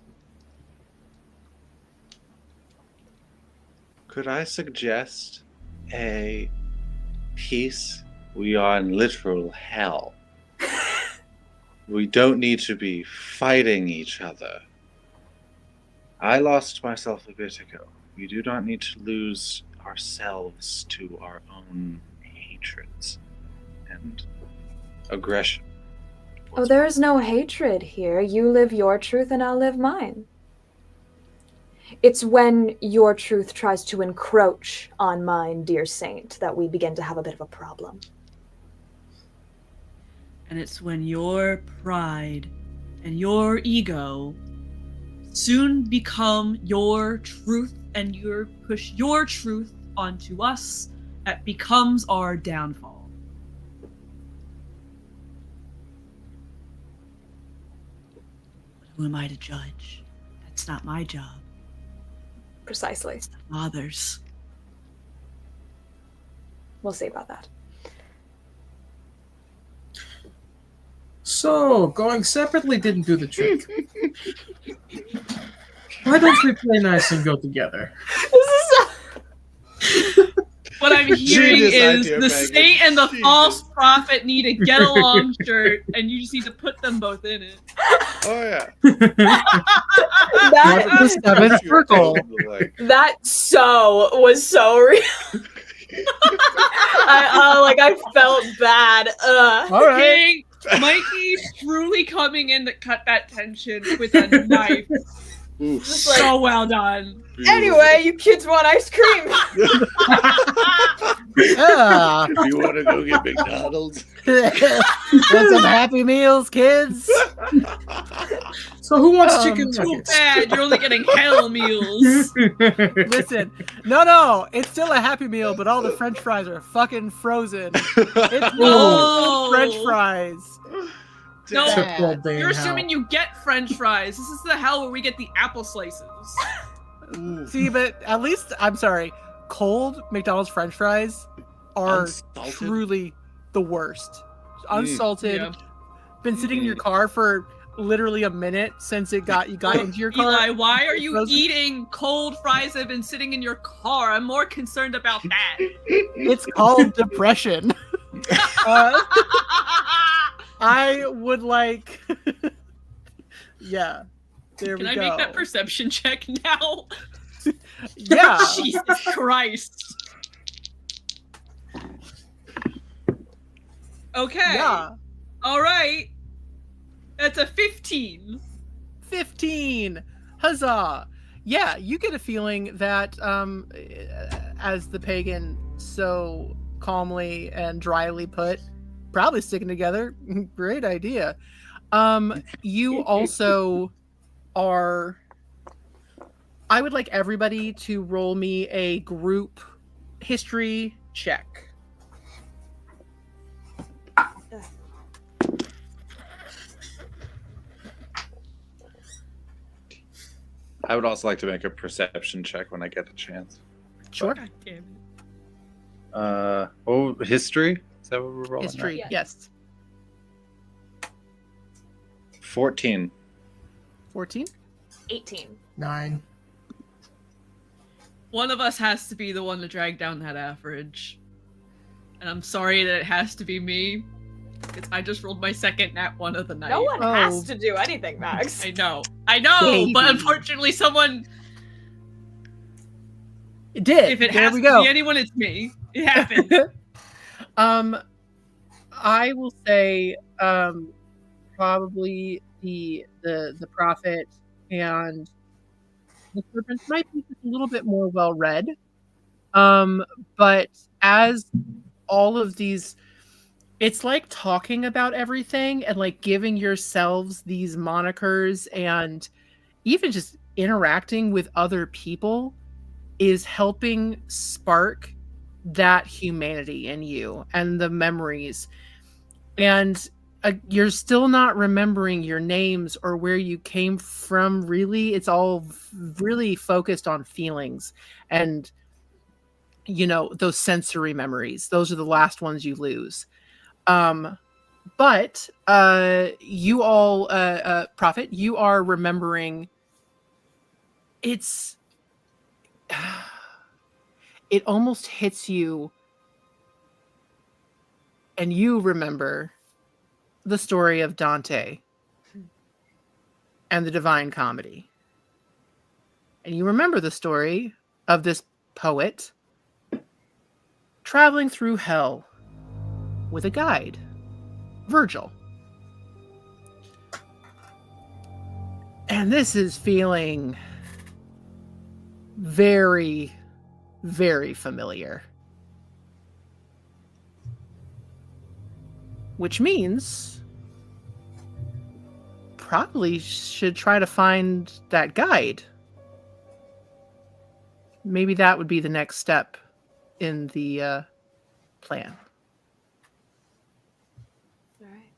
Could I suggest a peace? We are in literal hell. We don't need to be fighting each other. I lost myself a bit ago. We do not need to lose ourselves to our own hatreds and aggression. Oh, there is no hatred here. You live your truth and I'll live mine. It's when your truth tries to encroach on mine, dear saint, that we begin to have a bit of a problem. And it's when your pride and your ego soon become your truth and you push your truth onto us that becomes our downfall. But who am I to judge? That's not my job. Precisely. It's the Father's. We'll see about that. So, going separately didn't do the trick. Why don't we play nice and go together? What I'm hearing Genius is idea, the Megan. saint and the Genius. false prophet need a get along shirt, and you just need to put them both in it. Oh yeah. That, The seventh circle. that was so real. I felt bad. All right. King, Mikey's truly coming in to cut that tension with a knife. Oof. So well done. Anyway, you kids want ice cream? Yeah. If you want to go get McDonald's. Want some Happy Meals, kids? So, who wants chicken Too nuggets? bad, you're only getting hell meals. Listen, no, it's still a Happy Meal, but all the French fries are fucking frozen. It's No. cold French fries. No, Typical day you're in hell. assuming you get French fries. This is the hell where we get the apple slices. See, but at least, I'm sorry, cold McDonald's French fries are Unsalted? truly the worst. Unsalted. Yeah. Been sitting in your car for literally a minute since you got into your car. Eli, why are you Frozen? eating cold fries that have been sitting in your car? I'm more concerned about that. It's called depression. I would like. Yeah. There Can we I go. make that perception check now? Yeah. Jesus Christ. Okay. Yeah. All right. That's a 15. 15. Huzzah. Yeah, you get a feeling that as the pagan so calmly and dryly put, probably sticking together. Great idea. You also are I would like everybody to roll me a group history check. I would also like to make a perception check when I get a chance. Sure. God damn it. History? Is that what we're rolling? History, Yeah. yes. 14. 14? 18. 9. One of us has to be the one to drag down that average. And I'm sorry that it has to be me. Because I just rolled my second nat 1 of the night. No one Oh. has to do anything, Max. I know, Baby. but unfortunately someone, It did. if it there has we to go. be anyone, it's me. It happened. I will say probably the prophet and the serpent might be just a little bit more well read. But as all of these, it's like talking about everything and like giving yourselves these monikers and even just interacting with other people is helping spark that humanity in you and the memories. And you're still not remembering your names or where you came from, really. It's all really focused on feelings and, you know, those sensory memories. Those are the last ones you lose. But you all, Prophet, you are remembering. It almost hits you, and you remember the story of Dante and the Divine Comedy. And you remember the story of this poet traveling through hell with a guide, Virgil. And this is feeling very, very familiar. Which means probably should try to find that guide. Maybe that would be the next step in the plan. All right.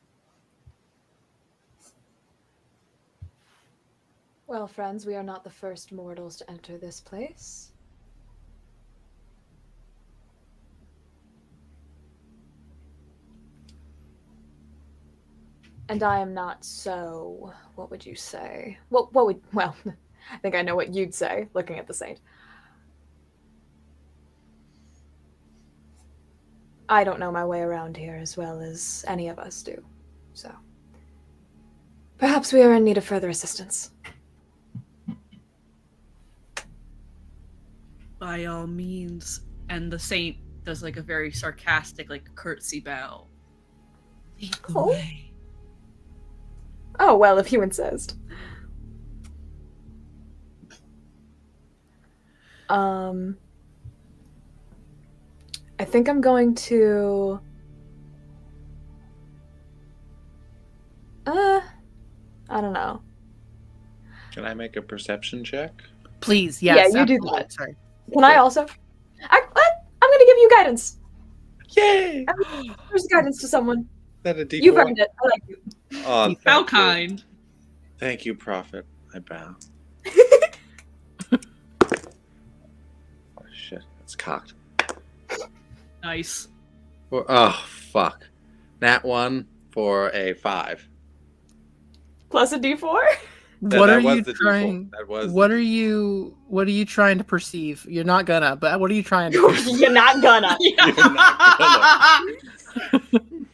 Well, friends, we are not the first mortals to enter this place. And I am not so, what would you say? Well, I think I know what you'd say, looking at the saint. I don't know my way around here as well as any of us do, so perhaps we are in need of further assistance. By all means. And the saint does like a very sarcastic, like curtsy bow. Lead the Oh. way. Oh, well, if you insist. I think I'm going to... I don't know. Can I make a perception check? Please, yes. Yeah, you do absolutely. that. Sorry. Can I also? I'm going to give you guidance. Yay! There's guidance to someone. Is that a D4? You've earned it. I like you. Oh, How How thank you. kind. Thank you, Prophet. I bow. Oh, shit. It's cocked. Nice. Oh, fuck. Nat 1 for a 5. Plus a D4? What are was you the trying? default. That was What the are you? What are you trying to perceive? You're not gonna. But what are you trying to? perceive? You're not gonna.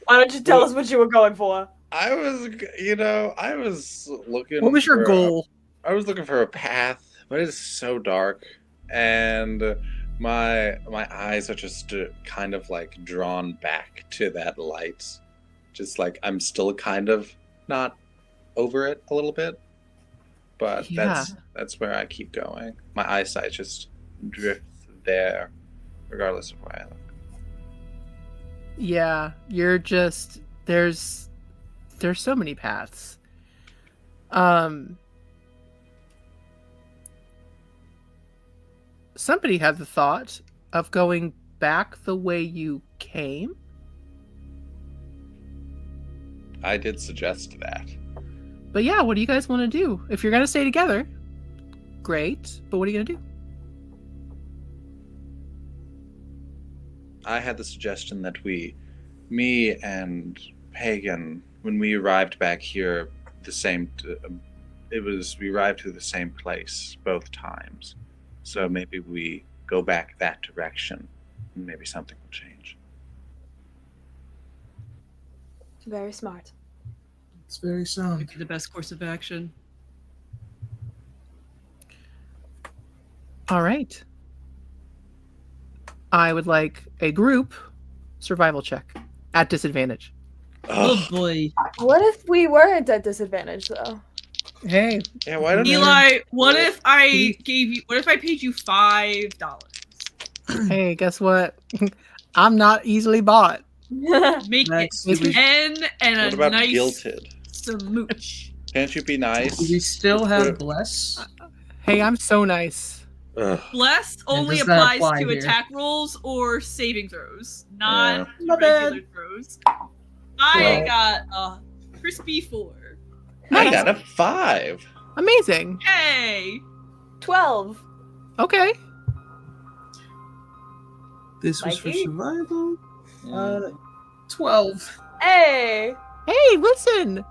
Why don't you tell us what you were going for? I was looking. What was your for goal? I was looking for a path, but it's so dark, and my eyes are just kind of like drawn back to that light. Just like I'm still kind of not over it a little bit, but Yeah. that's where I keep going. My eyesight just drifts there, regardless of where I look. Yeah, you're just there's so many paths. somebody had the thought of going back the way you came. I did suggest that. But yeah, what do you guys want to do? If you're going to stay together, great. But what are you going to do? I had the suggestion that me and Pagan, when we arrived back here, we arrived to the same place both times. So maybe we go back that direction, and maybe something will change. Very smart. It's very sound. Would be the best course of action. All right. I would like a group survival check at disadvantage. Oh boy. What if we weren't at disadvantage, though? Hey, Yeah, why don't Eli, what if I paid you $5? hey, guess what? I'm not easily bought. Make Max, it do we- 10 and What a about nice guilted? smooch. Can't you be nice? Do we still have bless? Hey, I'm so nice. Ugh. Blessed only does that applies apply to here? attack rolls or saving throws, not My regular throws. I Well- got a crispy 4. I got a 5. Amazing. Hey! 12. Okay. This was for Mikey? survival. 12. Hey! Hey, listen.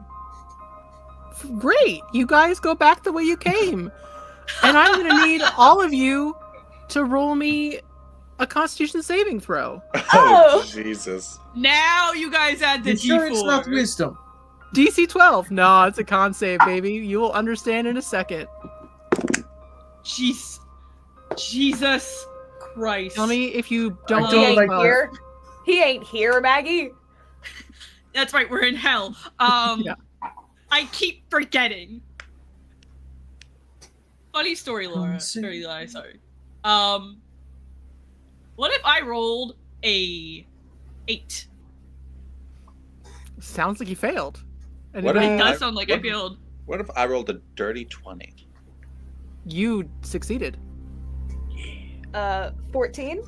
Great. You guys go back the way you came. And I'm going to need all of you to roll me a Constitution saving throw. Oh. Jesus. Now you guys add the You sure D4. it's not wisdom? DC 12. No, it's a con save, baby. You will understand in a second. Jeez. Jesus Christ. Tell me if you He don't. don't ain't like- here. He ain't here, Maggie. That's right, we're in hell. Yeah. I keep forgetting. Funny story, Laura. Consent. Sorry, Eli, sorry. What if I rolled a 8? Sounds like you failed. What It Anybody- if- does sound like I what- failed. What if I rolled a dirty 20? You succeeded. 14.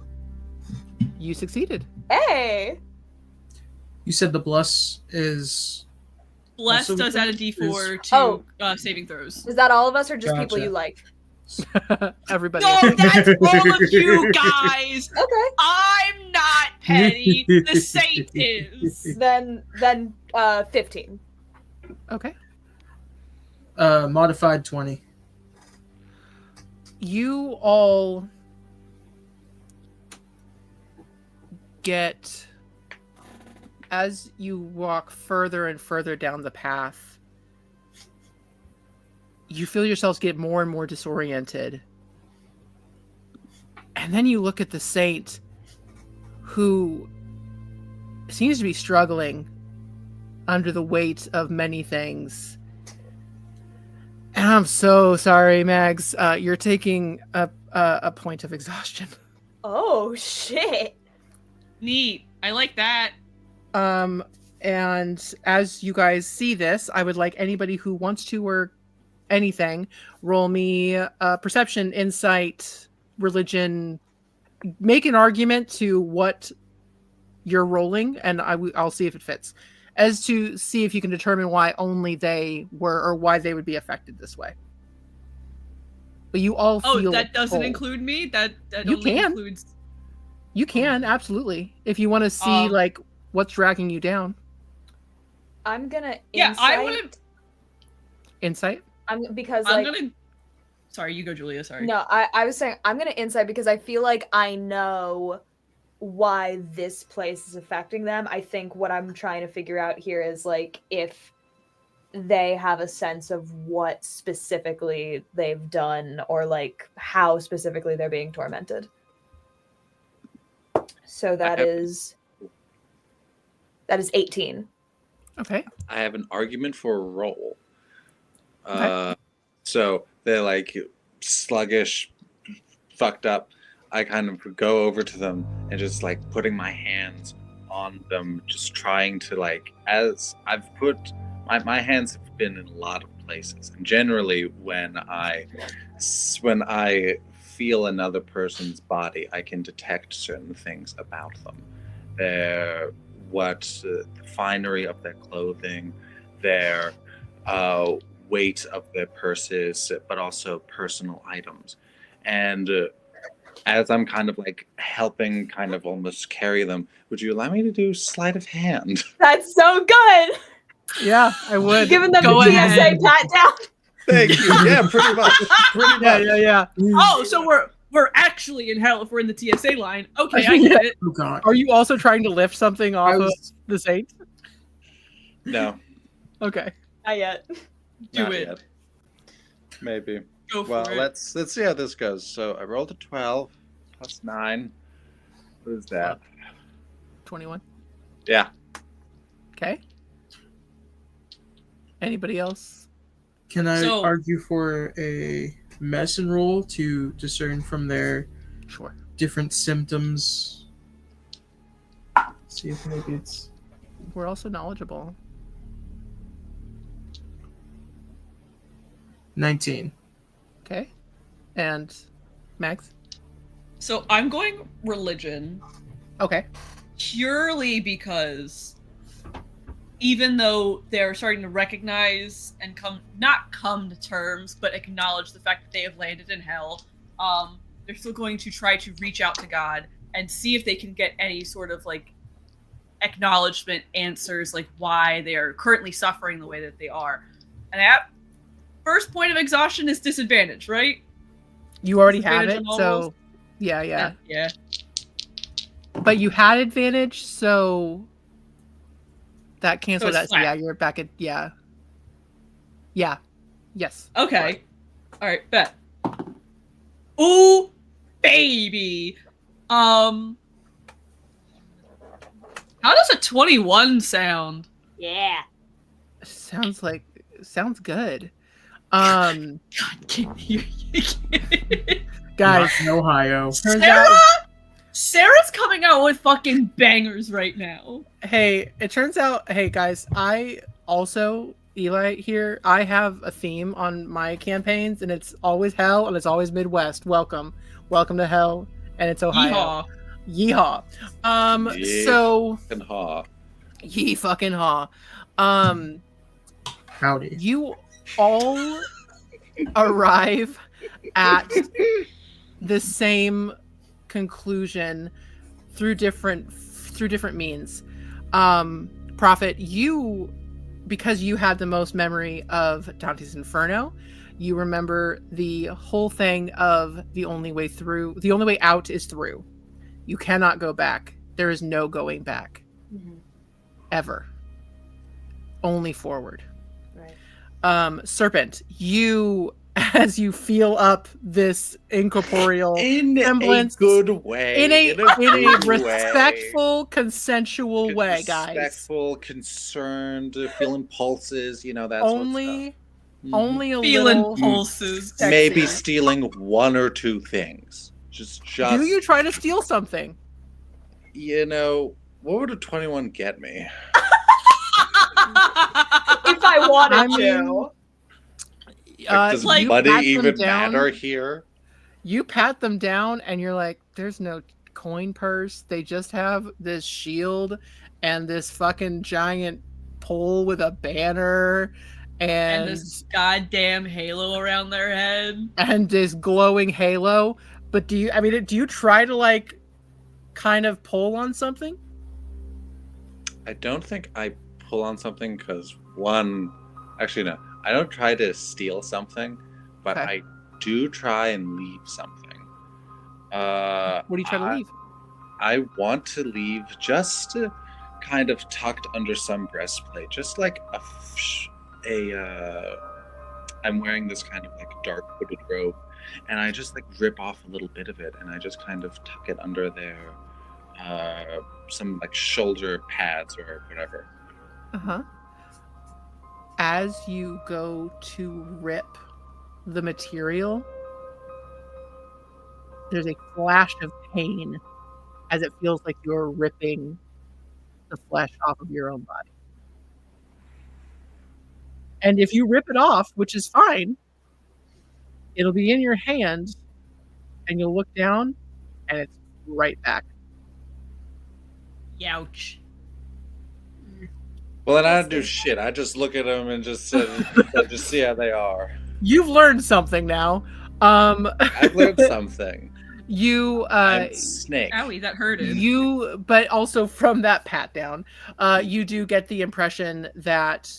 You succeeded. Hey! You said the bless is. Blessed Also does add a is- D4 to Oh. saving throws. Is that all of us or just people Gotcha. you like? Everybody. No, that's all of you guys! Okay. I'm not petty. The saint is. Then 15. Okay. Modified 20. You all get, as you walk further and further down the path, you feel yourselves get more and more disoriented. And then you look at the saint, who seems to be struggling under the weight of many things. And I'm so sorry, Mags. You're taking a point of exhaustion. Oh, shit. Neat. I like that. And as you guys see this, I would like anybody who wants to or anything, roll me perception, insight, religion, make an argument to what you're rolling, and I'll see if it fits. As to see if you can determine why only they were, or why they would be affected this way. But you all feel. Oh, that doesn't whole. include me? That You only can. includes... You can, absolutely. If you want to see, like, what's dragging you down. I'm gonna Yeah, insight. I want to... Insight? Because, I'm like... gonna... Sorry, you go, Julia, sorry. No, I was saying I'm gonna insight because I feel like I know why this place is affecting them. I think what I'm trying to figure out here is like if they have a sense of what specifically they've done or like how specifically they're being tormented. So that is 18. Okay. I have an argument for a roll. Okay. So they're like sluggish, fucked up. I kind of go over to them and just like putting my hands on them, just trying to like, as I've put my hands have been in a lot of places, and generally when I feel another person's body, I can detect certain things about them. Their the finery of their clothing, their weight of their purses, but also personal items. And as I'm kind of like helping kind of almost carry them, would you allow me to do sleight of hand? That's so good. Yeah, I would. Giving them Go the ahead. TSA pat down. Thank you. Yeah, pretty much. Pretty much. Yeah. Oh, so we're actually in hell if we're in the TSA line. Okay, I get it. Oh god. Are you also trying to lift something off of the saint? No, Okay. Not yet. Do not it. yet. Maybe. Go for Well, it. let's see how this goes. So I rolled a 12 plus 9. What is that? 21. Yeah. Okay. Anybody else? Can I So- argue for a medicine roll to discern from their Sure. different symptoms? See if maybe it's We're also knowledgeable. 19. Okay. And Max? So I'm going religion Okay. purely because even though they're starting to recognize and not come to terms, but acknowledge the fact that they have landed in hell, they're still going to try to reach out to God and see if they can get any sort of like acknowledgement answers, like why they are currently suffering the way that they are. And that first point of exhaustion is disadvantage, right? You already have Disadvantage it, on all so rolls? yeah. Yeah. But you had advantage, so that canceled So that. it's So yeah, flat. you're back at yeah. Yes. Okay. Right. All right, bet. Ooh, baby. How does a 21 sound? Yeah. Sounds good. God, can you? Guys, Not in Ohio. turns Sarah? out Sarah's coming out with fucking bangers right now. hey, guys, I also Eli here, I have a theme on my campaigns, and it's always hell and it's always Midwest. Welcome to hell, and it's Ohio. Yeehaw. Yeehaw. Yeah. So And haw. ye fucking haw. Howdy. You all arrive at the same conclusion through different means. Prophet, because you had the most memory of Dante's Inferno, you remember the whole thing of the only way out is through. You cannot go back. There is no going back. Ever. Only forward. Right. Serpent, as you feel up this incorporeal In semblance, a good way. in a good respectful, consensual way. way, guys. Respectful, concerned, feeling pulses, that sort of Only stuff. Mhm. only a Feeling little pulses. sexy. Maybe stealing one or two things. Just Do you try to steal something? what would a 21 get me? If I wanted I mean, to. Does like, money pat them even down. matter here? You pat them down and you're like, there's no coin purse. They just have this shield and this fucking giant pole with a banner And and this goddamn halo around their head. this glowing halo. But do you try to like kind of pull on something? I don't think I pull on something because actually no, I don't try to steal something, but Okay. I do try and leave something. What do you try to leave? I want to leave just kind of tucked under some breastplate, just like I'm wearing this kind of like dark hooded robe, and I just like rip off a little bit of it, and I just kind of tuck it under their some like shoulder pads or whatever. Uh-huh. As you go to rip the material, there's a flash of pain as it feels like you're ripping the flesh off of your own body. And if you rip it off, which is fine, it'll be in your hand and you'll look down, and it's right back. Youch. Well, then I don't do shit. I just look at them and just just see how they are. You've learned something now. I've learned something. You I'm snake. Owie, that hurted. but also from that pat down, you do get the impression that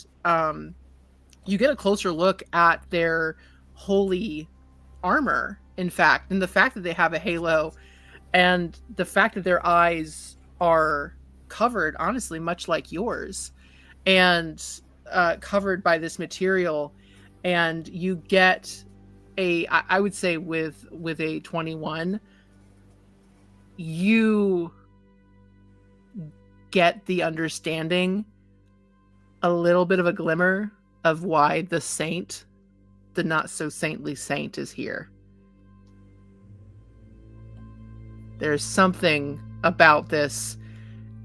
you get a closer look at their holy armor, in fact, and the fact that they have a halo, and the fact that their eyes are covered, honestly, much like yours, and covered by this material, and you get I would say with a 21, you get the understanding, a little bit of a glimmer of why the saint, the not so saintly saint, is here. There's something about this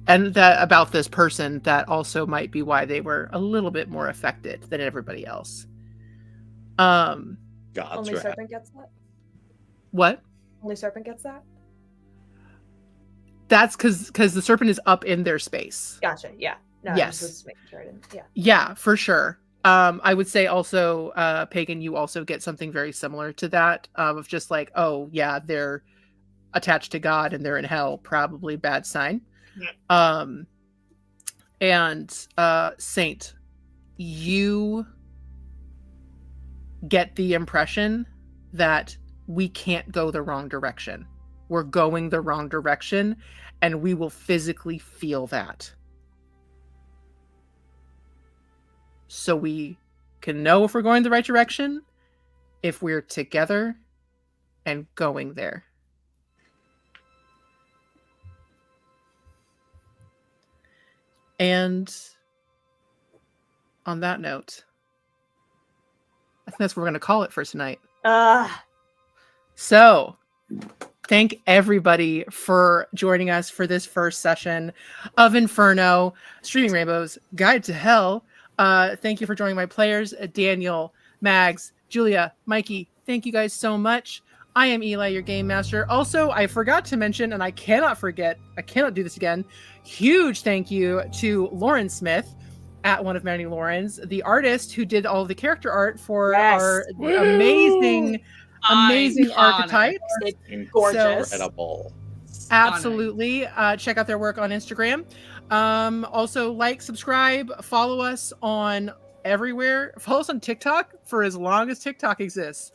and that about this person that also might be why they were a little bit more affected than everybody else. God's Only wrath. Serpent gets that? What? Only Serpent gets that? That's because the serpent is up in their space. Gotcha, yeah. No, Yes. I was just making sure I didn't. Yeah. Yeah, for sure. I would say also, Pagan, you also get something very similar to that, of just like, oh yeah, they're attached to God and they're in hell, probably bad sign. And Saint, you get the impression that we can't go the wrong direction. We're going the wrong direction, and we will physically feel that. So we can know if we're going the right direction if we're together and going there. And on that note, I think that's what we're going to call it for tonight. So, thank everybody for joining us for this first session of Inferno, Streaming Rainbow's Guide to Hell. Thank you for joining my players, Daniel, Mags, Julia, Mikey. Thank you guys so much. I am Eli, your game master. Also, I forgot to mention, and I cannot do this again. Huge thank you to Lauren Smith at One of Many Laurens, the artist who did all of the character art for our amazing archetypes. It's gorgeous. Incredible. Absolutely. Check out their work on Instagram. Also, like, subscribe, follow us on everywhere. Follow us on TikTok for as long as TikTok exists.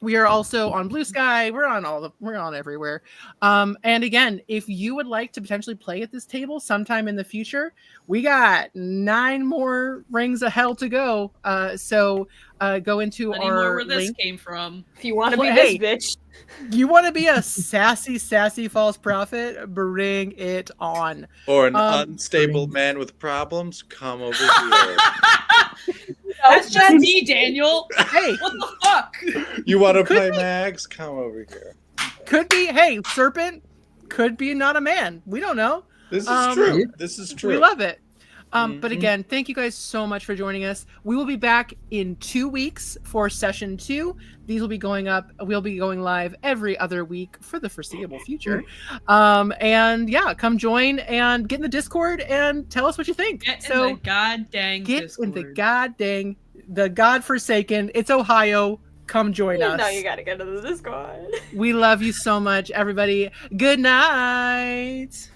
We are also on Blue Sky. We're on everywhere. And again, if you would like to potentially play at this table sometime in the future, we got 9 more rings of hell to go. So go into Plenty our more where this link. came from. If you want to be Hey. this bitch. You want to be a sassy false prophet? Bring it on. Or an unstable man with problems? Come over here. That's just me, Daniel. Hey, What the fuck? You want to Could play be. Mags? Come over here. could be. Hey, serpent could be not a man. We don't know. This is true. This is true. We love it. But again, thank you guys so much for joining us. We will be back in 2 weeks for session 2. These will be going up. We'll be going live every other week for the foreseeable future. And yeah, come join and get in the Discord and tell us what you think. Get in the goddamn get Discord. in the godforsaken. It's Ohio. Come join us. No, you gotta get into the Discord. We love you so much, everybody. Good night.